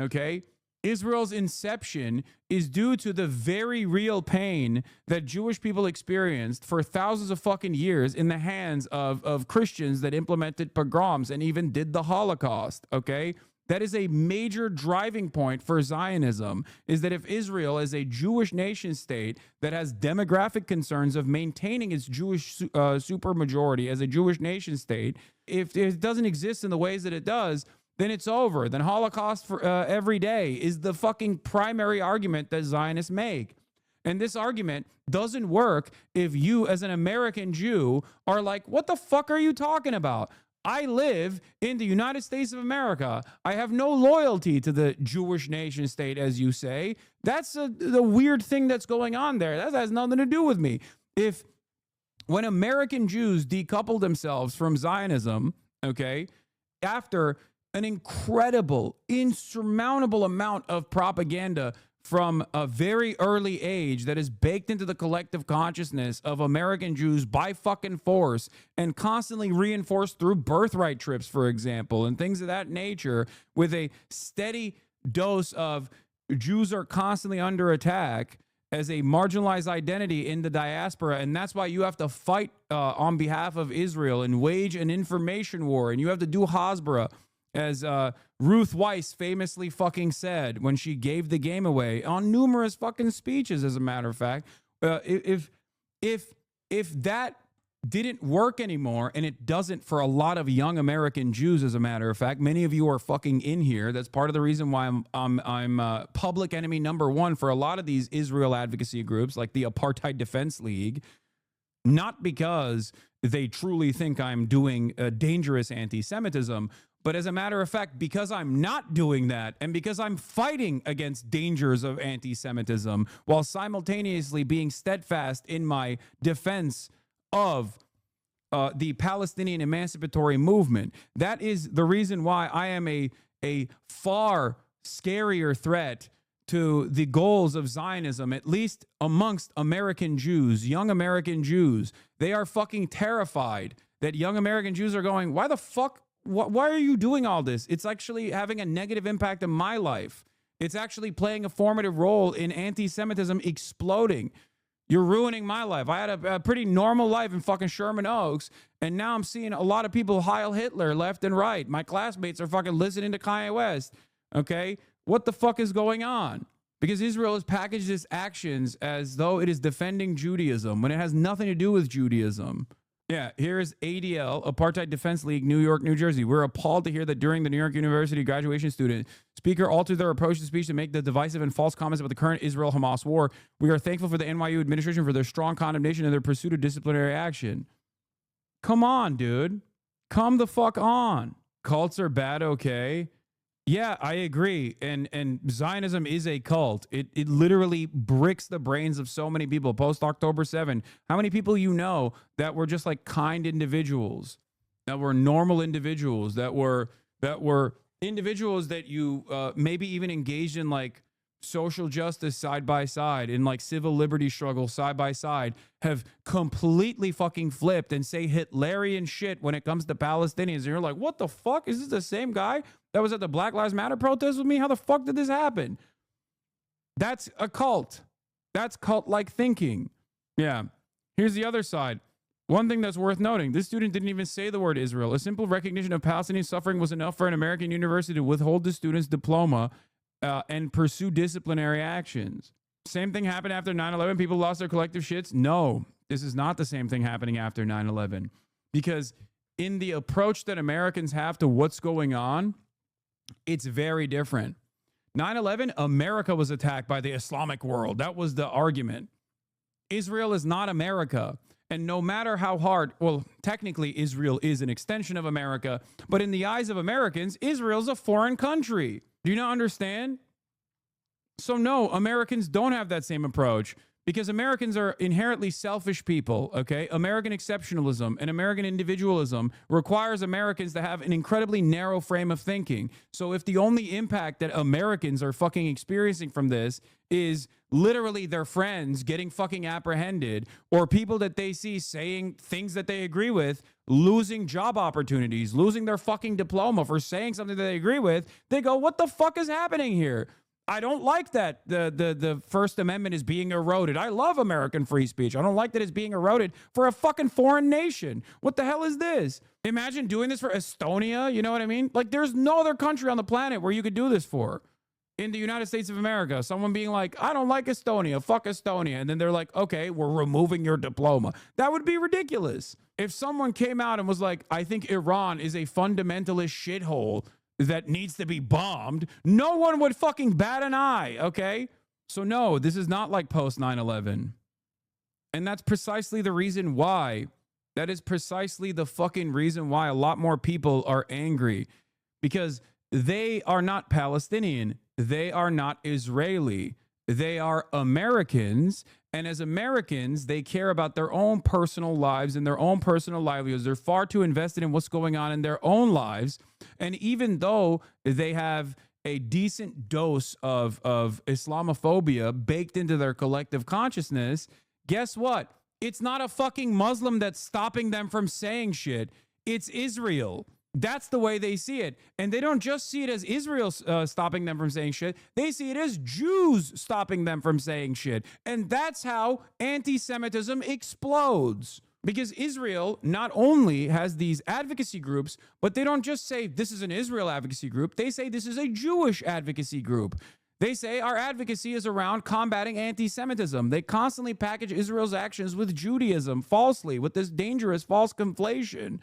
Okay? Israel's inception is due to the very real pain that Jewish people experienced for thousands of fucking years in the hands of Christians that implemented pogroms and even did the Holocaust, okay? That is a major driving point for Zionism, is that if Israel is a Jewish nation state that has demographic concerns of maintaining its Jewish supermajority as a Jewish nation state, if it doesn't exist in the ways that it does, then it's over. Then Holocaust for every day is the fucking primary argument that Zionists make. And this argument doesn't work if you, as an American Jew, are like, what the fuck are you talking about? I live in the United States of America. I have no loyalty to the Jewish nation state, as you say. That's the weird thing that's going on there. That has nothing to do with me. When American Jews decoupled themselves from Zionism, okay, after an incredible, insurmountable amount of propaganda from a very early age that is baked into the collective consciousness of American Jews by fucking force and constantly reinforced through birthright trips, for example, and things of that nature, with a steady dose of Jews are constantly under attack as a marginalized identity in the diaspora. And that's why you have to fight on behalf of Israel and wage an information war. And you have to do Hasbara, as Ruth Weiss famously fucking said when she gave the game away on numerous fucking speeches, as a matter of fact. If that didn't work anymore, and it doesn't for a lot of young American Jews, as a matter of fact, many of you are fucking in here. That's part of the reason why I'm public enemy number one for a lot of these Israel advocacy groups, like the Apartheid Defense League. Not because they truly think I'm doing dangerous anti-Semitism, but as a matter of fact, because I'm not doing that, and because I'm fighting against dangers of anti-Semitism while simultaneously being steadfast in my defense of the Palestinian emancipatory movement. That is the reason why I am a far scarier threat to the goals of Zionism, at least amongst American Jews, young American Jews. They are fucking terrified that young American Jews are going, why the fuck? Why are you doing all this? It's actually having a negative impact in my life. It's actually playing a formative role in anti-Semitism exploding. You're ruining my life. I had a pretty normal life in fucking Sherman Oaks, and now I'm seeing a lot of people Heil Hitler left and right. My classmates are fucking listening to Kanye West. Okay? What the fuck is going on? Because Israel has packaged its actions as though it is defending Judaism when it has nothing to do with Judaism. Yeah, here is ADL, Apartheid Defense League, New York, New Jersey. We're appalled to hear that during the New York University graduation student, speaker altered their approach to speech to make the divisive and false comments about the current Israel-Hamas war. We are thankful for the NYU administration for their strong condemnation and their pursuit of disciplinary action. Come on, dude. Come the fuck on. Cults are bad, okay? Yeah, I agree. And Zionism is a cult. It literally bricks the brains of so many people post October 7. How many people you know that were just like kind individuals, that were normal individuals, that were individuals that you maybe even engaged in like social justice side by side, in like civil liberty struggle side by side, have completely fucking flipped and say Hitlerian shit when it comes to Palestinians. And you're like, what the fuck? Is this the same guy that was at the Black Lives Matter protest with me? How the fuck did this happen? That's a cult. That's cult-like thinking. Yeah. Here's the other side. One thing that's worth noting, this student didn't even say the word Israel. A simple recognition of Palestinian suffering was enough for an American university to withhold the student's diploma and pursue disciplinary actions. Same thing happened after 9/11. People lost their collective shits. No, this is not the same thing happening after 9/11. Because in the approach that Americans have to what's going on, it's very different. 9/11, America was attacked by the Islamic world. That was the argument. Israel is not America. And no matter how hard, well, technically Israel is an extension of America, but in the eyes of Americans, Israel's a foreign country. Do you not understand? So no, Americans don't have that same approach because Americans are inherently selfish people, okay? American exceptionalism and American individualism requires Americans to have an incredibly narrow frame of thinking. So if the only impact that Americans are fucking experiencing from this is literally their friends getting fucking apprehended or people that they see saying things that they agree with, losing job opportunities, losing their fucking diploma for saying something that they agree with, they go, what the fuck is happening here? I don't like that the First Amendment is being eroded. I love American free speech. I don't like that it's being eroded for a fucking foreign nation. What the hell is this? Imagine doing this for Estonia. You know what I mean? Like, there's no other country on the planet where you could do this for. In the United States of America, someone being like, I don't like Estonia, fuck Estonia. And then they're like, okay, we're removing your diploma. That would be ridiculous. If someone came out and was like, I think Iran is a fundamentalist shithole that needs to be bombed, no one would fucking bat an eye, okay? So no, this is not like post 9/11. And that's precisely the reason why. That is precisely the fucking reason why a lot more people are angry. Because they are not Palestinian. They are not Israeli. They are Americans. And as Americans, they care about their own personal lives and their own personal livelihoods. They're far too invested in what's going on in their own lives. And even though they have a decent dose of Islamophobia baked into their collective consciousness, guess what? It's not a fucking Muslim that's stopping them from saying shit. It's Israel. That's the way they see it. And they don't just see it as Israel stopping them from saying shit. They see it as Jews stopping them from saying shit. And that's how anti-Semitism explodes. Because Israel not only has these advocacy groups, but they don't just say this is an Israel advocacy group. They say this is a Jewish advocacy group. They say our advocacy is around combating anti-Semitism. They constantly package Israel's actions with Judaism falsely, with this dangerous false conflation.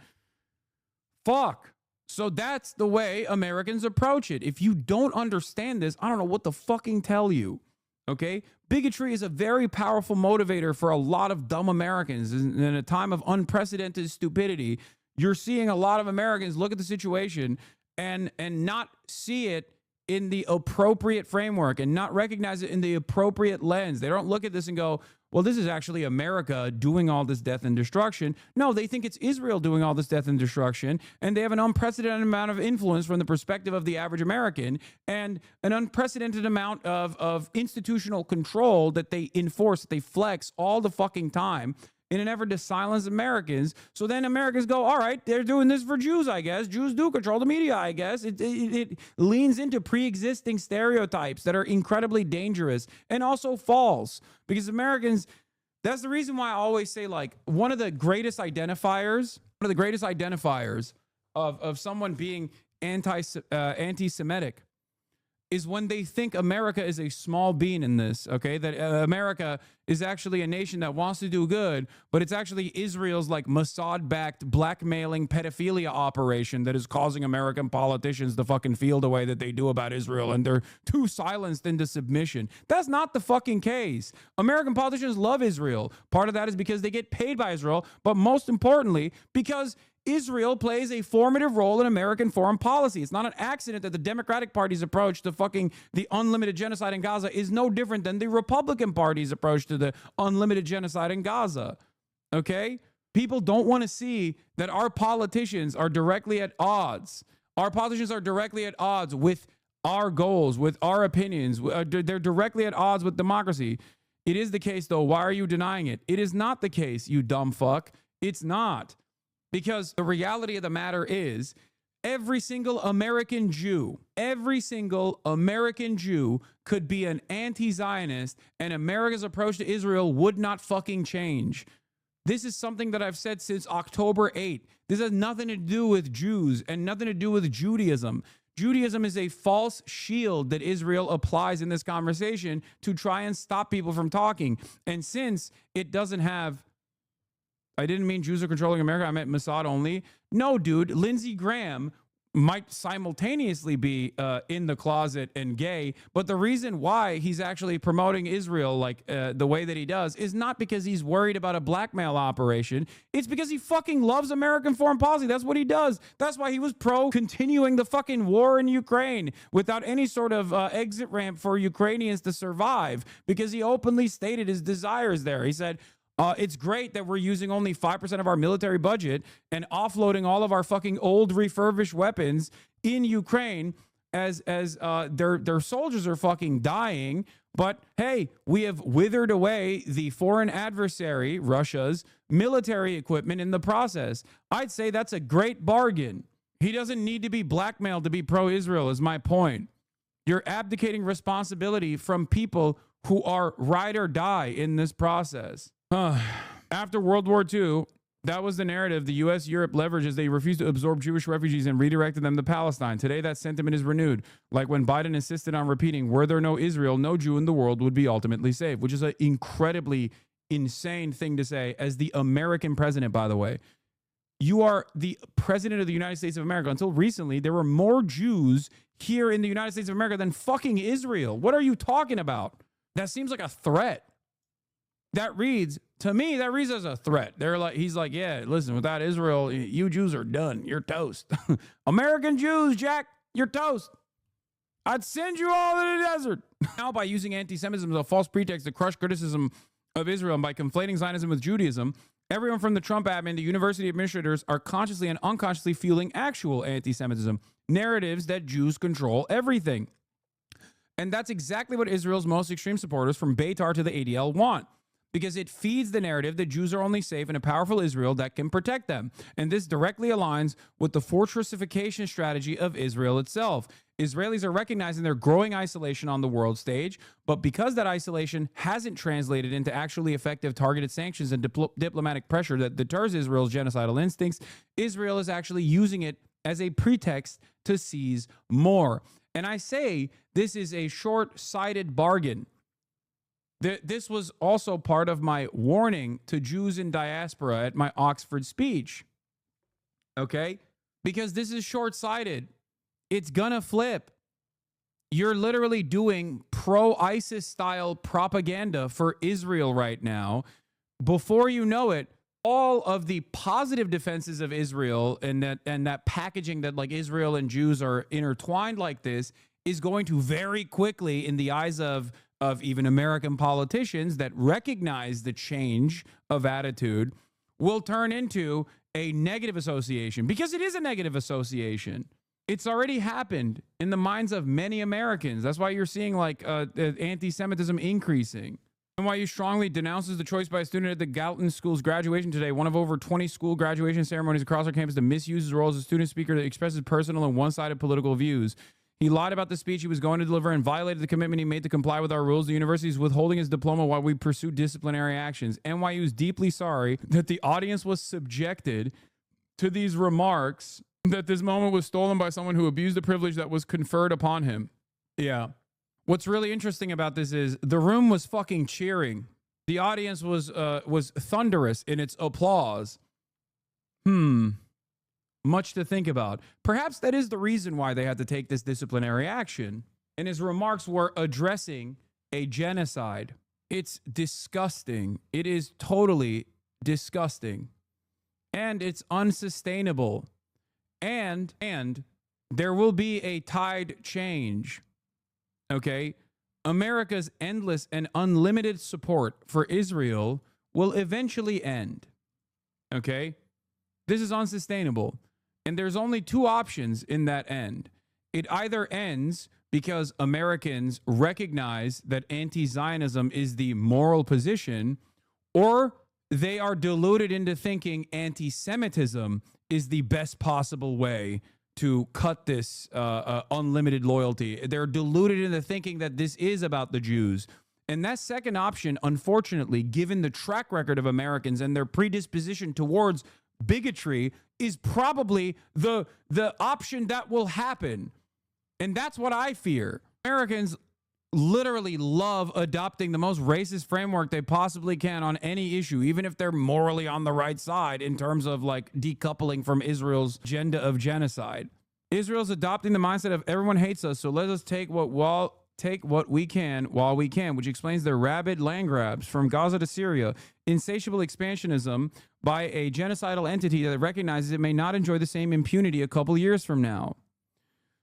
Fuck. So that's the way Americans approach it. If you don't understand this, I don't know what to fucking tell you. Okay? Bigotry is a very powerful motivator for a lot of dumb Americans. In a time of unprecedented stupidity, you're seeing a lot of Americans look at the situation and not see it in the appropriate framework and not recognize it in the appropriate lens. They don't look at this and go, well, this is actually America doing all this death and destruction. No, they think it's Israel doing all this death and destruction, and they have an unprecedented amount of influence from the perspective of the average American and an unprecedented amount of institutional control that they enforce, that they flex all the fucking time in an effort to silence Americans. So then Americans go, all right, they're doing this for Jews, I guess. Jews do control the media, I guess. It leans into pre-existing stereotypes that are incredibly dangerous and also false. Because Americans, that's the reason why I always say, like, one of the greatest identifiers of someone being anti-Semitic is when they think America is a small bean in this, okay? That America is actually a nation that wants to do good, but it's actually Israel's like Mossad-backed blackmailing pedophilia operation that is causing American politicians to fucking feel the way that they do about Israel, and they're too silenced into submission. That's not the fucking case. American politicians love Israel. Part of that is because they get paid by Israel, but most importantly, because Israel plays a formative role in American foreign policy. It's not an accident that the Democratic Party's approach to fucking the unlimited genocide in Gaza is no different than the Republican Party's approach to the unlimited genocide in Gaza. Okay? People don't want to see that our politicians are directly at odds. Our politicians are directly at odds with our goals, with our opinions. They're directly at odds with democracy. It is the case, though. Why are you denying it? It is not the case, you dumb fuck. It's not. Because the reality of the matter is every single American Jew could be an anti-Zionist, and America's approach to Israel would not fucking change. This is something that I've said since October 8th. This has nothing to do with Jews and nothing to do with Judaism. Judaism is a false shield that Israel applies in this conversation to try and stop people from talking. And since it doesn't have, I didn't mean Jews are controlling America, I meant Mossad only. No, dude, Lindsey Graham might simultaneously be in the closet and gay, but the reason why he's actually promoting Israel like the way that he does is not because he's worried about a blackmail operation. It's because he fucking loves American foreign policy. That's what he does. That's why he was pro continuing the fucking war in Ukraine without any sort of exit ramp for Ukrainians to survive, because he openly stated his desires there. He said, it's great that we're using only 5% of our military budget and offloading all of our fucking old refurbished weapons in Ukraine as their soldiers are fucking dying. But hey, we have withered away the foreign adversary, Russia's military equipment in the process. I'd say that's a great bargain. He doesn't need to be blackmailed to be pro-Israel, is my point. You're abdicating responsibility from people who are ride or die in this process. After World War II, that was the narrative the U.S. Europe leveraged as they refused to absorb Jewish refugees and redirected them to Palestine. Today, that sentiment is renewed, like when Biden insisted on repeating, were there no Israel, no Jew in the world would be ultimately saved, which is an incredibly insane thing to say as the American president, by the way. You are the president of the United States of America. Until recently, there were more Jews here in the United States of America than fucking Israel. What are you talking about? That seems like a threat. That reads, to me, that reads as a threat. He's like, yeah, listen, without Israel, you Jews are done. You're toast. American Jews, Jack, you're toast. I'd send you all to the desert. Now, by using anti-Semitism as a false pretext to crush criticism of Israel and by conflating Zionism with Judaism, everyone from the Trump admin to university administrators are consciously and unconsciously fueling actual anti-Semitism, narratives that Jews control everything. And that's exactly what Israel's most extreme supporters from Beitar to the ADL want, because it feeds the narrative that Jews are only safe in a powerful Israel that can protect them. And this directly aligns with the fortressification strategy of Israel itself. Israelis are recognizing their growing isolation on the world stage, but because that isolation hasn't translated into actually effective targeted sanctions and diplomatic pressure that deters Israel's genocidal instincts, Israel is actually using it as a pretext to seize more. And I say this is a short-sighted bargain. This was also part of my warning to Jews in diaspora at my Oxford speech. Okay? Because this is short-sighted. It's gonna flip. You're literally doing pro-ISIS style propaganda for Israel right now. Before you know it, all of the positive defenses of Israel and that packaging that like Israel and Jews are intertwined like this is going to very quickly, in the eyes of even American politicians that recognize the change of attitude, will turn into a negative association, because it is a negative association. It's already happened in the minds of many Americans. That's why you're seeing like anti-Semitism increasing. And why you strongly denounces the choice by a student at the Galton School's graduation today, one of over 20 school graduation ceremonies across our campus, to misuse his role as a student speaker that expresses personal and one-sided political views. He lied about the speech he was going to deliver and violated the commitment he made to comply with our rules. The university is withholding his diploma while we pursue disciplinary actions. NYU is deeply sorry that the audience was subjected to these remarks, that this moment was stolen by someone who abused the privilege that was conferred upon him. Yeah. What's really interesting about this is the room was fucking cheering. The audience was thunderous in its applause. Much to think about. Perhaps that is the reason why they had to take this disciplinary action. And his remarks were addressing a genocide. It's disgusting. It is totally disgusting. And it's unsustainable. And there will be a tide change. Okay? America's endless and unlimited support for Israel will eventually end. Okay? This is unsustainable. And there's only two options in that end. It either ends because Americans recognize that anti-Zionism is the moral position, or they are deluded into thinking anti-Semitism is the best possible way to cut this unlimited loyalty. They're deluded into thinking that this is about the Jews. And that second option, unfortunately, given the track record of Americans and their predisposition towards bigotry, is probably the option that will happen. And that's what I fear. Americans literally love adopting the most racist framework they possibly can on any issue, even if they're morally on the right side in terms of like decoupling from Israel's agenda of genocide. Israel's adopting the mindset of everyone hates us, so let us take what we can while we can, which explains their rabid land grabs from Gaza to Syria, insatiable expansionism by a genocidal entity that recognizes it may not enjoy the same impunity a couple years from now.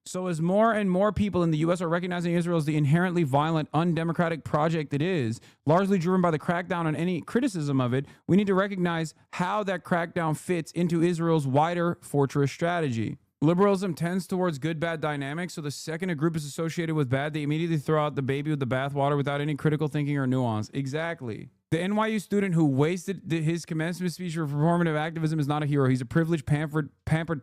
So as more and more people in the U.S. are recognizing Israel as the inherently violent, undemocratic project it is, largely driven by the crackdown on any criticism of it, we need to recognize how that crackdown fits into Israel's wider fortress strategy. Liberalism tends towards good-bad dynamics, so the second a group is associated with bad, they immediately throw out the baby with the bathwater without any critical thinking or nuance. Exactly. The NYU student who wasted his commencement speech for performative activism is not a hero. He's a privileged, pampered,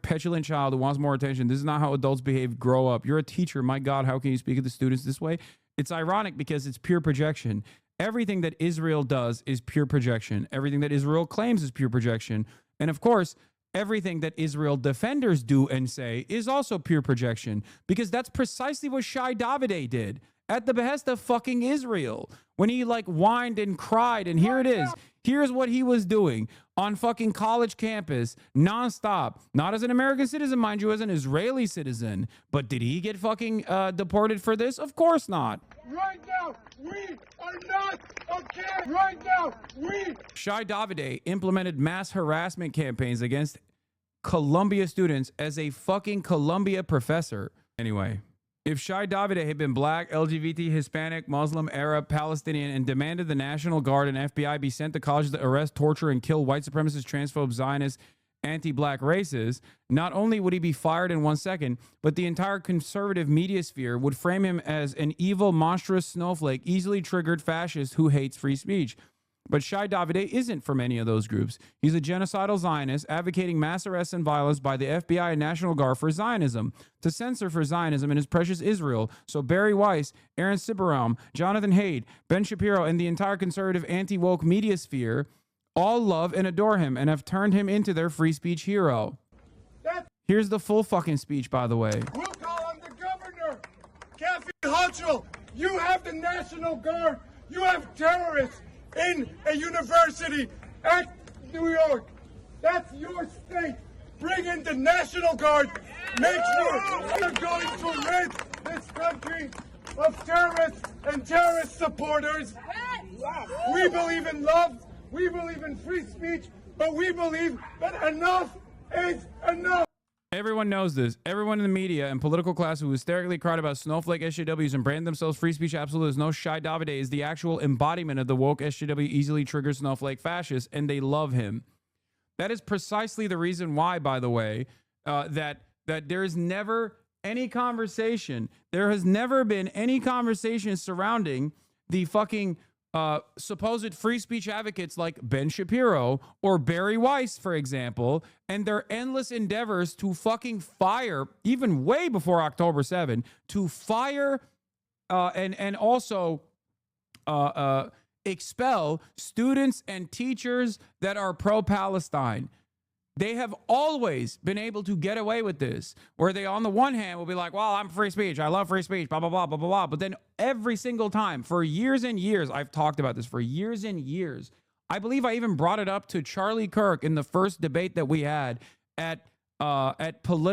petulant child who wants more attention. This is not how adults behave. Grow up. You're a teacher. My God, how can you speak of the students this way? It's ironic because it's pure projection. Everything that Israel does is pure projection. Everything that Israel claims is pure projection. And of course, everything that Israel defenders do and say is also pure projection, because that's precisely what Shai Davide did at the behest of fucking Israel when he like whined and cried. And here it is. Here's what he was doing on fucking college campus nonstop. Not as an American citizen, mind you, as an Israeli citizen. But did he get fucking deported for this? Of course not. Right now, we are not okay. Right now, Shai Davide implemented mass harassment campaigns against Columbia students as a fucking Columbia professor. Anyway, if Shai Davide had been black, LGBT, Hispanic, Muslim, Arab, Palestinian, and demanded the National Guard and FBI be sent to colleges to arrest, torture, and kill white supremacist, transphobe, Zionist, anti-black races, not only would he be fired in 1 second, but the entire conservative media sphere would frame him as an evil, monstrous snowflake, easily triggered fascist who hates free speech. But Shai Davide isn't from any of those groups. He's a genocidal Zionist advocating mass arrests and violence by the FBI and National Guard for Zionism, to censor for Zionism in his precious Israel. So Barry Weiss, Aaron Sibaraum, Jonathan Haidt, Ben Shapiro, and the entire conservative anti-woke media sphere all love and adore him and have turned him into their free speech hero. Here's the full fucking speech, by the way. We'll call on the governor, Kathy Hochul. You have the National Guard. You have terrorists in a university at New York. That's your state. Bring in the National Guard. Make sure we're going to rid this country of terrorists and terrorist supporters. We believe in love. We believe in free speech. But we believe that enough is enough. Everyone knows this. Everyone in the media and political class who hysterically cried about snowflake SJWs and brand themselves free speech absolutists knows Shai Davide is the actual embodiment of the woke SJW easily triggered snowflake fascists, and they love him. That is precisely the reason why, by the way, that there is never any conversation. There has never been any conversation surrounding the fucking supposed free speech advocates like Ben Shapiro or Barry Weiss, for example, and their endless endeavors to fucking fire, even way before October 7, to fire and also expel students and teachers that are pro-Palestine. They have always been able to get away with this, where they, on the one hand, will be like, well, I'm free speech. I love free speech, blah, blah, blah, blah, blah, blah. But then every single time, for years and years, I've talked about this for years and years. I believe I even brought it up to Charlie Kirk in the first debate that we had at Politicon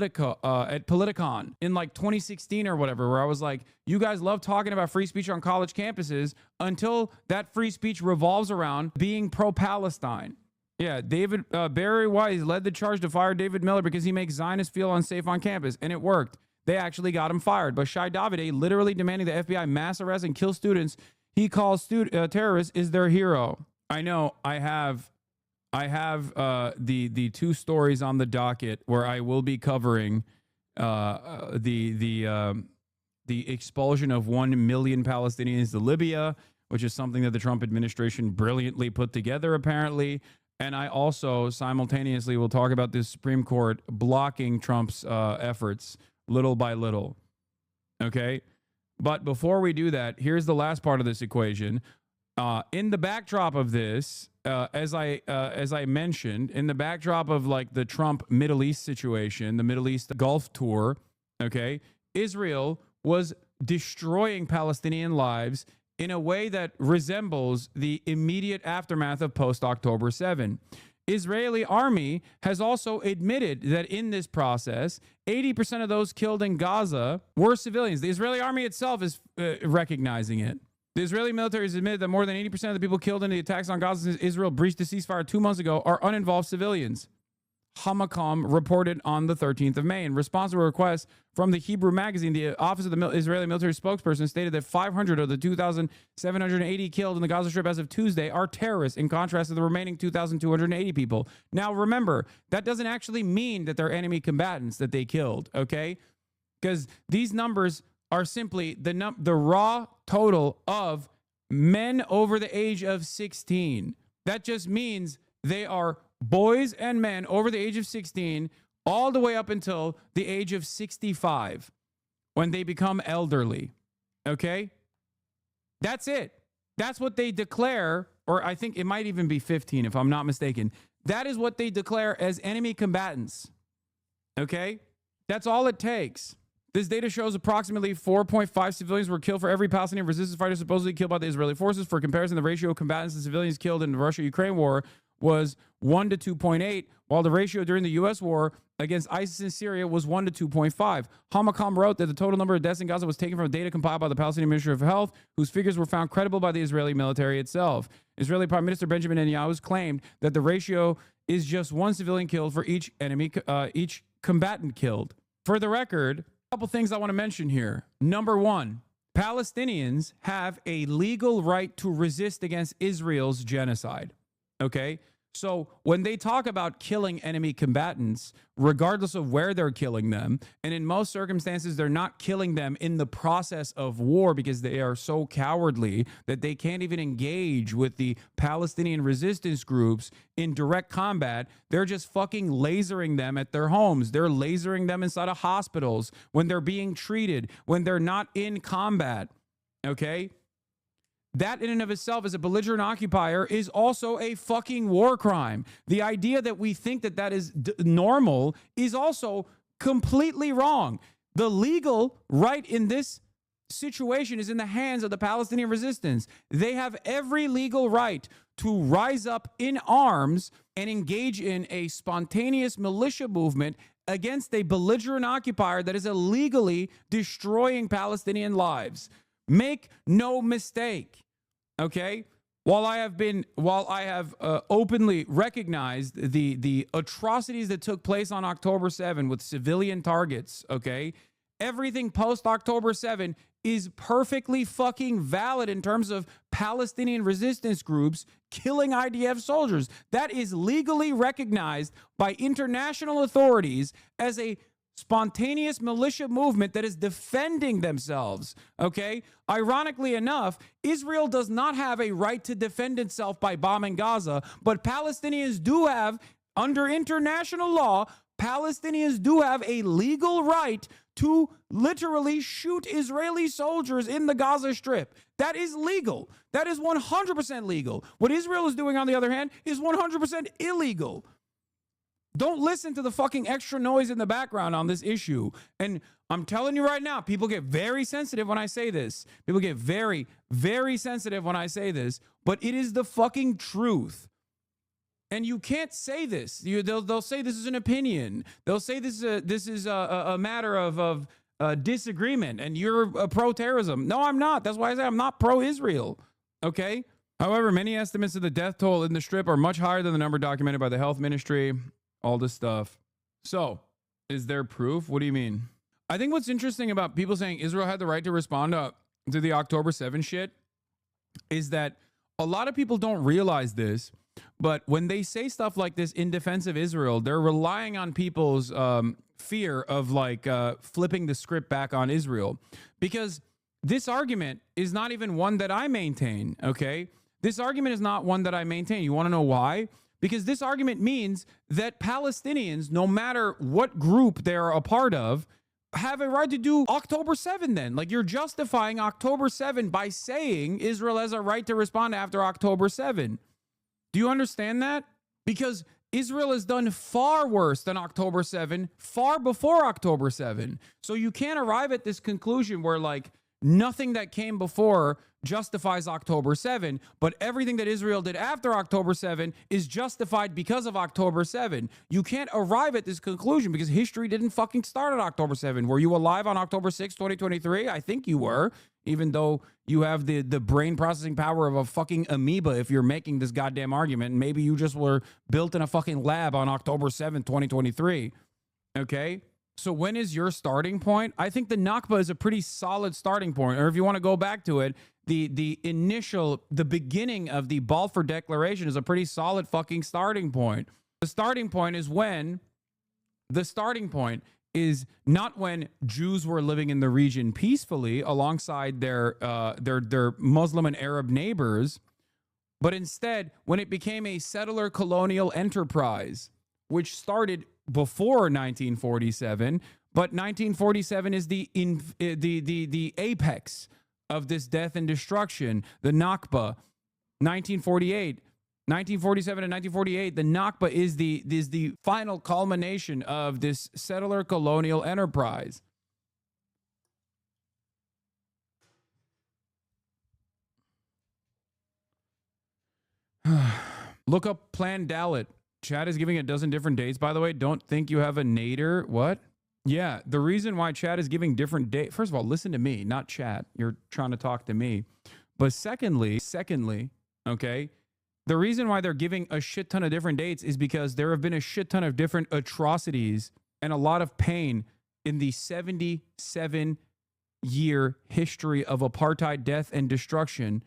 in like 2016 or whatever, where I was like, you guys love talking about free speech on college campuses until that free speech revolves around being pro-Palestine. Yeah, Barry Weiss led the charge to fire David Miller because he makes Zionists feel unsafe on campus, and it worked. They actually got him fired. But Shai Davide, literally demanding the FBI mass arrest and kill students he calls terrorists, is their hero. I know I have the two stories on the docket where I will be covering the expulsion of 1 million Palestinians to Libya, which is something that the Trump administration brilliantly put together, apparently. And I also simultaneously will talk about the Supreme Court blocking Trump's efforts little by little. Okay? But before we do that, here's the last part of this equation. In the backdrop of this, as I mentioned, in the backdrop of like the Trump Middle East situation, the Middle East Gulf tour, okay, Israel was destroying Palestinian lives in a way that resembles the immediate aftermath of post-October 7. Israeli army has also admitted that in this process, 80% of those killed in Gaza were civilians. The Israeli army itself is recognizing it. The Israeli military has admitted that more than 80% of the people killed in the attacks on Gaza since Israel breached the ceasefire 2 months ago are uninvolved civilians. Hamakam reported on the 13th of May. In response to a request from the Hebrew magazine, the office of the Israeli military spokesperson stated that 500 of the 2,780 killed in the Gaza Strip as of Tuesday are terrorists, in contrast to the remaining 2,280 people. Now, remember, that doesn't actually mean that they're enemy combatants that they killed, okay? Because these numbers are simply the raw total of men over the age of 16. That just means they are boys and men over the age of 16 all the way up until the age of 65 when they become elderly. Okay? That's it. That's what they declare, or I think it might even be 15 if I'm not mistaken. That is what they declare as enemy combatants. Okay? That's all it takes. This data shows approximately 4.5 civilians were killed for every Palestinian resistance fighter supposedly killed by the Israeli forces. For comparison, the ratio of combatants and civilians killed in the Russia-Ukraine war was 1 to 2.8, while the ratio during the U.S. war against ISIS in Syria was 1 to 2.5. Hamakam wrote that the total number of deaths in Gaza was taken from data compiled by the Palestinian Ministry of Health, whose figures were found credible by the Israeli military itself. Israeli Prime Minister Benjamin Netanyahu claimed that the ratio is just 1 civilian killed for each combatant killed. For the record, a couple things I want to mention here. Number one, Palestinians have a legal right to resist against Israel's genocide. Okay? So when they talk about killing enemy combatants, regardless of where they're killing them, and in most circumstances, they're not killing them in the process of war because they are so cowardly that they can't even engage with the Palestinian resistance groups in direct combat. They're just fucking lasering them at their homes. They're lasering them inside of hospitals when they're being treated, when they're not in combat. Okay? That in and of itself as a belligerent occupier is also a fucking war crime. The idea that we think that that is normal is also completely wrong. The legal right in this situation is in the hands of the Palestinian resistance. They have every legal right to rise up in arms and engage in a spontaneous militia movement against a belligerent occupier that is illegally destroying Palestinian lives. Make no mistake, okay? While I have openly recognized the atrocities that took place on October 7 with civilian targets, okay? Everything post October 7 is perfectly fucking valid in terms of Palestinian resistance groups killing IDF soldiers. That is legally recognized by international authorities as a spontaneous militia movement that is defending themselves, okay? Ironically enough, Israel does not have a right to defend itself by bombing Gaza, but Palestinians do have, under international law, Palestinians do have a legal right to literally shoot Israeli soldiers in the Gaza Strip. That is legal. That is 100% legal. What Israel is doing, on the other hand, is 100% illegal. Don't listen to the fucking extra noise in the background on this issue. And I'm telling you right now, people get very sensitive when I say this. People get very, very sensitive when I say this, but it is the fucking truth. And you can't say this. They'll say this is an opinion. They'll say this is a matter of disagreement, and you're pro-terrorism. No, I'm not. That's why I say I'm not pro-Israel. Okay? However, many estimates of the death toll in the Strip are much higher than the number documented by the health ministry. All this stuff. So, is there proof? What do you mean? I think what's interesting about people saying Israel had the right to respond to the October 7 shit is that a lot of people don't realize this, but when they say stuff like this in defense of Israel, they're relying on people's fear of flipping the script back on Israel. Because this argument is not even one that I maintain, okay? This argument is not one that I maintain. You want to know why? Because this argument means that Palestinians, no matter what group they're a part of, have a right to do October 7 then. Like, you're justifying October 7 by saying Israel has a right to respond after October 7. Do you understand that? Because Israel has done far worse than October 7, far before October 7. So you can't arrive at this conclusion where, like, Nothing that came before justifies October 7, but everything that Israel did after October 7 is justified because of October 7. You can't arrive at this conclusion because history didn't fucking start on October 7. Were you alive on October 6, 2023? I think you were, even though you have the brain processing power of a fucking amoeba if you're making this goddamn argument. And maybe you just were built in a fucking lab on October 7, 2023. Okay? So when is your starting point? I think the Nakba is a pretty solid starting point. Or if you want to go back to it, the beginning of the Balfour Declaration is a pretty solid fucking starting point. The starting point is not when Jews were living in the region peacefully alongside their Muslim and Arab neighbors, but instead when it became a settler colonial enterprise, which started before 1947, but 1947 is the apex of this death and destruction. The Nakba, 1947 and 1948, the Nakba is the final culmination of this settler colonial enterprise. Look up Plan Dalit. Chad is giving a dozen different dates, by the way. Don't think you have a nader. What? Yeah, the reason why Chad is giving different dates. First of all, listen to me, not Chad. You're trying to talk to me. But secondly, okay, the reason why they're giving a shit ton of different dates is because there have been a shit ton of different atrocities and a lot of pain in the 77-year history of apartheid death and destruction,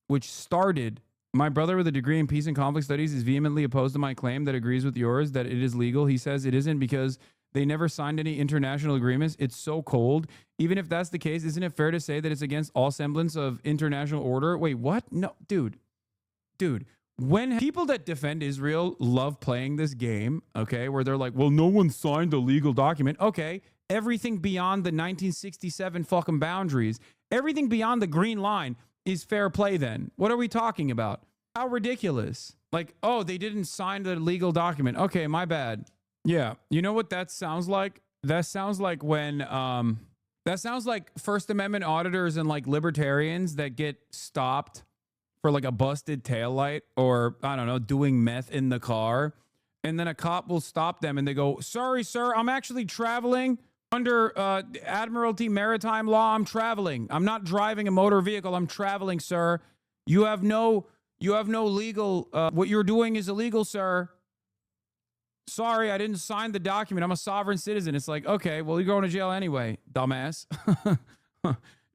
which started. My brother with a degree in peace and conflict studies is vehemently opposed to my claim that agrees with yours that it is legal. He says it isn't because they never signed any international agreements. It's so cold. Even if that's the case, isn't it fair to say that it's against all semblance of international order? Wait, what? No, dude. When people that defend Israel love playing this game, okay, where they're like, well, no one signed a legal document. Okay, everything beyond the 1967 fucking boundaries, everything beyond the green line is fair play then. What are we talking about? How ridiculous. Like, oh, they didn't sign the legal document. Okay, my bad. Yeah. You know what that sounds like? That sounds like when, that sounds like First Amendment auditors and like libertarians that get stopped for like a busted taillight or, I don't know, doing meth in the car. And then a cop will stop them and they go, sorry, sir, I'm actually traveling under Admiralty Maritime Law. I'm traveling. I'm not driving a motor vehicle. I'm traveling, sir. You have no legal, what you're doing is illegal, sir. Sorry, I didn't sign the document. I'm a sovereign citizen. It's like, okay, well, you're going to jail anyway, dumbass.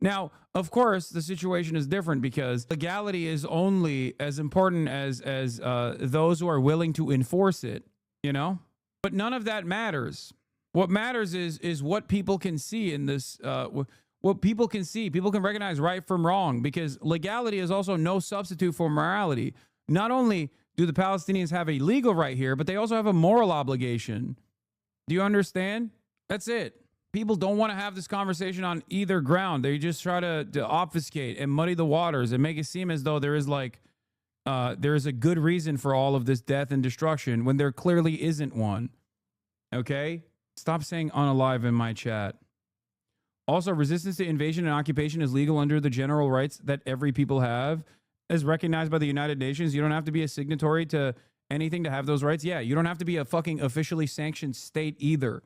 Now, of course, the situation is different because legality is only as important as those who are willing to enforce it, you know? But none of that matters. What matters is what people can see in this, what people can see. People can recognize right from wrong because legality is also no substitute for morality. Not only do the Palestinians have a legal right here, but they also have a moral obligation. Do you understand? That's it. People don't want to have this conversation on either ground. They just try to obfuscate and muddy the waters and make it seem as though there is like, there is a good reason for all of this death and destruction when there clearly isn't one. Okay? Stop saying unalive in my chat. Also, resistance to invasion and occupation is legal under the general rights that every people have, as recognized by the United Nations. You don't have to be a signatory to anything to have those rights. Yeah, you don't have to be a fucking officially sanctioned state either.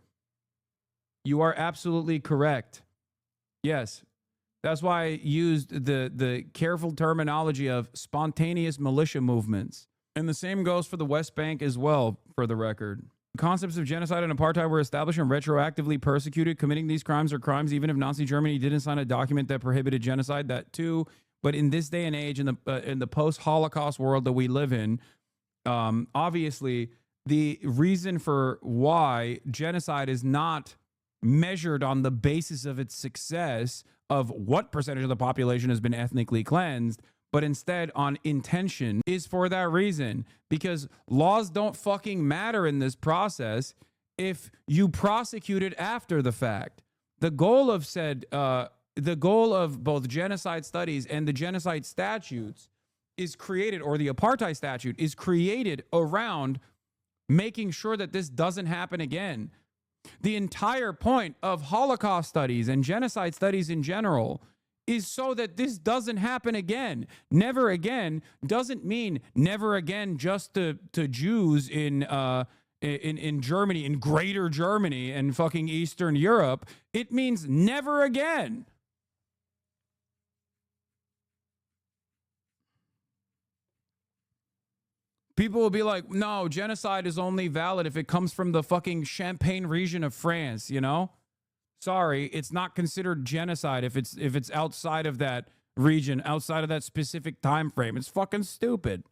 You are absolutely correct. Yes. That's why I used the careful terminology of spontaneous militia movements. And the same goes for the West Bank as well, for the record. Concepts of genocide and apartheid were established and retroactively persecuted. Committing these crimes are crimes even if Nazi Germany didn't sign a document that prohibited genocide. That too. But in this day and age, in the post-Holocaust world that we live in, obviously the reason for why genocide is not measured on the basis of its success of what percentage of the population has been ethnically cleansed, but instead on intention, is for that reason. Because laws don't fucking matter in this process if you prosecute it after the fact. The goal of both genocide studies and the genocide statutes is created, or the apartheid statute is created around making sure that this doesn't happen again. The entire point of Holocaust studies and genocide studies in general is so that this doesn't happen again. Never again doesn't mean never again just to Jews in Germany, in greater Germany and fucking Eastern Europe. It means never again. People will be like, no, genocide is only valid if it comes from the fucking Champagne region of France, you know? Sorry, it's not considered genocide if it's outside of that region, outside of that specific time frame. It's fucking stupid.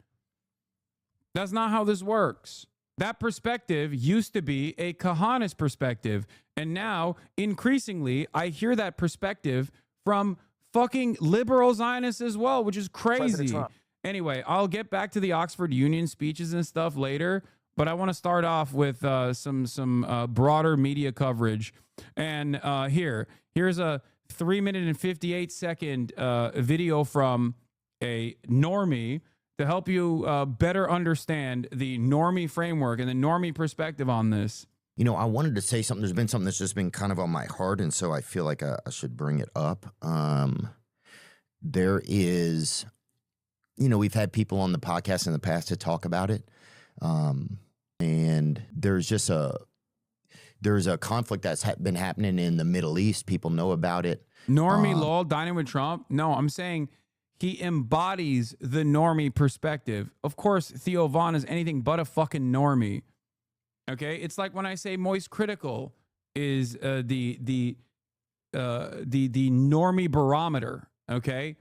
That's not how this works. That perspective used to be a Kahanist perspective, and now increasingly I hear that perspective from fucking liberal Zionists as well, which is crazy. Anyway, I'll get back to the Oxford Union speeches and stuff later, but I want to start off with some broader media coverage. And here's a 3-minute and 58-second video from a normie to help you better understand the normie framework and the normie perspective on this. You know, I wanted to say something. There's been something that's just been kind of on my heart, and so I feel like I should bring it up. There is, you know, we've had people on the podcast in the past to talk about it, and there's just there's a conflict that's been happening in the Middle East. People know about it. Normie lol, dining with Trump? No, I'm saying he embodies the normie perspective. Of course, Theo Von is anything but a fucking normie. Okay? It's like when I say Moist Critical is the normie barometer, okay?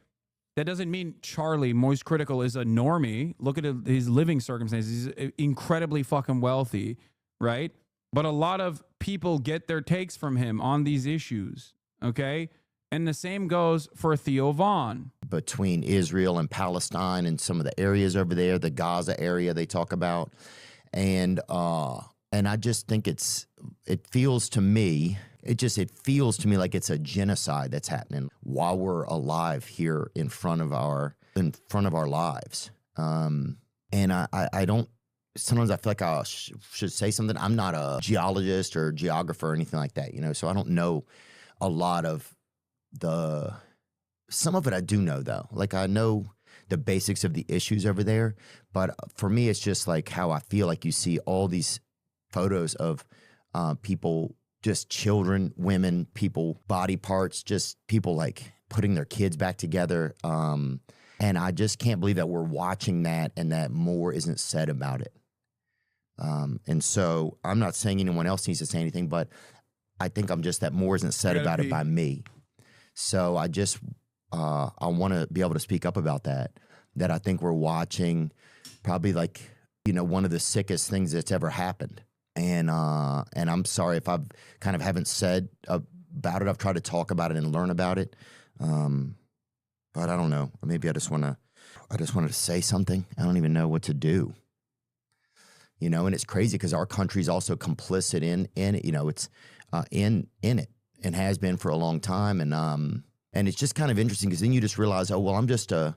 That doesn't mean Charlie Moist Critical is a normie. Look at his living circumstances. He's incredibly fucking wealthy, right? But a lot of people get their takes from him on these issues, okay? And the same goes for Theo Von. Between Israel and Palestine and some of the areas over there, the Gaza area they talk about. And I just think it feels to me like it's a genocide that's happening while we're alive here in front of our lives. And I don't, sometimes I feel like I should say something. I'm not a geologist or geographer or anything like that, you know, so I don't know a lot of some of it I do know though. Like I know the basics of the issues over there, but for me, it's just like how I feel like you see all these photos of people, just children, women, people, body parts, just people like putting their kids back together. And I just can't believe that we're watching that and that more isn't said about it. And so I'm not saying anyone else needs to say anything, but I think I'm just that more isn't said about it by me. So I just, I want to be able to speak up about that I think we're watching probably like, you know, one of the sickest things that's ever happened. And I'm sorry if I've kind of haven't said about it. I've tried to talk about it and learn about it. But I don't know. Maybe I just wanted to say something. I don't even know what to do. You know, and it's crazy because our country's also complicit in it. You know, it's in it and has been for a long time. And it's just kind of interesting because then you just realize, oh, well, I'm just I'm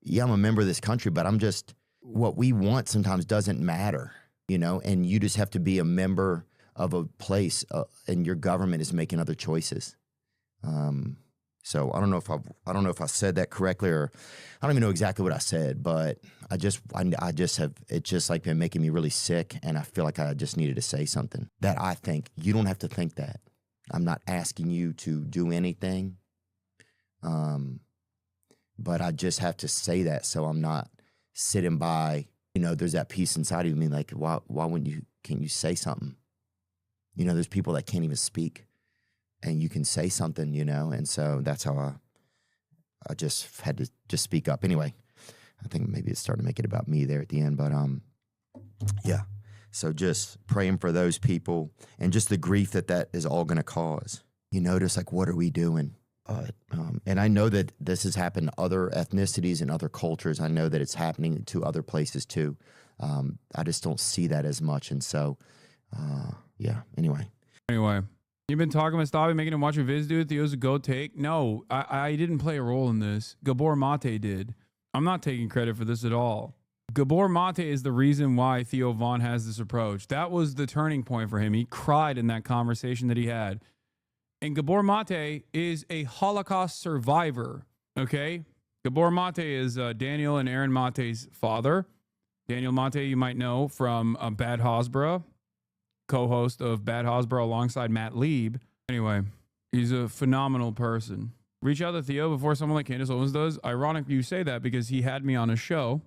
a member of this country, but I'm just, what we want sometimes doesn't matter, you know, and you just have to be a member of a place and your government is making other choices. So I don't know if I said that correctly, or I don't even know exactly what I said, but I just have, it's just like been making me really sick. And I feel like I just needed to say something that I think you don't have to think that. I'm not asking you to do anything. But I just have to say that. So I'm not sitting by, you know, there's that piece inside of me. Like, why can't you say something? You know, there's people that can't even speak. And you can say something, you know, and so that's how I just had to just speak up. Anyway, I think maybe it's starting to make it about me there at the end, but yeah. So just praying for those people and just the grief that is all going to cause. You notice, like, what are we doing? And I know that this has happened to other ethnicities and other cultures. I know that it's happening to other places too. I just don't see that as much, and so yeah. Anyway. You've been talking with Stabi, making him watch a viz, dude. Theo's a go take. No, I didn't play a role in this. Gabor Mate did. I'm not taking credit for this at all. Gabor Mate is the reason why Theo Von has this approach. That was the turning point for him. He cried in that conversation that he had. And Gabor Mate is a Holocaust survivor. Okay? Gabor Mate is Daniel and Aaron Mate's father. Daniel Mate, you might know from Bad Hasbro, co-host of Bad Hasbro alongside Matt Lieb. Anyway, he's a phenomenal person. Reach out to Theo before someone like Candace Owens does. Ironic you say that because he had me on a show,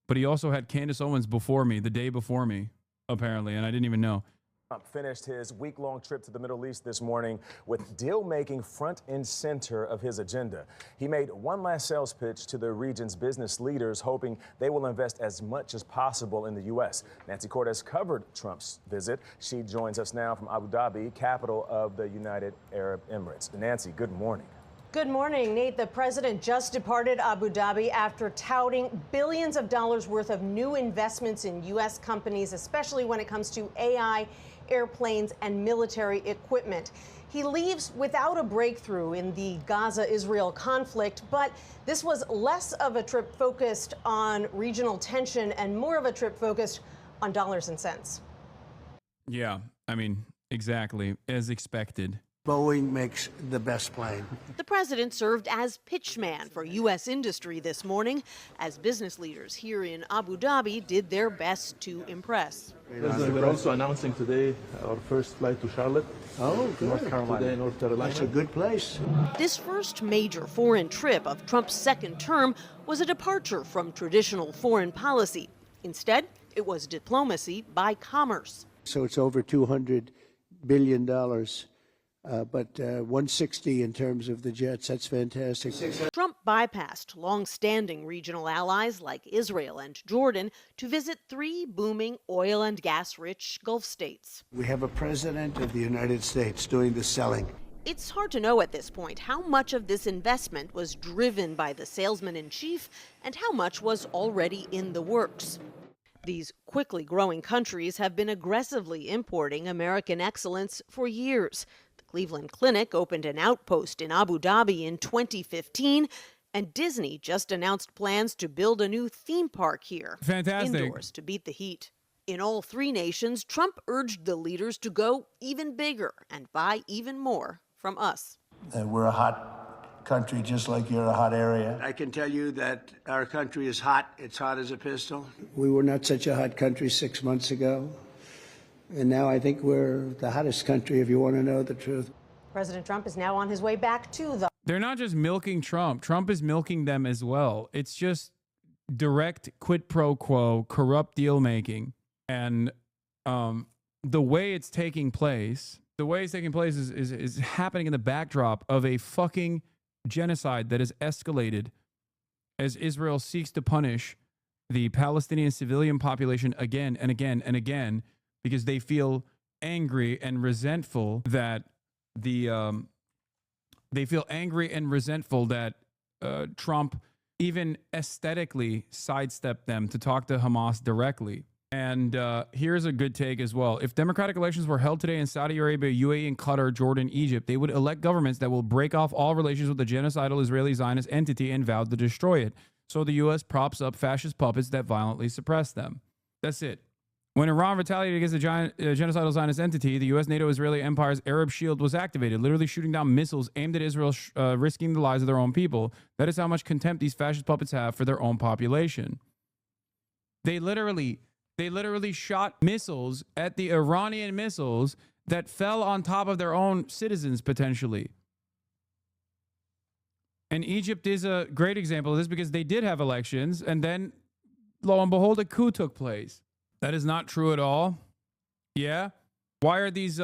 but he also had Candace Owens before me, the day before me, apparently, and I didn't even know. Trump finished his week-long trip to the Middle East this morning with deal-making front and center of his agenda. He made one last sales pitch to the region's business leaders, hoping they will invest as much as possible in the U.S. Nancy Cortez covered Trump's visit. She joins us now from Abu Dhabi, capital of the United Arab Emirates. Nancy, good morning. Good morning, Nate. The president just departed Abu Dhabi after touting billions of dollars worth of new investments in U.S. companies, especially when it comes to AI, airplanes, and military equipment. He leaves without a breakthrough in the Gaza-Israel conflict, but this was less of a trip focused on regional tension and more of a trip focused on dollars and cents. Yeah, I mean, exactly, as expected. Boeing makes the best plane. The president served as pitchman for U.S. industry this morning as business leaders here in Abu Dhabi did their best to impress. President, we're also announcing today our first flight to Charlotte. Oh, good. North Carolina. Today, North Carolina. That's a good place. This first major foreign trip of Trump's second term was a departure from traditional foreign policy. Instead, it was diplomacy by commerce. So it's over $200 billion. But 160 in terms of the jets. That's fantastic. Trump bypassed long-standing regional allies like Israel and Jordan to visit three booming oil and gas-rich Gulf states. We have a president of the United States doing the selling. It's hard to know at this point how much of this investment was driven by the salesman-in-chief and how much was already in the works. These quickly growing countries have been aggressively importing American excellence for years. Cleveland Clinic opened an outpost in Abu Dhabi in 2015, and Disney just announced plans to build a new theme park here. Fantastic. Indoors to beat the heat. In all three nations, Trump urged the leaders to go even bigger and buy even more from us. We're a hot country, just like you're a hot area. I can tell you that our country is hot. It's hot as a pistol. We were not such a hot country 6 months ago. And now I think we're the hottest country, if you want to know the truth. President Trump is now on his way back to the... They're not just milking Trump. Trump is milking them as well. It's just direct quid pro quo, corrupt deal making. And the way it's taking place, is happening in the backdrop of a fucking genocide that has escalated as Israel seeks to punish the Palestinian civilian population again and again and again, because they feel angry and resentful that Trump even aesthetically sidestepped them to talk to Hamas directly. And here's a good take as well. If democratic elections were held today in Saudi Arabia, UAE, and Qatar, Jordan, Egypt, they would elect governments that will break off all relations with the genocidal Israeli Zionist entity and vow to destroy it. So the U.S. props up fascist puppets that violently suppress them. That's it. When Iran retaliated against the genocidal Zionist entity, the U.S. NATO-Israeli Empire's Arab Shield was activated, literally shooting down missiles aimed at Israel, risking the lives of their own people. That is how much contempt these fascist puppets have for their own population. They literally shot missiles at the Iranian missiles that fell on top of their own citizens, potentially. And Egypt is a great example of this because they did have elections, and then, lo and behold, a coup took place. That is not true at all. Yeah. Why are these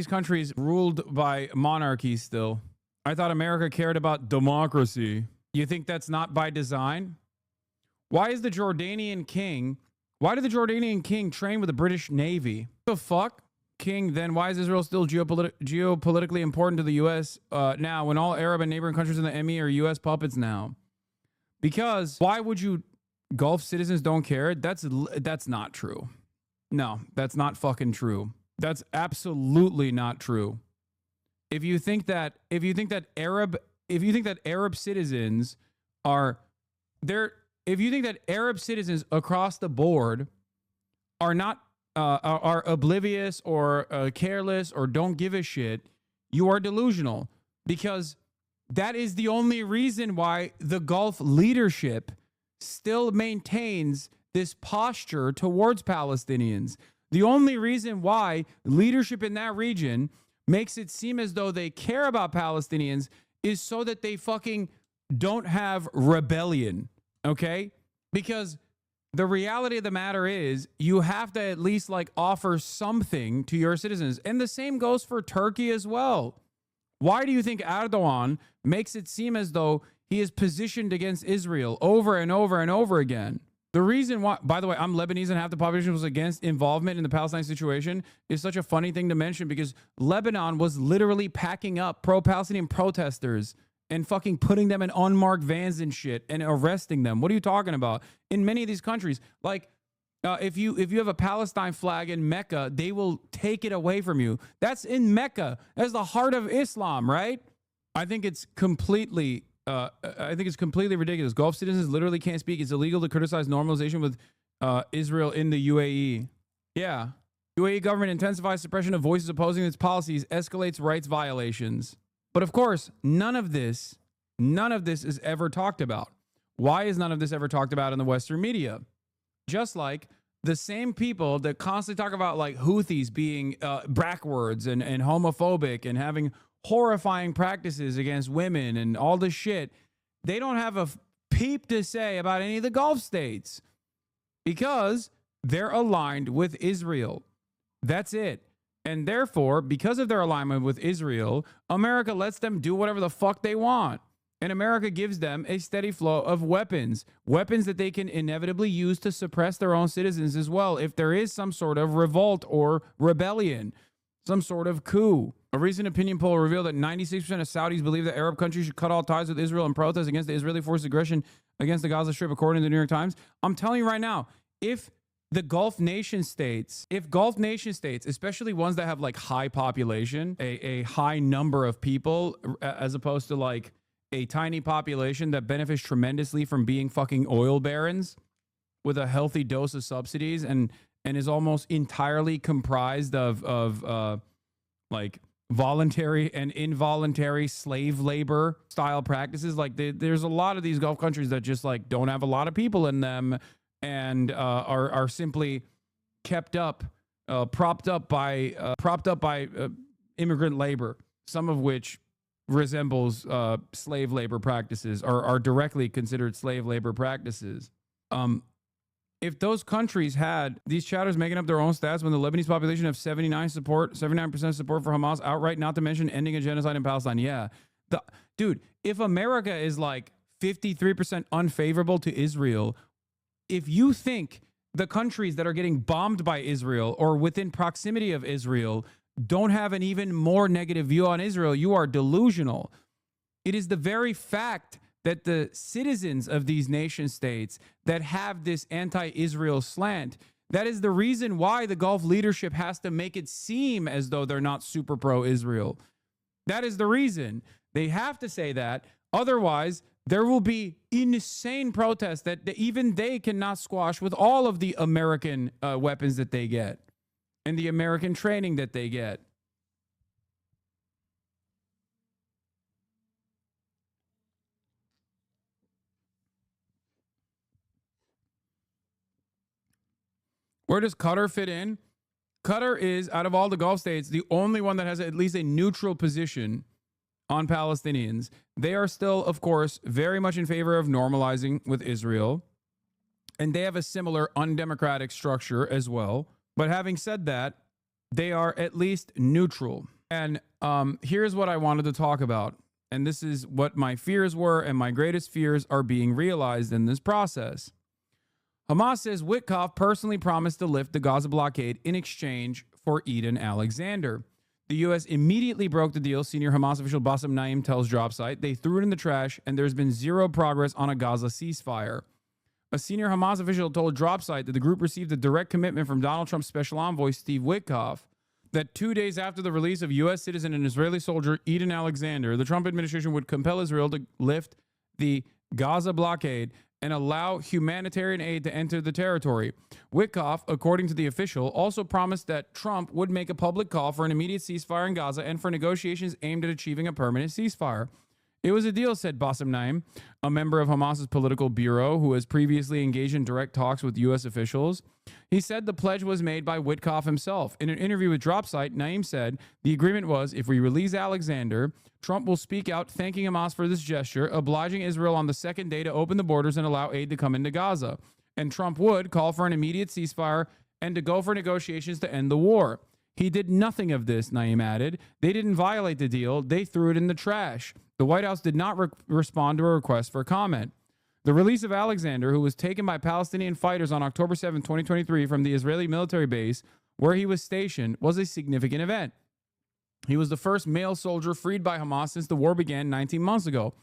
countries ruled by monarchies still? I thought America cared about democracy. You think that's not by design? Why did the Jordanian king train with the British Navy? What the fuck? King, then why is Israel still geopolitically important to the U.S. Now when all Arab and neighboring countries in the Emmy are U.S. puppets now? Because why would you... Gulf citizens don't care? That's not true. No, that's not fucking true. That's absolutely not true. If you think that Arab citizens are there, if you think that Arab citizens across the board are not are oblivious or careless or don't give a shit, you are delusional, because that is the only reason why the Gulf leadership still maintains this posture towards Palestinians. The only reason why leadership in that region makes it seem as though they care about Palestinians is so that they fucking don't have rebellion, okay? Because the reality of the matter is you have to at least like offer something to your citizens. And the same goes for Turkey as well. Why do you think Erdogan makes it seem as though he is positioned against Israel over and over and over again? The reason why, by the way, I'm Lebanese and half the population was against involvement in the Palestine situation is such a funny thing to mention, because Lebanon was literally packing up pro-Palestinian protesters and fucking putting them in unmarked vans and shit and arresting them. What are you talking about? In many of these countries, like if you have a Palestine flag in Mecca, they will take it away from you. That's in Mecca. That's the heart of Islam, right? I think it's completely ridiculous. Gulf citizens literally can't speak. It's illegal to criticize normalization with Israel in the UAE. Yeah. UAE government intensifies suppression of voices opposing its policies, escalates rights violations. But of course, none of this is ever talked about. Why is none of this ever talked about in the Western media? Just like the same people that constantly talk about like Houthis being backwards and homophobic and having horrifying practices against women and all this shit, they don't have a peep to say about any of the Gulf states because they're aligned with Israel. That's it. And therefore, because of their alignment with Israel, America lets them do whatever the fuck they want. And America gives them a steady flow of weapons that they can inevitably use to suppress their own citizens as well if there is some sort of revolt or rebellion, some sort of coup. A recent opinion poll revealed that 96% of Saudis believe that Arab countries should cut all ties with Israel and protest against the Israeli forced aggression against the Gaza Strip, according to the New York Times. I'm telling you right now, if Gulf nation states, especially ones that have like high population, a high number of people, as opposed to like a tiny population that benefits tremendously from being fucking oil barons with a healthy dose of subsidies and is almost entirely comprised of like voluntary and involuntary slave labor style practices. Like there's a lot of these Gulf countries that just like don't have a lot of people in them and are simply kept up, propped up by immigrant labor, some of which resembles slave labor practices or are directly considered slave labor practices. If those countries had these chatters making up their own stats when the Lebanese population have 79% support for Hamas outright, not to mention ending a genocide in Palestine. Yeah. Dude, if America is like 53% unfavorable to Israel, if you think the countries that are getting bombed by Israel or within proximity of Israel don't have an even more negative view on Israel, you are delusional. It is the very fact that the citizens of these nation states that have this anti-Israel slant, that is the reason why the Gulf leadership has to make it seem as though they're not super pro-Israel. That is the reason. They have to say that. Otherwise, there will be insane protests that even they cannot squash with all of the American weapons that they get and the American training that they get. Where does Qatar fit in? Qatar is, out of all the Gulf states, the only one that has at least a neutral position on Palestinians. They are still, of course, very much in favor of normalizing with Israel. And they have a similar undemocratic structure as well. But having said that, they are at least neutral. And here's what I wanted to talk about. And this is what my fears were, and my greatest fears are being realized in this process. Hamas says Witkoff personally promised to lift the Gaza blockade in exchange for Eden Alexander. The U.S. immediately broke the deal, senior Hamas official Bassem Naim tells Dropsite. They threw it in the trash, and there's been zero progress on a Gaza ceasefire. A senior Hamas official told Dropsite that the group received a direct commitment from Donald Trump's special envoy, Steve Witkoff, that 2 days after the release of U.S. citizen and Israeli soldier Eden Alexander, the Trump administration would compel Israel to lift the Gaza blockade and allow humanitarian aid to enter the territory. Witkoff, according to the official, also promised that Trump would make a public call for an immediate ceasefire in Gaza and for negotiations aimed at achieving a permanent ceasefire. It was a deal, said Bassem Naim, a member of Hamas's political bureau who has previously engaged in direct talks with U.S. officials. He said the pledge was made by Witkoff himself. In an interview with Dropsite, Naim said the agreement was, if we release Alexander, Trump will speak out thanking Hamas for this gesture, obliging Israel on the second day to open the borders and allow aid to come into Gaza. And Trump would call for an immediate ceasefire and to go for negotiations to end the war. He did nothing of this, Naim added. They didn't violate the deal. They threw it in the trash. The White House did not respond to a request for comment. The release of Alexander, who was taken by Palestinian fighters on October 7, 2023 from the Israeli military base where he was stationed, was a significant event. He was the first male soldier freed by Hamas since the war began 19 months ago.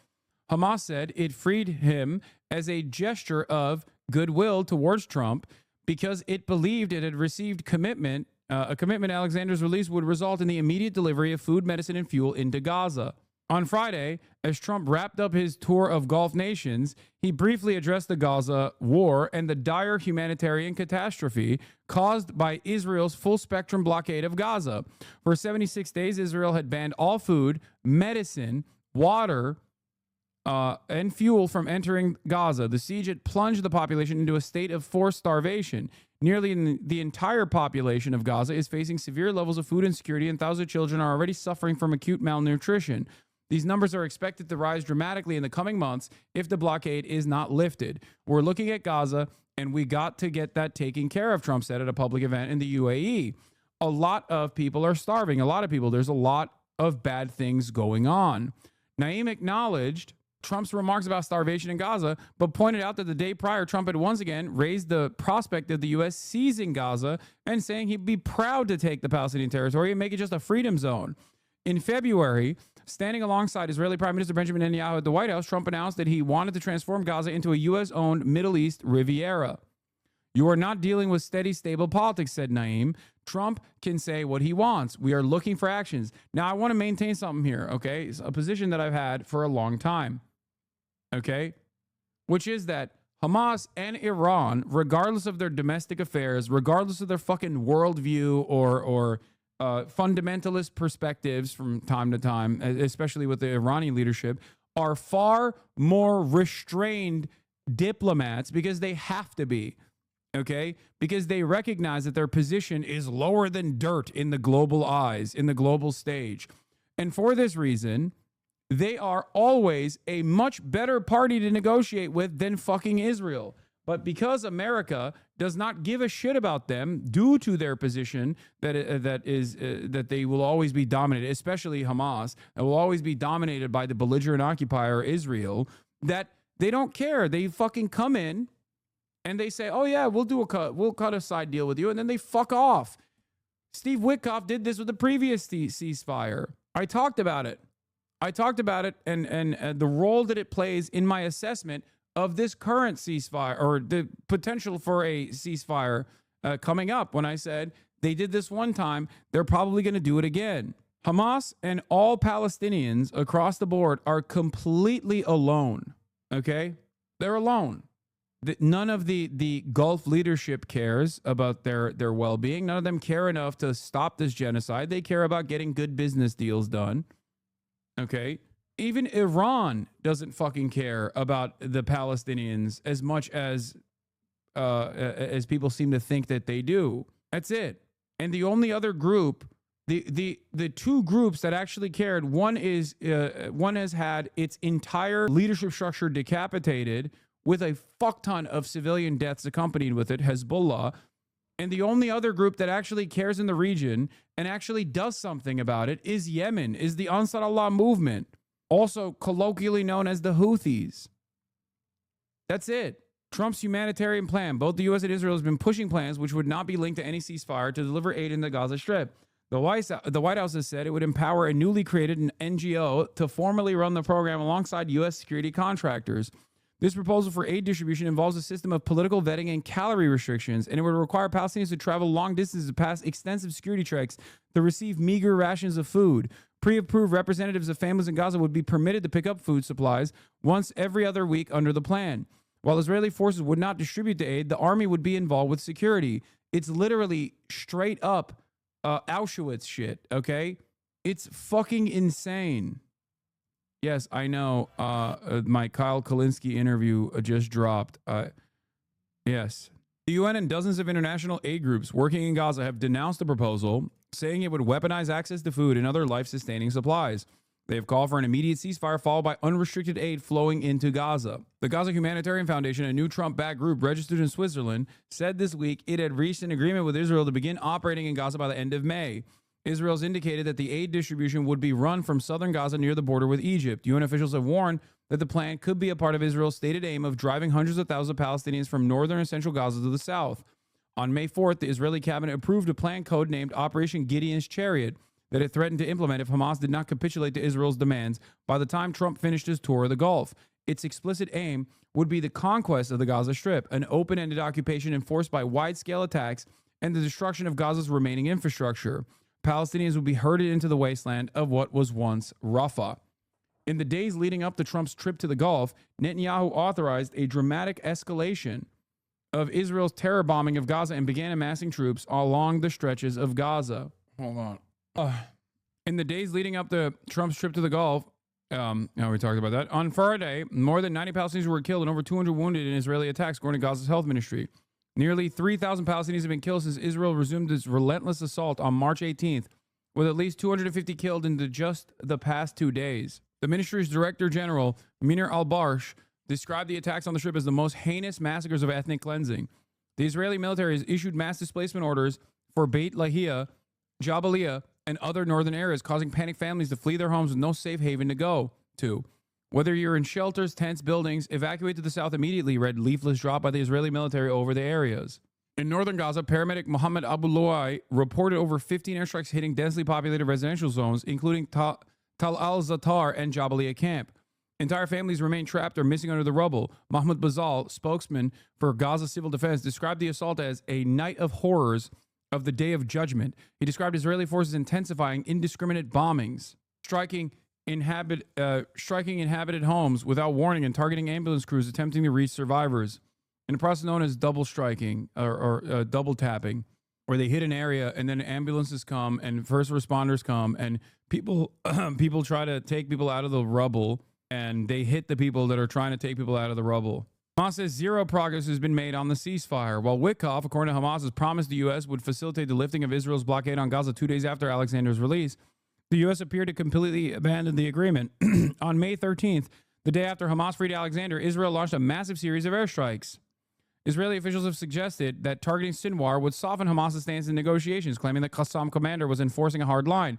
Hamas said it freed him as a gesture of goodwill towards Trump because it believed it had received commitment. A commitment Alexander's release would result in the immediate delivery of food, medicine, and fuel into Gaza. On Friday, as Trump wrapped up his tour of Gulf nations, he briefly addressed the Gaza war and the dire humanitarian catastrophe caused by Israel's full-spectrum blockade of Gaza. For 76 days, Israel had banned all food, medicine, water, and fuel from entering Gaza. The siege had plunged the population into a state of forced starvation. Nearly the entire population of Gaza is facing severe levels of food insecurity, and thousands of children are already suffering from acute malnutrition. These numbers are expected to rise dramatically in the coming months if the blockade is not lifted. We're looking at Gaza, and we got to get that taken care of, Trump said at a public event in the UAE. A lot of people are starving. A lot of people. There's a lot of bad things going on. Naim acknowledged Trump's remarks about starvation in Gaza, but pointed out that the day prior, Trump had once again raised the prospect of the U.S. seizing Gaza and saying he'd be proud to take the Palestinian territory and make it just a freedom zone. In February, standing alongside Israeli Prime Minister Benjamin Netanyahu at the White House, Trump announced that he wanted to transform Gaza into a U.S.-owned Middle East Riviera. You are not dealing with steady, stable politics, said Naim. Trump can say what he wants. We are looking for actions. Now, I want to maintain something here, okay? It's a position that I've had for a long time, okay? Which is that Hamas and Iran, regardless of their domestic affairs, regardless of their fucking worldview or fundamentalist perspectives from time to time, especially with the Iranian leadership, are far more restrained diplomats because they have to be, okay? Because they recognize that their position is lower than dirt in the global eyes, in the global stage. And for this reason, they are always a much better party to negotiate with than fucking Israel. But because America does not give a shit about them due to their position that they will always be dominated, especially Hamas, that will always be dominated by the belligerent occupier Israel, that they don't care. They fucking come in and they say, oh yeah, we'll cut a side deal with you, and then they fuck off. Steve Witkoff did this with the previous ceasefire. I talked about it and the role that it plays in my assessment of this current ceasefire, or the potential for a ceasefire coming up, when I said they did this one time, they're probably going to do it again. Hamas and all Palestinians across the board are completely alone, okay? They're alone. None of the Gulf leadership cares about their well-being. None of them care enough to stop this genocide. They care about getting good business deals done, okay? Even Iran doesn't fucking care about the Palestinians as much as people seem to think that they do. That's it. And the only other group, the two groups that actually cared, one has had its entire leadership structure decapitated with a fuck ton of civilian deaths accompanied with it, Hezbollah. And the only other group that actually cares in the region and actually does something about it is Yemen, is the Ansar Allah movement, also colloquially known as the Houthis. That's it. Trump's humanitarian plan. Both the U.S. and Israel has been pushing plans which would not be linked to any ceasefire to deliver aid in the Gaza Strip. The White House has said it would empower a newly created NGO to formally run the program alongside U.S. security contractors. This proposal for aid distribution involves a system of political vetting and calorie restrictions, and it would require Palestinians to travel long distances to pass extensive security checks to receive meager rations of food. Pre-approved representatives of families in Gaza would be permitted to pick up food supplies once every other week under the plan. While Israeli forces would not distribute the aid, the army would be involved with security. It's literally straight up Auschwitz shit, okay? It's fucking insane. Yes, I know. My Kyle Kalinske interview just dropped. Yes. The UN and dozens of international aid groups working in Gaza have denounced the proposal, saying it would weaponize access to food and other life-sustaining supplies. They have called for an immediate ceasefire followed by unrestricted aid flowing into Gaza. The Gaza Humanitarian Foundation, a new Trump-backed group registered in Switzerland, said this week it had reached an agreement with Israel to begin operating in Gaza by the end of May. Israel's indicated that the aid distribution would be run from southern Gaza near the border with Egypt. UN officials have warned that the plan could be a part of Israel's stated aim of driving hundreds of thousands of Palestinians from northern and central Gaza to the south. On May 4th, the Israeli cabinet approved a plan codenamed Operation Gideon's Chariot that it threatened to implement if Hamas did not capitulate to Israel's demands by the time Trump finished his tour of the Gulf. Its explicit aim would be the conquest of the Gaza Strip, an open-ended occupation enforced by wide-scale attacks and the destruction of Gaza's remaining infrastructure. Palestinians would be herded into the wasteland of what was once Rafah. In the days leading up to Trump's trip to the Gulf, Netanyahu authorized a dramatic escalation of Israel's terror bombing of Gaza and began amassing troops along the stretches of Gaza. Hold on. In the days leading up to Trump's trip to the Gulf, now we talked about that. On Friday, more than 90 Palestinians were killed and over 200 wounded in Israeli attacks, according to Gaza's health ministry. Nearly 3,000 Palestinians have been killed since Israel resumed its relentless assault on March 18th, with at least 250 killed in just the past 2 days. The ministry's Director General, Minir al-Barsh, described the attacks on the Strip as the most heinous massacres of ethnic cleansing. The Israeli military has issued mass displacement orders for Beit Lahia, Jabalia, and other northern areas, causing panicked families to flee their homes with no safe haven to go to. Whether you're in shelters, tents, buildings, evacuate to the south immediately, read leaflets dropped by the Israeli military over the areas. In northern Gaza, paramedic Mohammed Abu Luai reported over 15 airstrikes hitting densely populated residential zones, including Tal al-Zatar and Jabalia camp. Entire families remain trapped or missing under the rubble. Mahmoud Bazal, spokesman for Gaza Civil Defense, described the assault as a night of horrors of the Day of Judgment. He described Israeli forces intensifying indiscriminate bombings, striking inhabited homes without warning and targeting ambulance crews attempting to reach survivors, in a process known as double striking or double tapping, where they hit an area and then ambulances come and first responders come and people try to take people out of the rubble and they hit the people that are trying to take people out of the rubble. Hamas says zero progress has been made on the ceasefire, while Witkoff, according to Hamas, has promised the U.S. would facilitate the lifting of Israel's blockade on Gaza 2 days after Alexander's release. The U.S. appeared to completely abandon the agreement. On May 13th, the day after Hamas freed Alexander, Israel launched a massive series of airstrikes. Israeli officials have suggested that targeting Sinwar would soften Hamas's stance in negotiations, claiming that Qassam commander was enforcing a hard line.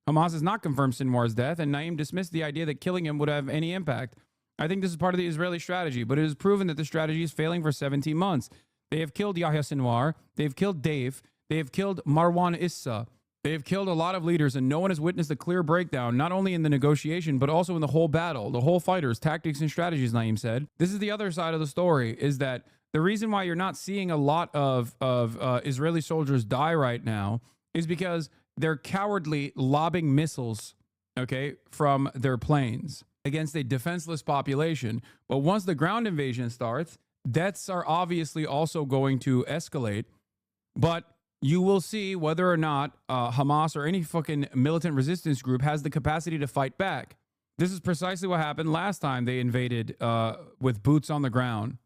Hamas has not confirmed Sinwar's death, and Naim dismissed the idea that killing him would have any impact. I think this is part of the Israeli strategy, but it is proven that the strategy is failing for 17 months. They have killed Yahya Sinwar, they have killed Dave, they have killed Marwan Issa. They have killed a lot of leaders, and no one has witnessed a clear breakdown, not only in the negotiation, but also in the whole battle, the whole fighters, tactics, and strategies, Naim said. This is the other side of the story, is that the reason why you're not seeing a lot of Israeli soldiers die right now is because they're cowardly lobbing missiles, okay, from their planes against a defenseless population. But once the ground invasion starts, deaths are obviously also going to escalate. But you will see whether or not Hamas or any fucking militant resistance group has the capacity to fight back. This is precisely what happened last time they invaded with boots on the ground.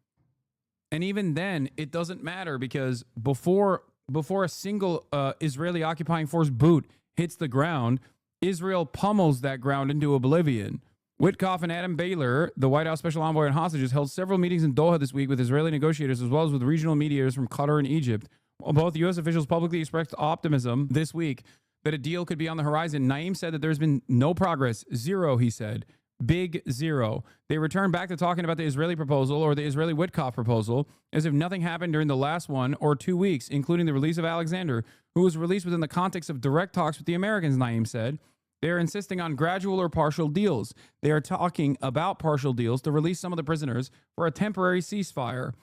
And even then, it doesn't matter, because before a single Israeli occupying force boot hits the ground, Israel pummels that ground into oblivion. Witkoff and Adam Baylor, the White House special envoy on hostages, held several meetings in Doha this week with Israeli negotiators as well as with regional mediators from Qatar and Egypt. Both U.S. officials publicly expressed optimism this week that a deal could be on the horizon. Naim said that there's been no progress. Zero, he said. Big zero. They returned back to talking about the Israeli proposal, or the Israeli Witkoff proposal, as if nothing happened during the last 1 or 2 weeks, including the release of Alexander, who was released within the context of direct talks with the Americans, Naim said. They are insisting on gradual or partial deals. They are talking about partial deals to release some of the prisoners for a temporary ceasefire,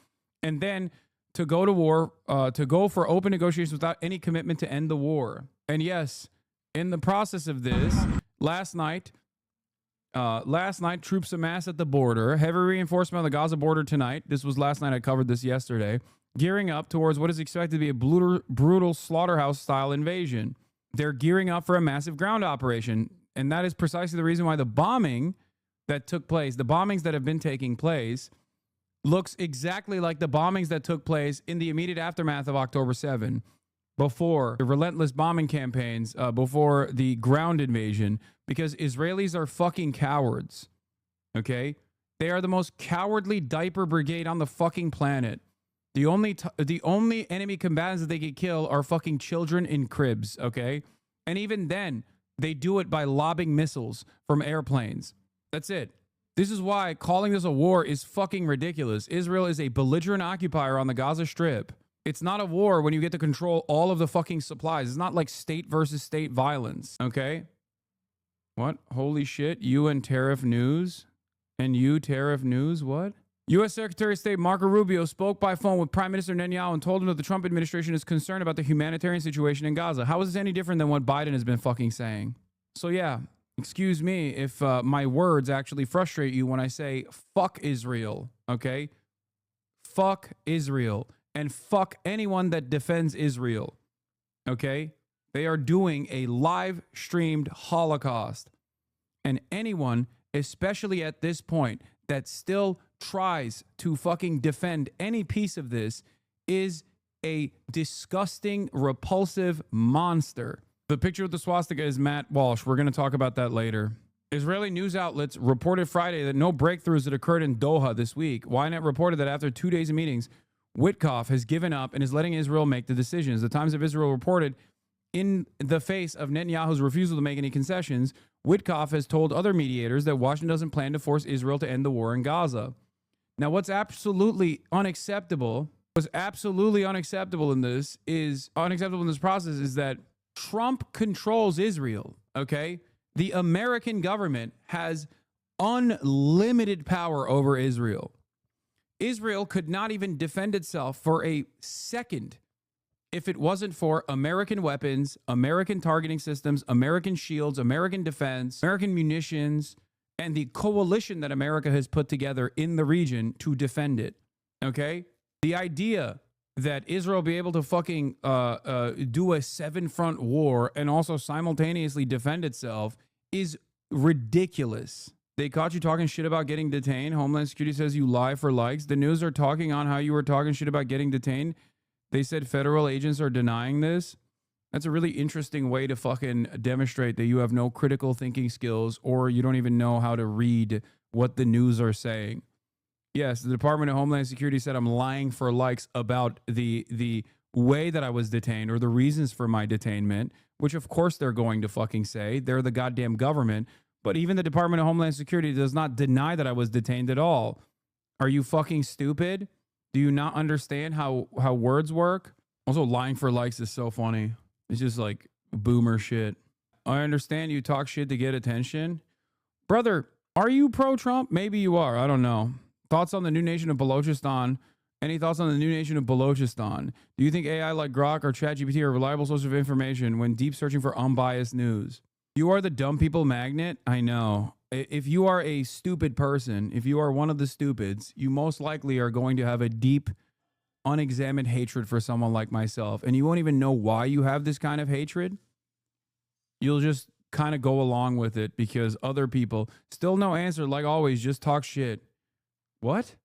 and then to go to war, to go for open negotiations without any commitment to end the war. And yes, in the process of this, last night, Last night, troops amassed at the border. Heavy reinforcement on the Gaza border tonight. This was last night. I covered this yesterday. Gearing up towards what is expected to be a brutal slaughterhouse-style invasion. They're gearing up for a massive ground operation. And that is precisely the reason why the bombing that took place, the bombings that have been taking place, looks exactly like the bombings that took place in the immediate aftermath of October 7, before the relentless bombing campaigns, before the ground invasion, because Israelis are fucking cowards, okay? They are the most cowardly diaper brigade on the fucking planet. The only enemy combatants that they could kill are fucking children in cribs, okay? And even then, they do it by lobbing missiles from airplanes. That's it. This is why calling this a war is fucking ridiculous. Israel is a belligerent occupier on the Gaza Strip. It's not a war when you get to control all of the fucking supplies. It's not like state versus state violence, okay? What? Holy shit. UN tariff news? And you tariff news? What? U.S. Secretary of State Marco Rubio spoke by phone with Prime Minister Netanyahu and told him that the Trump administration is concerned about the humanitarian situation in Gaza. How is this any different than what Biden has been fucking saying? So yeah, excuse me if my words actually frustrate you when I say fuck Israel, okay? Fuck Israel. And fuck anyone that defends Israel, okay? They are doing a live-streamed Holocaust. And anyone, especially at this point, that still tries to fucking defend any piece of this is a disgusting, repulsive monster. The picture of the swastika is Matt Walsh. We're going to talk about that later. Israeli news outlets reported Friday that no breakthroughs had occurred in Doha this week. Ynet reported that after 2 days of meetings, Witkoff has given up and is letting Israel make the decisions. The Times of Israel reported, in the face of Netanyahu's refusal to make any concessions, Witkoff has told other mediators that Washington doesn't plan to force Israel to end the war in Gaza. Now, what's absolutely unacceptable in this process is that Trump controls Israel, okay? The American government has unlimited power over Israel. Israel could not even defend itself for a second if it wasn't for American weapons, American targeting systems, American shields, American defense, American munitions, and the coalition that America has put together in the region to defend it. Okay? The idea that Israel be able to fucking do a 7-front war and also simultaneously defend itself is ridiculous. They caught you talking shit about getting detained. Homeland Security says you lie for likes. The news are talking on how you were talking shit about getting detained. They said federal agents are denying this. That's a really interesting way to fucking demonstrate that you have no critical thinking skills or you don't even know how to read what the news are saying. Yes, the Department of Homeland Security said I'm lying for likes about the way that I was detained or the reasons for my detainment, which of course they're going to fucking say. They're the goddamn government. But even the Department of Homeland Security does not deny that I was detained at all. Are you fucking stupid? Do you not understand how words work? Also, lying for likes is so funny. It's just like boomer shit. I understand you talk shit to get attention. Brother, are you pro-Trump? Maybe you are. I don't know. Thoughts on the new nation of Balochistan? Any thoughts on the new nation of Balochistan? Do you think AI like Grok or ChatGPT are a reliable source of information when deep searching for unbiased news? You are the dumb people magnet? I know. If you are a stupid person, if you are one of the stupids, you most likely are going to have a deep, unexamined hatred for someone like myself. And you won't even know why you have this kind of hatred. You'll just kind of go along with it because other people, still no answer, like always, just talk shit. What?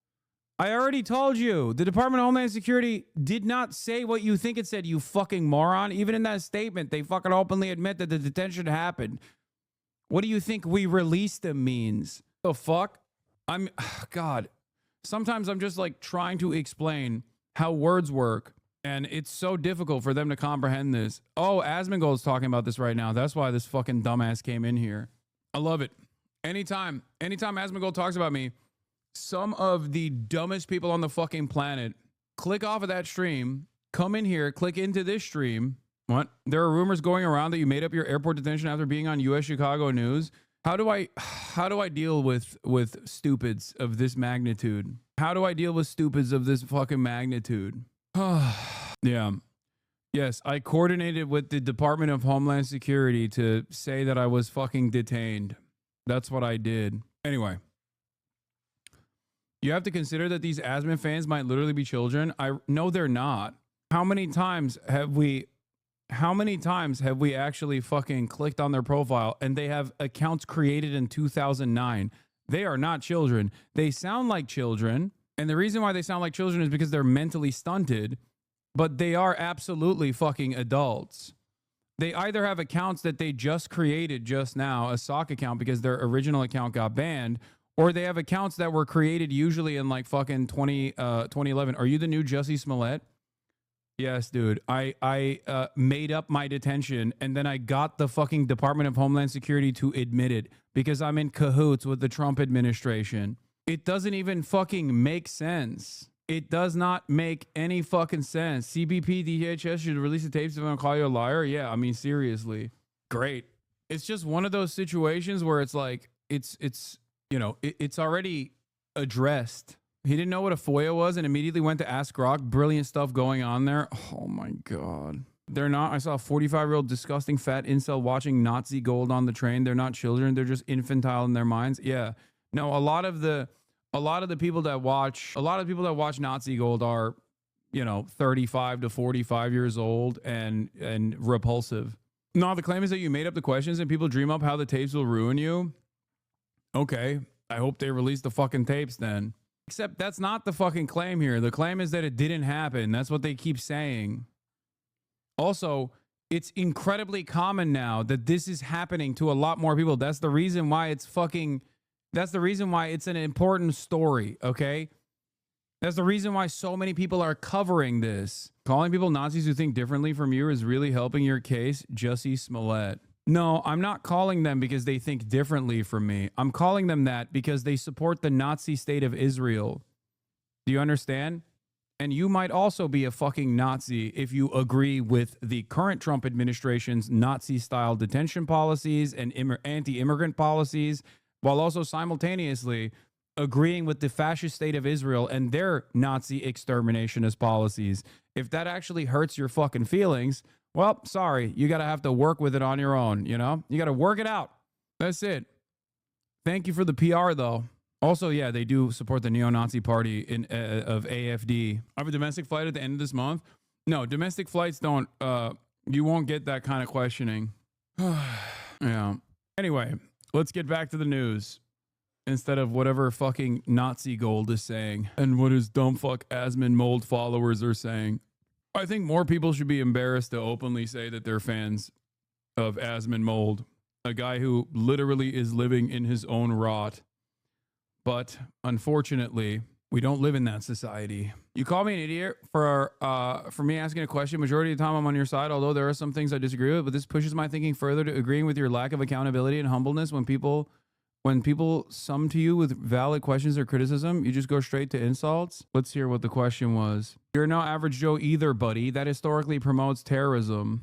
I already told you. The Department of Homeland Security did not say what you think it said, you fucking moron. Even in that statement, they fucking openly admit that the detention happened. What do you think we released them means? The fuck? God. Sometimes I'm just like trying to explain how words work, and it's so difficult for them to comprehend this. Oh, Asmongold's talking about this right now. That's why this fucking dumbass came in here. I love it. Anytime Asmongold talks about me, some of the dumbest people on the fucking planet click off of that stream, come in here, click into this stream. What? There are rumors going around that you made up your airport detention after being on U.S. Chicago News. How do I deal with stupids of this magnitude? How do I deal with stupids of this fucking magnitude? Yeah. Yes, I coordinated with the Department of Homeland Security to say that I was fucking detained. That's what I did. Anyway, you have to consider that these Asman fans might literally be children. No, they're not. How many times have we actually fucking clicked on their profile and they have accounts created in 2009? They are not children. They sound like children. And the reason why they sound like children is because they're mentally stunted, but they are absolutely fucking adults. They either have accounts that they just created just now, a sock account because their original account got banned, or they have accounts that were created usually in like fucking 2011. Are you the new Jussie Smollett? Yes, dude. I made up my detention and then I got the fucking Department of Homeland Security to admit it because I'm in cahoots with the Trump administration. It doesn't even fucking make sense. It does not make any fucking sense. CBP, DHS should release the tapes if I'm gonna call you a liar. Yeah, I mean, seriously. Great. It's just one of those situations where it's like, it's already addressed. He didn't know what a FOIA was and immediately went to Ask Grok. Brilliant stuff going on there. Oh my God. They're not. I saw a 45-year-old disgusting fat incel watching Nazi gold on the train. They're not children. They're just infantile in their minds. Yeah. No, a lot of the people that watch Nazi gold are, 35 to 45 years old and repulsive. No, the claim is that you made up the questions and people dream up how the tapes will ruin you. Okay. I hope they release the fucking tapes then. Except that's not the fucking claim here. The claim is that it didn't happen. That's what they keep saying. Also, it's incredibly common now that this is happening to a lot more people. That's the reason why it's an important story, okay? That's the reason why so many people are covering this. Calling people Nazis who think differently from you is really helping your case, Jussie Smollett. No, I'm not calling them because they think differently from me. I'm calling them that because they support the Nazi state of Israel. Do you understand? And you might also be a fucking Nazi if you agree with the current Trump administration's Nazi-style detention policies and anti-immigrant policies, while also simultaneously agreeing with the fascist state of Israel and their Nazi exterminationist policies. If that actually hurts your fucking feelings, well, sorry, you got to have to work with it on your own, You got to work it out. That's it. Thank you for the PR, though. Also, yeah, they do support the neo-Nazi party of AFD. I have a domestic flight at the end of this month. No, domestic flights don't, you won't get that kind of questioning. Yeah. Anyway, let's get back to the news instead of whatever fucking Nazi gold is saying and what his dumb fuck Asman mold followers are saying. I think more people should be embarrassed to openly say that they're fans of Asman Mold, a guy who literally is living in his own rot. But unfortunately, we don't live in that society. You call me an idiot for me asking a question. Majority of the time I'm on your side, although there are some things I disagree with, but this pushes my thinking further to agreeing with your lack of accountability and humbleness. When people sum to you with valid questions or criticism, you just go straight to insults. Let's hear what the question was. You're no average Joe either, buddy. That historically promotes terrorism.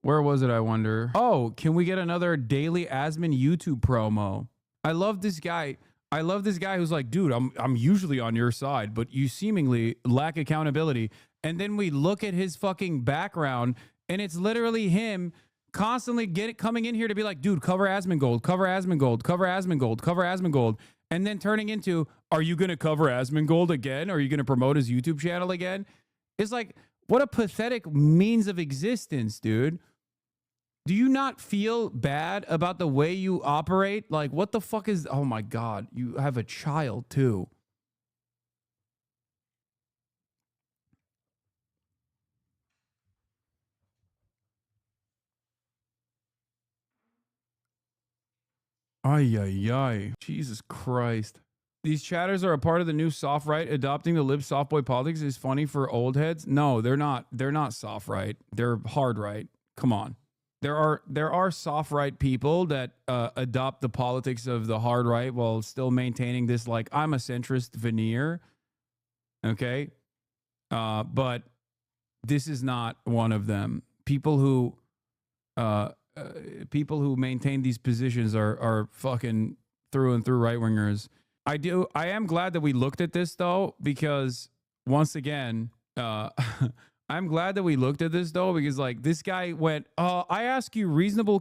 Where was it, I wonder? Oh, can we get another daily Asman YouTube promo? I love this guy. Who's like, dude, I'm usually on your side, but you seemingly lack accountability. And then we look at his fucking background, and it's literally him constantly coming in here to be like, dude, cover Asman Gold, cover Asman Gold, cover Asman Gold, cover Asman Gold. And then turning into, are you going to cover Asman Gold again? Are you going to promote his YouTube channel again? It's like, what a pathetic means of existence, dude. Do you not feel bad about the way you operate? Like, what the fuck is, oh my God, you have a child too. Ay, ay, ay. Jesus Christ. These chatters are a part of the new soft right. Adopting the lib soft boy politics is funny for old heads. No, they're not. They're not soft right. They're hard right. Come on. There are soft right people that adopt the politics of the hard right while still maintaining this, like, I'm a centrist veneer. Okay. But this is not one of them. People who maintain these positions are fucking through and through right wingers. I am glad that we looked at this though, because once again, I'm glad that we looked at this though, because like this guy went, I ask you reasonable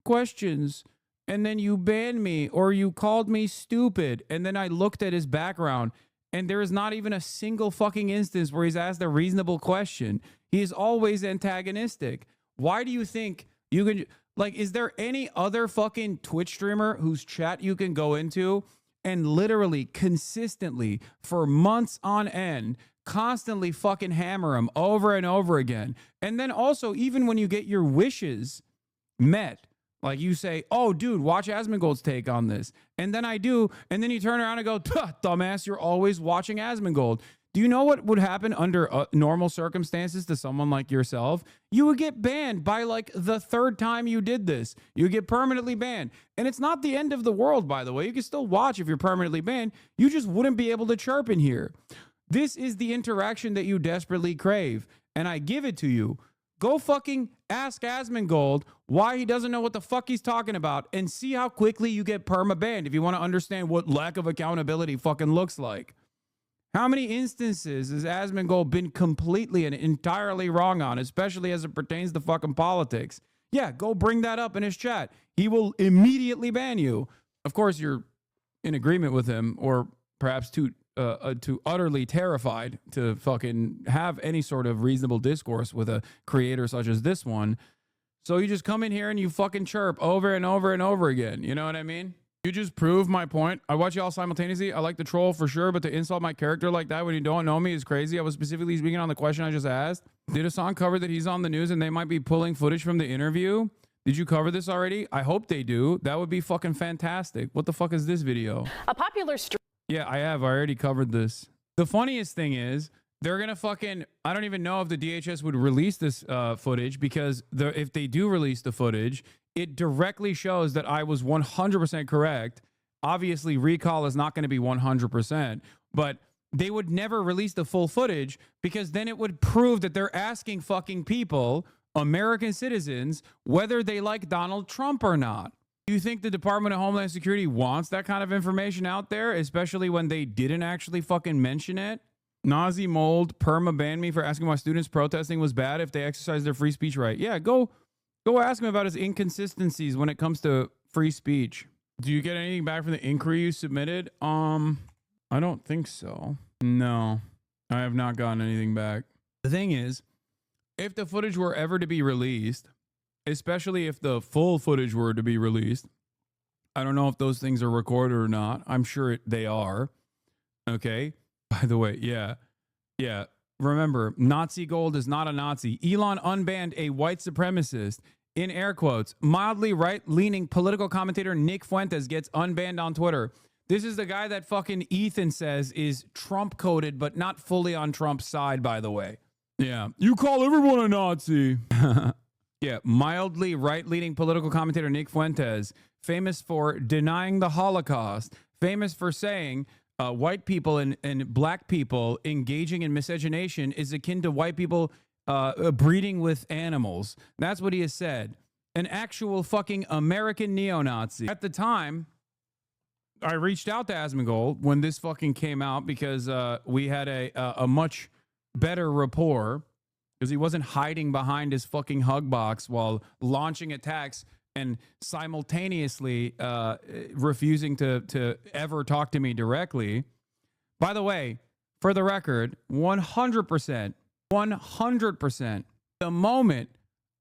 questions and then you banned me or you called me stupid. And then I looked at his background and there is not even a single fucking instance where he's asked a reasonable question. He is always antagonistic. Why do you think you can, like, is there any other fucking Twitch streamer whose chat you can go into and literally consistently for months on end constantly fucking hammer him over and over again? And then also, even when you get your wishes met, like you say, oh, dude, watch Asmongold's take on this. And then I do. And then you turn around and go, dumbass, you're always watching Asmongold. Do you know what would happen under normal circumstances to someone like yourself? You would get banned by like the third time you did this. You get permanently banned. And it's not the end of the world, by the way. You can still watch if you're permanently banned. You just wouldn't be able to chirp in here. This is the interaction that you desperately crave. And I give it to you. Go fucking ask Asmongold why he doesn't know what the fuck he's talking about and see how quickly you get perma-banned if you want to understand what lack of accountability fucking looks like. How many instances has Asmongold been completely and entirely wrong on, especially as it pertains to fucking politics? Yeah, go bring that up in his chat. He will immediately ban you. Of course, you're in agreement with him, or perhaps too utterly terrified to fucking have any sort of reasonable discourse with a creator such as this one. So you just come in here and you fucking chirp over and over and over again. You know what I mean? You just prove my point. I watch y'all simultaneously. I like the troll for sure, but to insult my character like that when you don't know me is crazy. I was specifically speaking on the question I just asked. Did Hassan cover that he's on the news and they might be pulling footage from the interview? Did you cover this already? I hope they do. That would be fucking fantastic. What the fuck is this video? A popular Yeah, I have. I already covered this. The funniest thing is they're going to fucking, I don't even know if the DHS would release this footage, because if they do release the footage, it directly shows that I was 100% correct. Obviously, recall is not going to be 100%, but they would never release the full footage because then it would prove that they're asking fucking people, American citizens, whether they like Donald Trump or not. Do you think the Department of Homeland Security wants that kind of information out there, especially when they didn't actually fucking mention it? Nazi Mold perma banned me for asking why students protesting was bad if they exercise their free speech right. Yeah, go ask him about his inconsistencies when it comes to free speech. Do you get anything back from the inquiry you submitted? I don't think so. No, I have not gotten anything back. The thing is, if the footage were ever to be released, especially if the full footage were to be released, I don't know if those things are recorded or not. I'm sure they are. Okay. By the way, yeah. Remember, Nazi Gold is not a Nazi. Elon unbanned a white supremacist. In air quotes, mildly right-leaning political commentator Nick Fuentes gets unbanned on Twitter. This is the guy that fucking Ethan says is Trump-coded, but not fully on Trump's side, by the way. Yeah. You call everyone a Nazi. Yeah, mildly right-leaning political commentator Nick Fuentes, famous for denying the Holocaust, famous for saying white people and black people engaging in miscegenation is akin to white people breeding with animals. That's what he has said. An actual fucking American neo-Nazi. At the time, I reached out to Asmongold when this fucking came out because we had a much better rapport, because he wasn't hiding behind his fucking hug box while launching attacks and simultaneously refusing to ever talk to me directly. By the way, for the record, 100%, the moment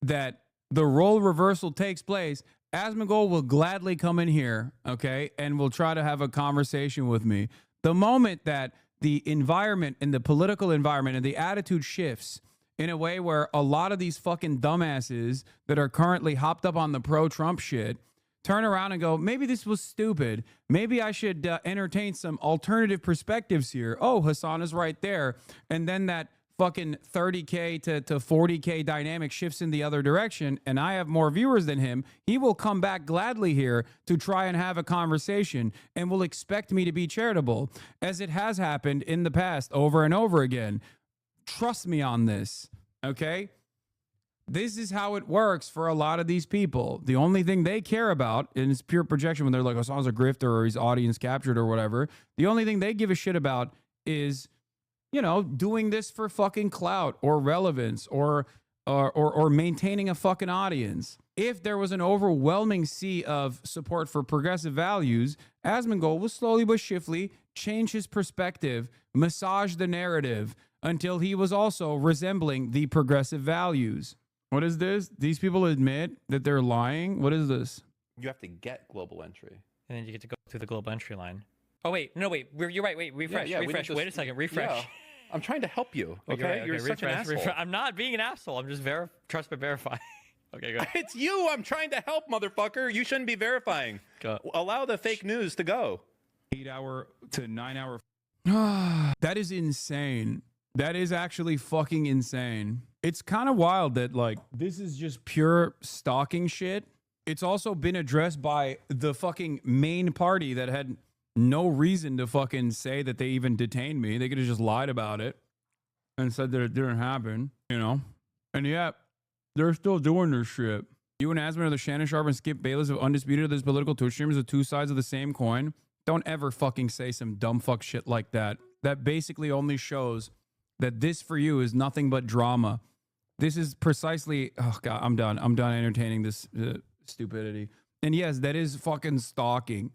that the role reversal takes place, Asmongold will gladly come in here, okay, and will try to have a conversation with me. The moment that the environment and the political environment and the attitude shifts in a way where a lot of these fucking dumbasses that are currently hopped up on the pro-Trump shit turn around and go, maybe this was stupid. Maybe I should entertain some alternative perspectives here. Oh, Hassan is right there. And then that fucking 30K to 40K dynamic shifts in the other direction, and I have more viewers than him. He will come back gladly here to try and have a conversation and will expect me to be charitable, as it has happened in the past over and over again. Trust me on this, okay? This is how it works for a lot of these people. The only thing they care about, and it's pure projection when they're like, Hassan's a grifter or he's audience captured or whatever, the only thing they give a shit about is, you know, doing this for fucking clout or relevance or maintaining a fucking audience. If there was an overwhelming sea of support for progressive values, Asmongold would slowly but shiftly change his perspective, massage the narrative until he was also resembling the progressive values. What is this? These people admit that they're lying? What is this? You have to get global entry. And then you get to go through the global entry line. Oh, wait. No, wait. You're right. Wait. Refresh. Refresh. Wait a second. Refresh. Yeah. I'm trying to help you. Okay. Okay, You're such an asshole. I'm not being an asshole. I'm just trust but verify. Okay, go ahead. It's you. I'm trying to help, motherfucker. You shouldn't be verifying. Go. Allow the fake news to go. 8 hour to 9 hour. That is insane. That is actually fucking insane. It's kind of wild that, like, this is just pure stalking shit. It's also been addressed by the fucking main party that had no reason to fucking say that they even detained me. They could have just lied about it and said that it didn't happen, you know? And yet, they're still doing their shit. You and Asman are the Shannon Sharp and Skip Bayless of undisputed this political Twitch streamers are two sides of the same coin. Don't ever fucking say some dumb fuck shit like that. That basically only shows that this for you is nothing but drama. This is precisely, oh God, I'm done. I'm done entertaining this stupidity. And yes, that is fucking stalking.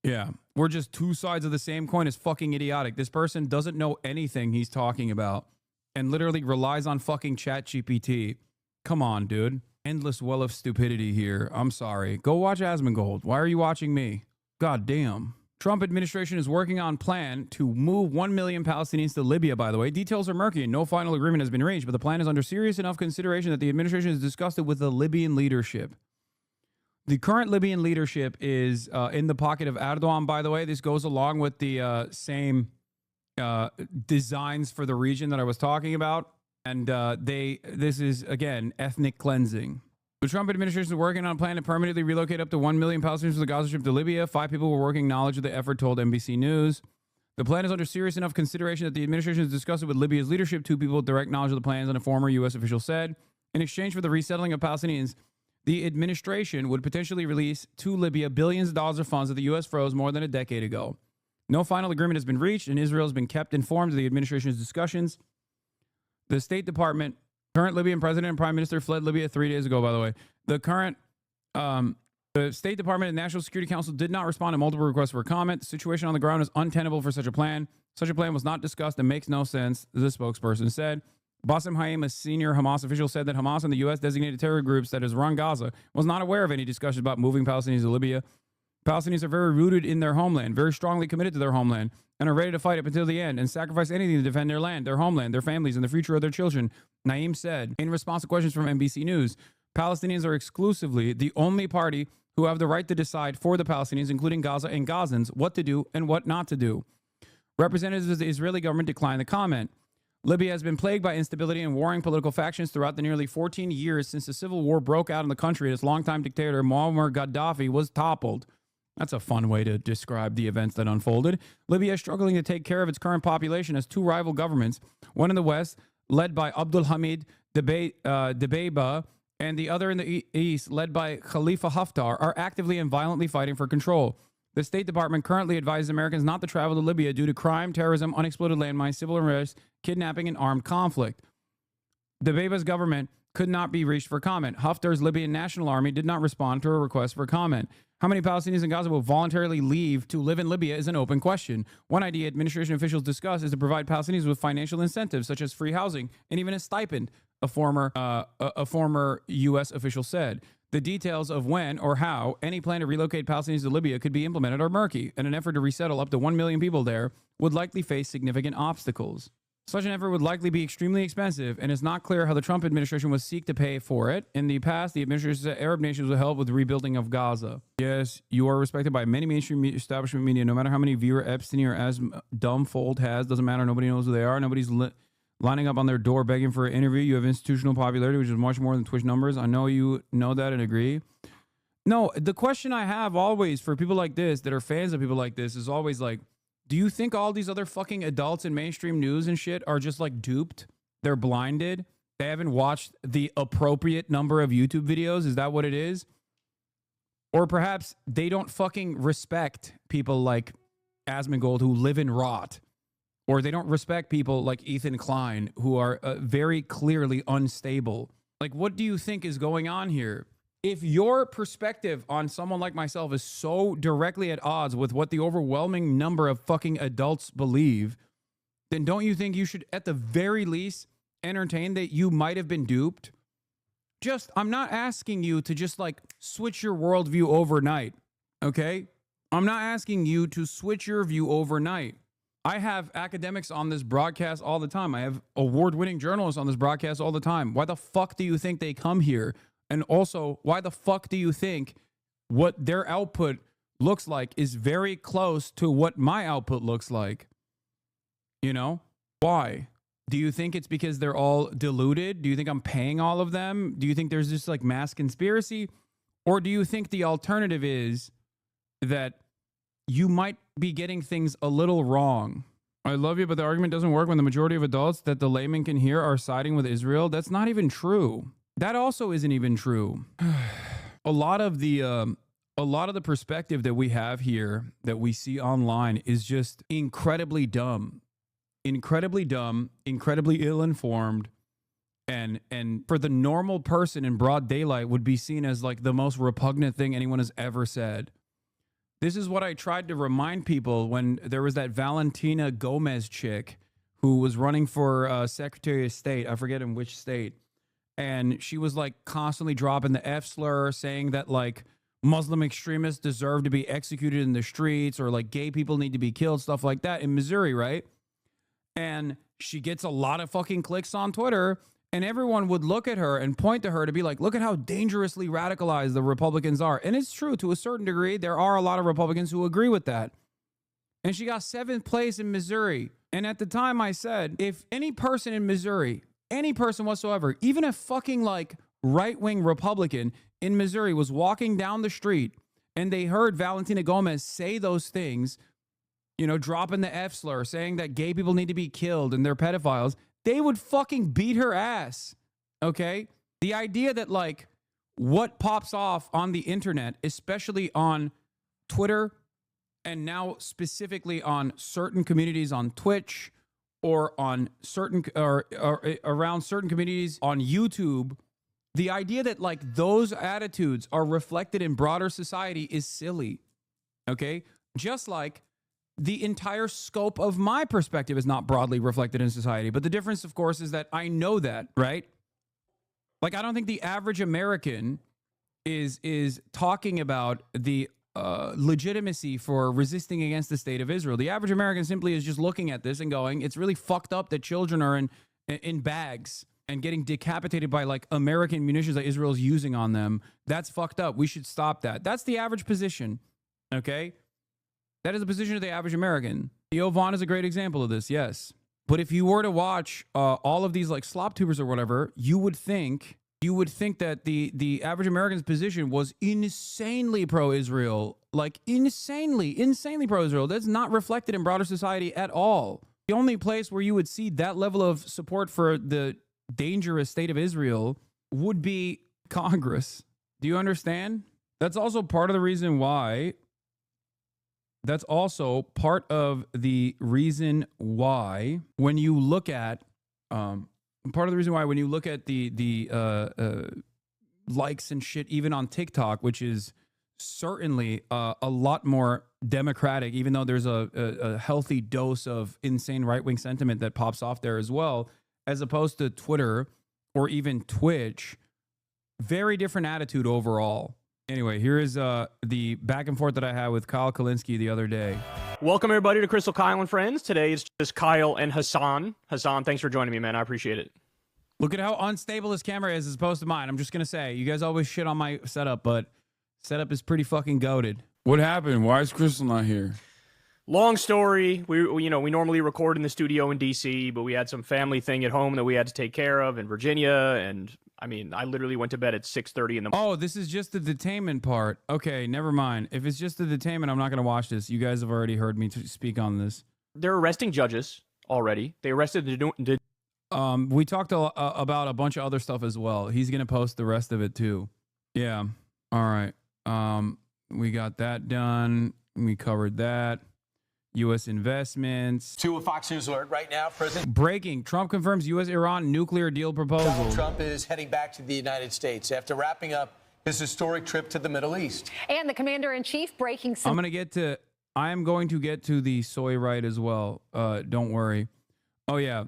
Yeah, we're just two sides of the same coin. Is fucking idiotic. This person doesn't know anything he's talking about and literally relies on fucking ChatGPT. Come on, dude. Endless well of stupidity here. I'm sorry. Go watch Asmongold. Why are you watching me? God damn. Trump administration is working on plan to move 1 million Palestinians to Libya, by the way. Details are murky and no final agreement has been reached, but the plan is under serious enough consideration that the administration has discussed it with the Libyan leadership. The current Libyan leadership is in the pocket of Erdogan, by the way. This goes along with the same designs for the region that I was talking about. And this is, again, ethnic cleansing. The Trump administration is working on a plan to permanently relocate up to 1 million Palestinians from the Gaza Strip to Libya. 5 people were working knowledge of the effort, told NBC News. The plan is under serious enough consideration that the administration has discussed it with Libya's leadership. 2 people with direct knowledge of the plans, and a former U.S. official said. In exchange for the resettling of Palestinians, the administration would potentially release to Libya billions of dollars of funds that the U.S. froze more than a decade ago. No final agreement has been reached, and Israel has been kept informed of the administration's discussions. The State Department, current Libyan president and prime minister fled Libya 3 days ago, by the way. The State Department and National Security Council did not respond to multiple requests for comment. The situation on the ground is untenable for such a plan. Such a plan was not discussed and makes no sense, the spokesperson said. Bassem Haim, a senior Hamas official, said that Hamas and the U.S. designated terror groups that has run Gaza was not aware of any discussion about moving Palestinians to Libya. Palestinians are very rooted in their homeland, very strongly committed to their homeland, and are ready to fight up until the end and sacrifice anything to defend their land, their homeland, their families, and the future of their children, Naim said. In response to questions from NBC News, Palestinians are exclusively the only party who have the right to decide for the Palestinians, including Gaza and Gazans, what to do and what not to do. Representatives of the Israeli government declined the comment. Libya has been plagued by instability and warring political factions throughout the nearly 14 years since the civil war broke out in the country and its longtime dictator Muammar Gaddafi was toppled. That's a fun way to describe the events that unfolded. Libya is struggling to take care of its current population as 2 rival governments, one in the west, led by Abdul Hamid Dbeibeh, and the other in the east, led by Khalifa Haftar, are actively and violently fighting for control. The State Department currently advises Americans not to travel to Libya due to crime, terrorism, unexploded landmines, civil unrest, kidnapping, and armed conflict. Dbeibeh's government could not be reached for comment. Haftar's Libyan National Army did not respond to a request for comment. How many Palestinians in Gaza will voluntarily leave to live in Libya is an open question. One idea administration officials discuss is to provide Palestinians with financial incentives, such as free housing and even a stipend, a former U.S. official said. The details of when or how any plan to relocate Palestinians to Libya could be implemented are murky, and an effort to resettle up to 1 million people there would likely face significant obstacles. Such an effort would likely be extremely expensive, and it's not clear how the Trump administration would seek to pay for it. In the past, the administration said Arab nations would help with the rebuilding of Gaza. Yes, you are respected by many mainstream establishment media, no matter how many viewer Epstein or as Dumbfold has, doesn't matter. Nobody knows who they are. Nobody's lining up on their door begging for an interview. You have institutional popularity, which is much more than Twitch numbers. I know you know that and agree. No, the question I have always for people like this that are fans of people like this is always like, do you think all these other fucking adults in mainstream news and shit are just like duped? They're blinded? They haven't watched the appropriate number of YouTube videos? Is that what it is? Or perhaps they don't fucking respect people like Asmongold who live in rot. Or they don't respect people like Ethan Klein who are very clearly unstable. Like, what do you think is going on here? if your perspective on someone like myself is so directly at odds with what the overwhelming number of fucking adults believe, then don't you think you should at the very least entertain that you might have been duped? I'm not asking you to just like switch your worldview overnight, okay? I'm not asking you to switch your view overnight. I have academics on this broadcast all the time. I have award-winning journalists on this broadcast all the time. Why the fuck do you think they come here? And also, why the fuck do you think what their output looks like is very close to what my output looks like? You know? Why? Do you think it's because they're all deluded? Do you think I'm paying all of them? Do you think there's this like mass conspiracy? Or do you think the alternative is that you might be getting things a little wrong? I love you, but the argument doesn't work when the majority of adults that the layman can hear are siding with Israel. That's not even true. That also isn't even true. A lot of the perspective that we have here that we see online is just incredibly dumb, incredibly ill-informed, and for the normal person in broad daylight would be seen as like the most repugnant thing anyone has ever said. This is what I tried to remind people when there was that Valentina Gomez chick who was running for Secretary of State. I forget in which state. And she was like constantly dropping the F slur, saying that like Muslim extremists deserve to be executed in the streets, or like gay people need to be killed, stuff like that in Missouri, right? And she gets a lot of fucking clicks on Twitter, and everyone would look at her and point to her to be like, look at how dangerously radicalized the Republicans are. And it's true to a certain degree. There are a lot of Republicans who agree with that. And she got 7th place in Missouri. And at the time I said, if any person in Missouri, any person whatsoever, even a fucking like right-wing Republican in Missouri was walking down the street and they heard Valentina Gomez say those things, you know, dropping the F slur, saying that gay people need to be killed and they're pedophiles, they would fucking beat her ass. Okay? The idea that like what pops off on the internet, especially on Twitter and now specifically on certain communities on Twitch, or on certain or around certain communities on YouTube, the idea that like those attitudes are reflected in broader society is silly. Okay? Just like the entire scope of my perspective is not broadly reflected in society. But the difference, of course, is that I know that, right? Like, I don't think the average American is talking about the legitimacy for resisting against the state of Israel. The average American simply is just looking at this and going, it's really fucked up that children are in bags and getting decapitated by like American munitions that Israel's using on them. That's fucked up. We should stop that. That's the average position. Okay? That is the position of the average American. Theo Vaughn is a great example of this, yes. But if you were to watch all of these like slop tubers or whatever, you would think that the average American's position was insanely pro-Israel, like insanely pro-Israel. That's not reflected in broader society at all. The only place where you would see that level of support for the dangerous state of Israel would be Congress. Do you understand? That's also part of the reason why when you look at the likes and shit, even on TikTok, which is certainly a lot more democratic, even though there's a healthy dose of insane right-wing sentiment that pops off there as well, as opposed to Twitter or even Twitch. Very different attitude overall. Anyway, here is the back and forth that I had with Kyle Kalinske the other day. Welcome, everybody, to Crystal Kyle and Friends. Today it's just Kyle and Hassan. Hassan, thanks for joining me, man. I appreciate it. Look at how unstable this camera is as opposed to mine. I'm just going to say, you guys always shit on my setup, but setup is pretty fucking goated. What happened? Why is Crystal not here? Long story. We normally record in the studio in D.C., but we had some family thing at home that we had to take care of in Virginia, and I mean, I literally went to bed at 6:30 in the morning. Oh, this is just the detainment part. Okay, never mind. If it's just the detainment, I'm not going to watch this. You guys have already heard me speak on this. They're arresting judges already. They arrested we talked about a bunch of other stuff as well. He's going to post the rest of it too. Yeah. All right. We got that done. We covered that. U.S. investments. To a Fox News alert right now, President. Breaking. Trump confirms U.S.-Iran nuclear deal proposal. Donald Trump is heading back to the United States after wrapping up his historic trip to the Middle East. And the commander-in-chief breaking some... I am going to get to the soy right as well. Don't worry. Oh, yeah.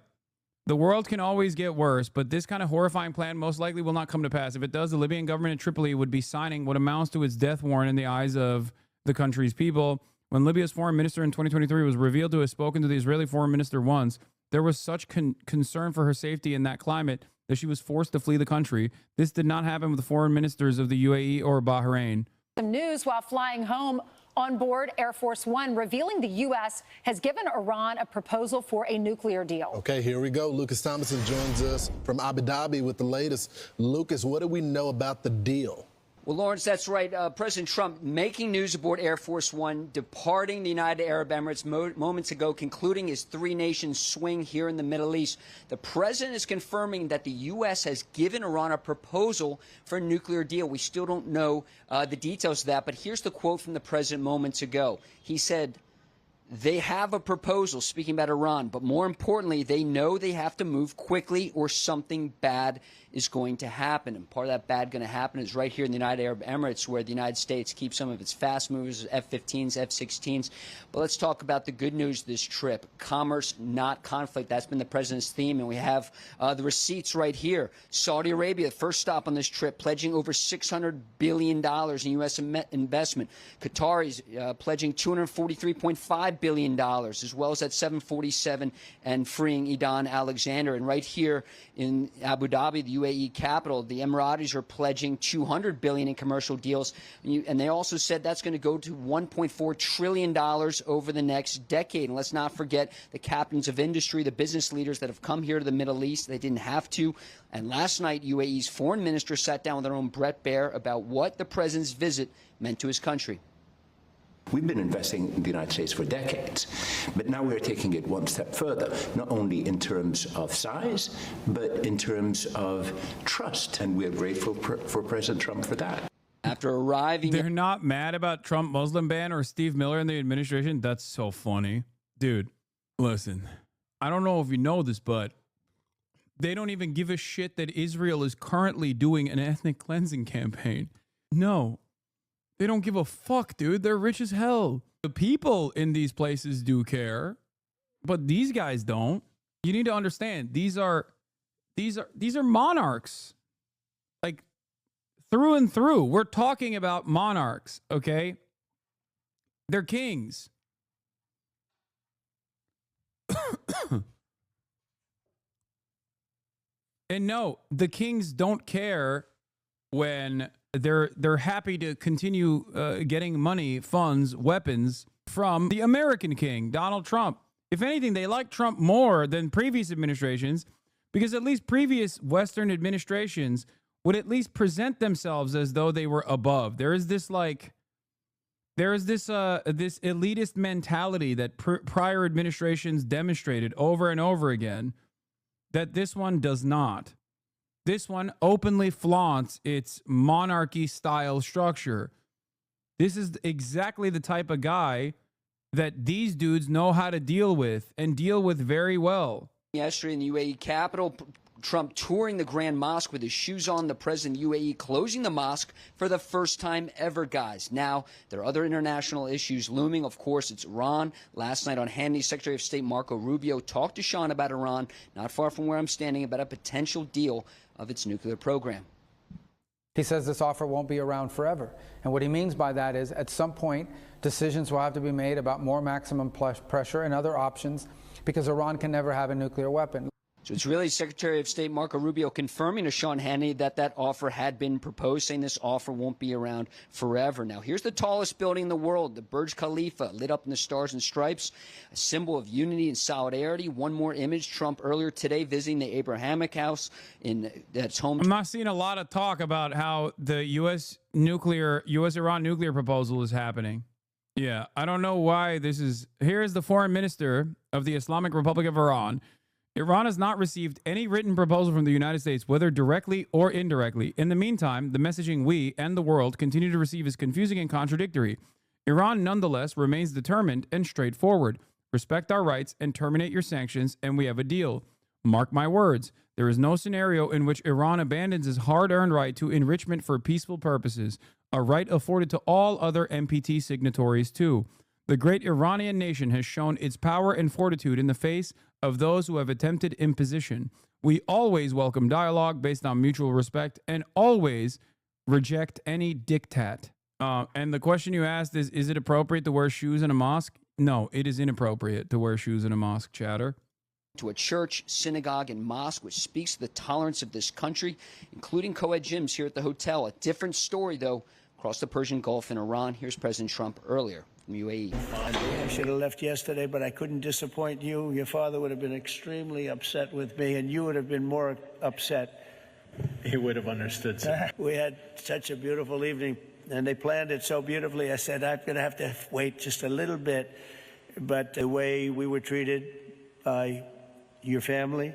The world can always get worse, but this kind of horrifying plan most likely will not come to pass. If it does, the Libyan government in Tripoli would be signing what amounts to its death warrant in the eyes of the country's people. When Libya's foreign minister in 2023 was revealed to have spoken to the Israeli foreign minister once, there was such concern for her safety in that climate that she was forced to flee the country. This did not happen with the foreign ministers of the UAE or Bahrain. Some news while flying home on board Air Force One, revealing the U.S. has given Iran a proposal for a nuclear deal. Okay, here we go. Lucas Thomason joins us from Abu Dhabi with the latest. Lucas, what do we know about the deal? Well, Lawrence, that's right. President Trump making news aboard Air Force One, departing the United Arab Emirates moments ago, concluding his three-nation swing here in the Middle East. The president is confirming that the U.S. has given Iran a proposal for a nuclear deal. We still don't know the details of that, but here's the quote from the president moments ago. He said, "They have a proposal," speaking about Iran, but more importantly, they know they have to move quickly or something bad is going to happen. And part of that bad going to happen is right here in the United Arab Emirates, where the United States keeps some of its fast movers, F-15s, F-16s. But let's talk about the good news this trip. Commerce, not conflict. That's been the president's theme, and we have the receipts right here. Saudi Arabia, first stop on this trip, pledging over $600 billion in U.S. investment. Qataris pledging $243.5 billion, as well as that 747 and freeing Edan Alexander. And right here in Abu Dhabi, the UAE capital, the Emiratis are pledging $200 billion in commercial deals. And they also said that's going to go to $1.4 trillion over the next decade. And let's not forget the captains of industry, the business leaders that have come here to the Middle East. They didn't have to. And last night, UAE's foreign minister sat down with their own Brett Baer about what the president's visit meant to his country. We've been investing in the United States for decades, but now we're taking it one step further, not only in terms of size, but in terms of trust. And we're grateful for President Trump for that. After arriving... They're not mad about Trump Muslim ban or Steve Miller in the administration? That's so funny. Dude, listen, I don't know if you know this, but they don't even give a shit that Israel is currently doing an ethnic cleansing campaign. No. They don't give a fuck, dude. They're rich as hell. The people in these places do care, but these guys don't. You need to understand, these are monarchs. Like, through and through. We're talking about monarchs, okay? They're kings. And no, the kings don't care when they're happy to continue getting money, funds, weapons from the American king, Donald Trump. If anything, they like Trump more than previous administrations, because at least previous Western administrations would at least present themselves as though they were above. There is this this elitist mentality that prior administrations demonstrated over and over again that this one does not. This one openly flaunts its monarchy-style structure. This is exactly the type of guy that these dudes know how to deal with, and deal with very well. Yesterday in the UAE capital, Trump touring the Grand Mosque with his shoes on, the president of UAE closing the mosque for the first time ever, guys. Now, there are other international issues looming. Of course, it's Iran. Last night on Hannity, Secretary of State Marco Rubio talked to Sean about Iran, not far from where I'm standing, about a potential deal of its nuclear program. He says this offer won't be around forever. And what he means by that is at some point, decisions will have to be made about more maximum pressure and other options, because Iran can never have a nuclear weapon. So it's really Secretary of State Marco Rubio confirming to Sean Hannity that offer had been proposed, saying this offer won't be around forever. Now, here's the tallest building in the world, the Burj Khalifa, lit up in the stars and stripes, a symbol of unity and solidarity. One more image, Trump earlier today visiting the Abrahamic House that's home. I'm not seeing a lot of talk about how the U.S.-Iran nuclear proposal is happening. Yeah, I don't know why this is. Here is the foreign minister of the Islamic Republic of Iran. Iran has not received any written proposal from the United States, whether directly or indirectly. In the meantime, the messaging we and the world continue to receive is confusing and contradictory. Iran, nonetheless, remains determined and straightforward. Respect our rights and terminate your sanctions, and we have a deal. Mark my words. There is no scenario in which Iran abandons its hard-earned right to enrichment for peaceful purposes, a right afforded to all other NPT signatories too. The great Iranian nation has shown its power and fortitude in the face of those who have attempted imposition. We always welcome dialogue based on mutual respect and always reject any diktat. And the question you asked is it appropriate to wear shoes in a mosque? No, it is inappropriate to wear shoes in a mosque, Chatter. To a church, synagogue, and mosque, which speaks to the tolerance of this country, including co-ed gyms here at the hotel. A different story, though, across the Persian Gulf in Iran. Here's President Trump earlier from UAE. I should have left yesterday, but I couldn't disappoint you. Your father would have been extremely upset with me, and you would have been more upset. He would have understood, sir. We had such a beautiful evening, and they planned it so beautifully. I said, I'm going to have to wait just a little bit. But the way we were treated by your family,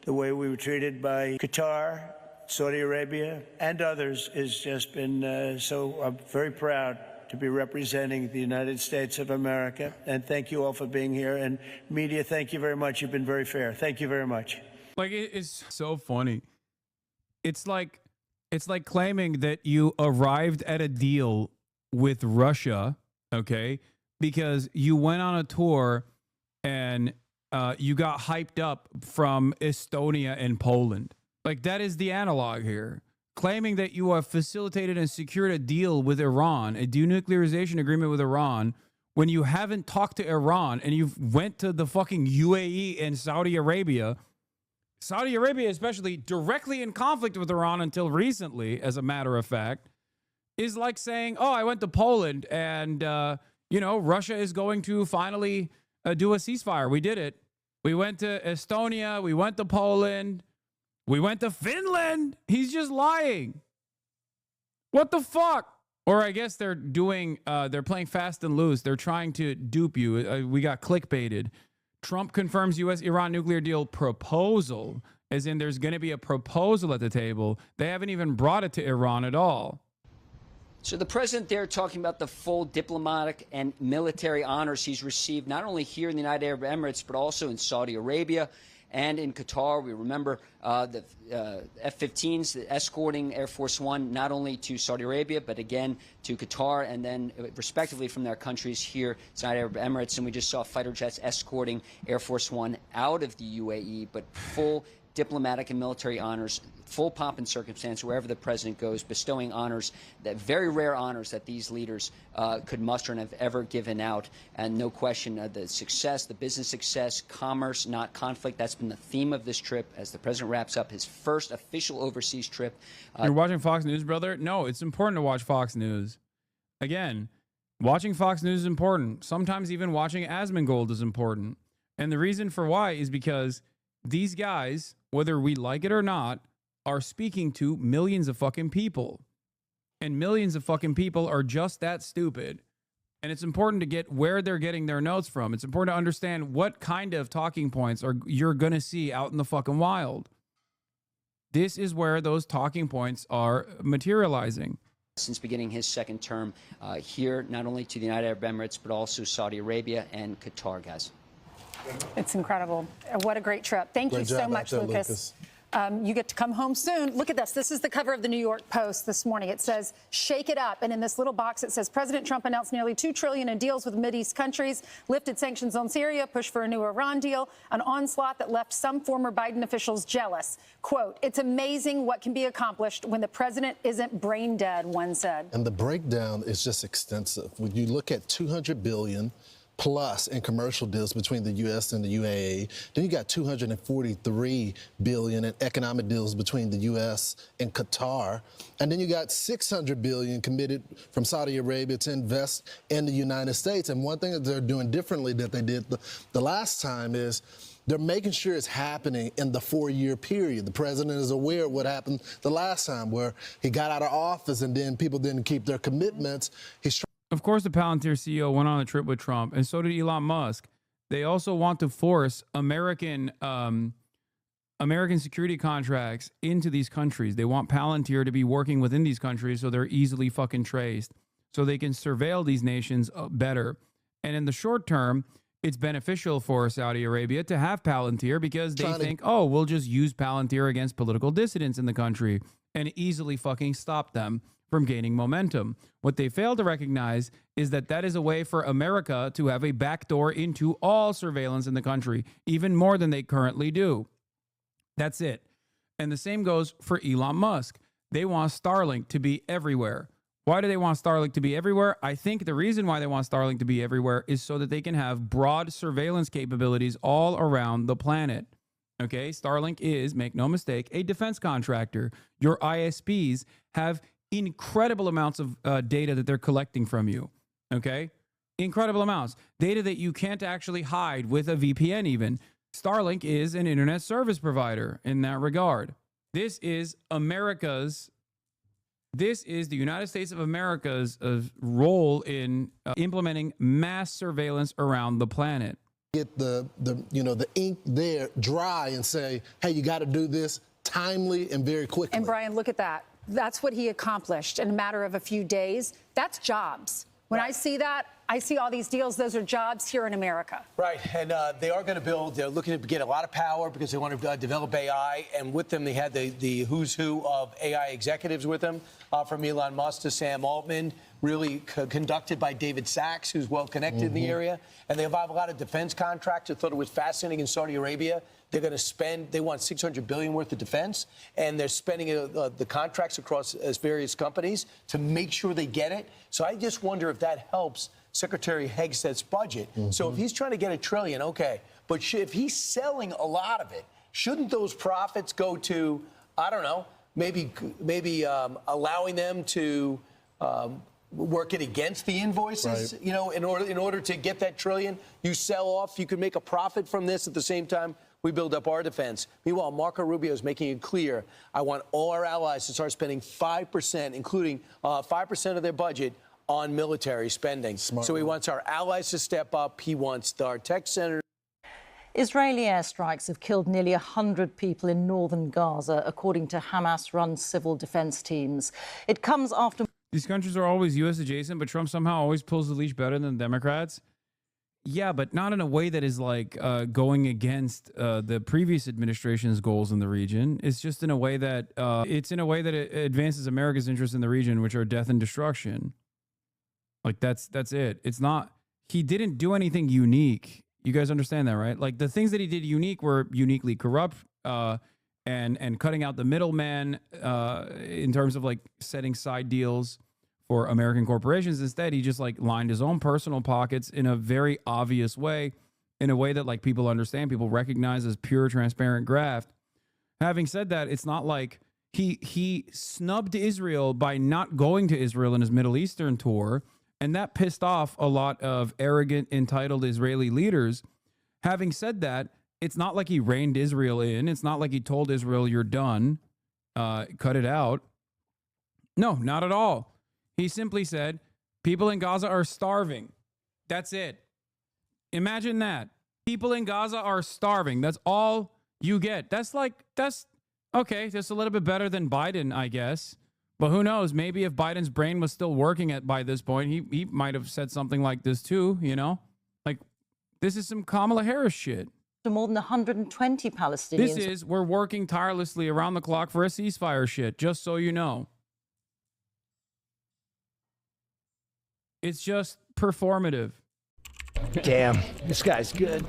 the way we were treated by Qatar, Saudi Arabia, and others has just been so I'm very proud to be representing the United States of America. And thank you all for being here. And media, thank you very much. You've been very fair. Thank you very much. Like, it's so funny. It's like claiming that you arrived at a deal with Russia, okay, because you went on a tour and you got hyped up from Estonia and Poland. Like, that is the analog here. Claiming that you have facilitated and secured a deal with Iran, a denuclearization agreement with Iran, when you haven't talked to Iran and you went to the fucking UAE and Saudi Arabia. Saudi Arabia, especially directly in conflict with Iran until recently, as a matter of fact, is like saying, oh, I went to Poland and, Russia is going to finally do a ceasefire. We did it. We went to Estonia. We went to Poland. We went to Finland. He's just lying. What the fuck? Or I guess they're playing fast and loose. They're trying to dupe you. We got clickbaited. Trump confirms U.S.-Iran nuclear deal proposal, as in there's going to be a proposal at the table. They haven't even brought it to Iran at all. So the president there talking about the full diplomatic and military honors he's received, not only here in the United Arab Emirates, but also in Saudi Arabia and in Qatar. We remember the F-15s escorting Air Force One not only to Saudi Arabia, but again to Qatar, and then respectively from their countries here, United Arab Emirates. And we just saw fighter jets escorting Air Force One out of the UAE, but full diplomatic and military honors, full pomp and circumstance wherever the president goes, bestowing honors, that very rare honors that these leaders could muster and have ever given out. And no question, the success, the business success, commerce, not conflict, that's been the theme of this trip as the president wraps up his first official overseas trip. You're watching Fox News, brother? No, it's important to watch Fox News. Again, watching Fox News is important. Sometimes even watching Asmongold is important. And the reason for why is because these guys, whether we like it or not, are speaking to millions of fucking people. And millions of fucking people are just that stupid. And it's important to get where they're getting their notes from. It's important to understand what kind of talking points you're going to see out in the fucking wild. This is where those talking points are materializing. Since beginning his second term here, not only to the United Arab Emirates, but also Saudi Arabia and Qatar, guys. It's incredible. What a great trip. Thank you so much, Lucas. You get to come home soon. Look at this. This is the cover of the New York Post this morning. It says, shake it up. And in this little box, it says, President Trump announced nearly $2 trillion in deals with Mideast countries, lifted sanctions on Syria, pushed for a new Iran deal, an onslaught that left some former Biden officials jealous. Quote, it's amazing what can be accomplished when the president isn't brain dead, one said. And the breakdown is just extensive. When you look at $200 billion plus in commercial deals between the U.S. and the UAE. Then you got $243 billion in economic deals between the U.S. and Qatar. And then you got $600 billion committed from Saudi Arabia to invest in the United States. And one thing that they're doing differently that they did the last time is they're making sure it's happening in the 4-year period. The president is aware of what happened the last time where he got out of office and then people didn't keep their commitments. Of course, the Palantir CEO went on a trip with Trump, and so did Elon Musk. They also want to force American security contracts into these countries. They want Palantir to be working within these countries so they're easily fucking traced, so they can surveil these nations better. And in the short term, it's beneficial for Saudi Arabia to have Palantir because they think, oh, we'll just use Palantir against political dissidents in the country and easily fucking stop them from gaining momentum. What they fail to recognize is that that is a way for America to have a backdoor into all surveillance in the country, even more than they currently do. That's it. And the same goes for Elon Musk. They want Starlink to be everywhere. Why do they want Starlink to be everywhere? I think the reason why they want Starlink to be everywhere is so that they can have broad surveillance capabilities all around the planet. Okay, Starlink is, make no mistake, a defense contractor. Your ISPs have incredible amounts of data that they're collecting from you. Okay, incredible amounts. Data that you can't actually hide with a VPN even. Starlink is an internet service provider in that regard. This is the United States of America's role in implementing mass surveillance around the planet. Get the ink there dry and say, hey, you got to do this timely and very quickly. And Brian, look at that. That's what he accomplished in a matter of a few days. That's jobs. When I see that, I see all these deals. Those are jobs here in America. Right. And they are going to build. They're looking to get a lot of power because they want to develop AI. And with them, they had the who's who of AI executives with them, from Elon Musk to Sam Altman, really conducted by David Sachs, who's well connected in the area. And they have a lot of defense contracts. I thought it was fascinating in Saudi Arabia. They're going to spend, they want $600 billion worth of defense, and they're spending the contracts across various companies to make sure they get it. So I just wonder if that helps Secretary Hegsted's budget. So if he's trying to get $1 trillion, okay, but if he's selling a lot of it, shouldn't those profits go to, I don't know, maybe allowing them to work it against the invoices? Right. You know, in order to get that $1 trillion, you sell off, you can make a profit from this at the same time. We build up our defense. Meanwhile, Marco Rubio is making it clear, I want all our allies to start spending 5%, including 5% of their budget on military spending. So he wants our allies to step up. He wants our tech centers. Israeli airstrikes have killed nearly 100 people in northern Gaza, according to Hamas-run civil defense teams. It comes after... These countries are always U.S. adjacent, but Trump somehow always pulls the leash better than the Democrats. Yeah, but not in a way that is like going against the previous administration's goals in the region. It's just in a way that it advances America's interests in the region, which are death and destruction. Like that's it. It's not. He didn't do anything unique. You guys understand that, right? Like the things that he did unique were uniquely corrupt and cutting out the middleman in terms of like setting side deals for American corporations. Instead, he just like lined his own personal pockets in a very obvious way, in a way that like people understand, people recognize as pure, transparent graft. Having said that, it's not like he snubbed Israel by not going to Israel in his Middle Eastern tour, and that pissed off a lot of arrogant, entitled Israeli leaders. Having said that, it's not like he reined Israel in. It's not like he told Israel, you're done, cut it out. No, not at all. He simply said, people in Gaza are starving. That's it. Imagine that. People in Gaza are starving. That's all you get. That's okay. Just a little bit better than Biden, I guess. But who knows? Maybe if Biden's brain was still working by this point, he might have said something like this too, you know? Like, this is some Kamala Harris shit. More than 120 Palestinians. We're working tirelessly around the clock for a ceasefire shit, just so you know. It's just performative. Damn, this guy's good.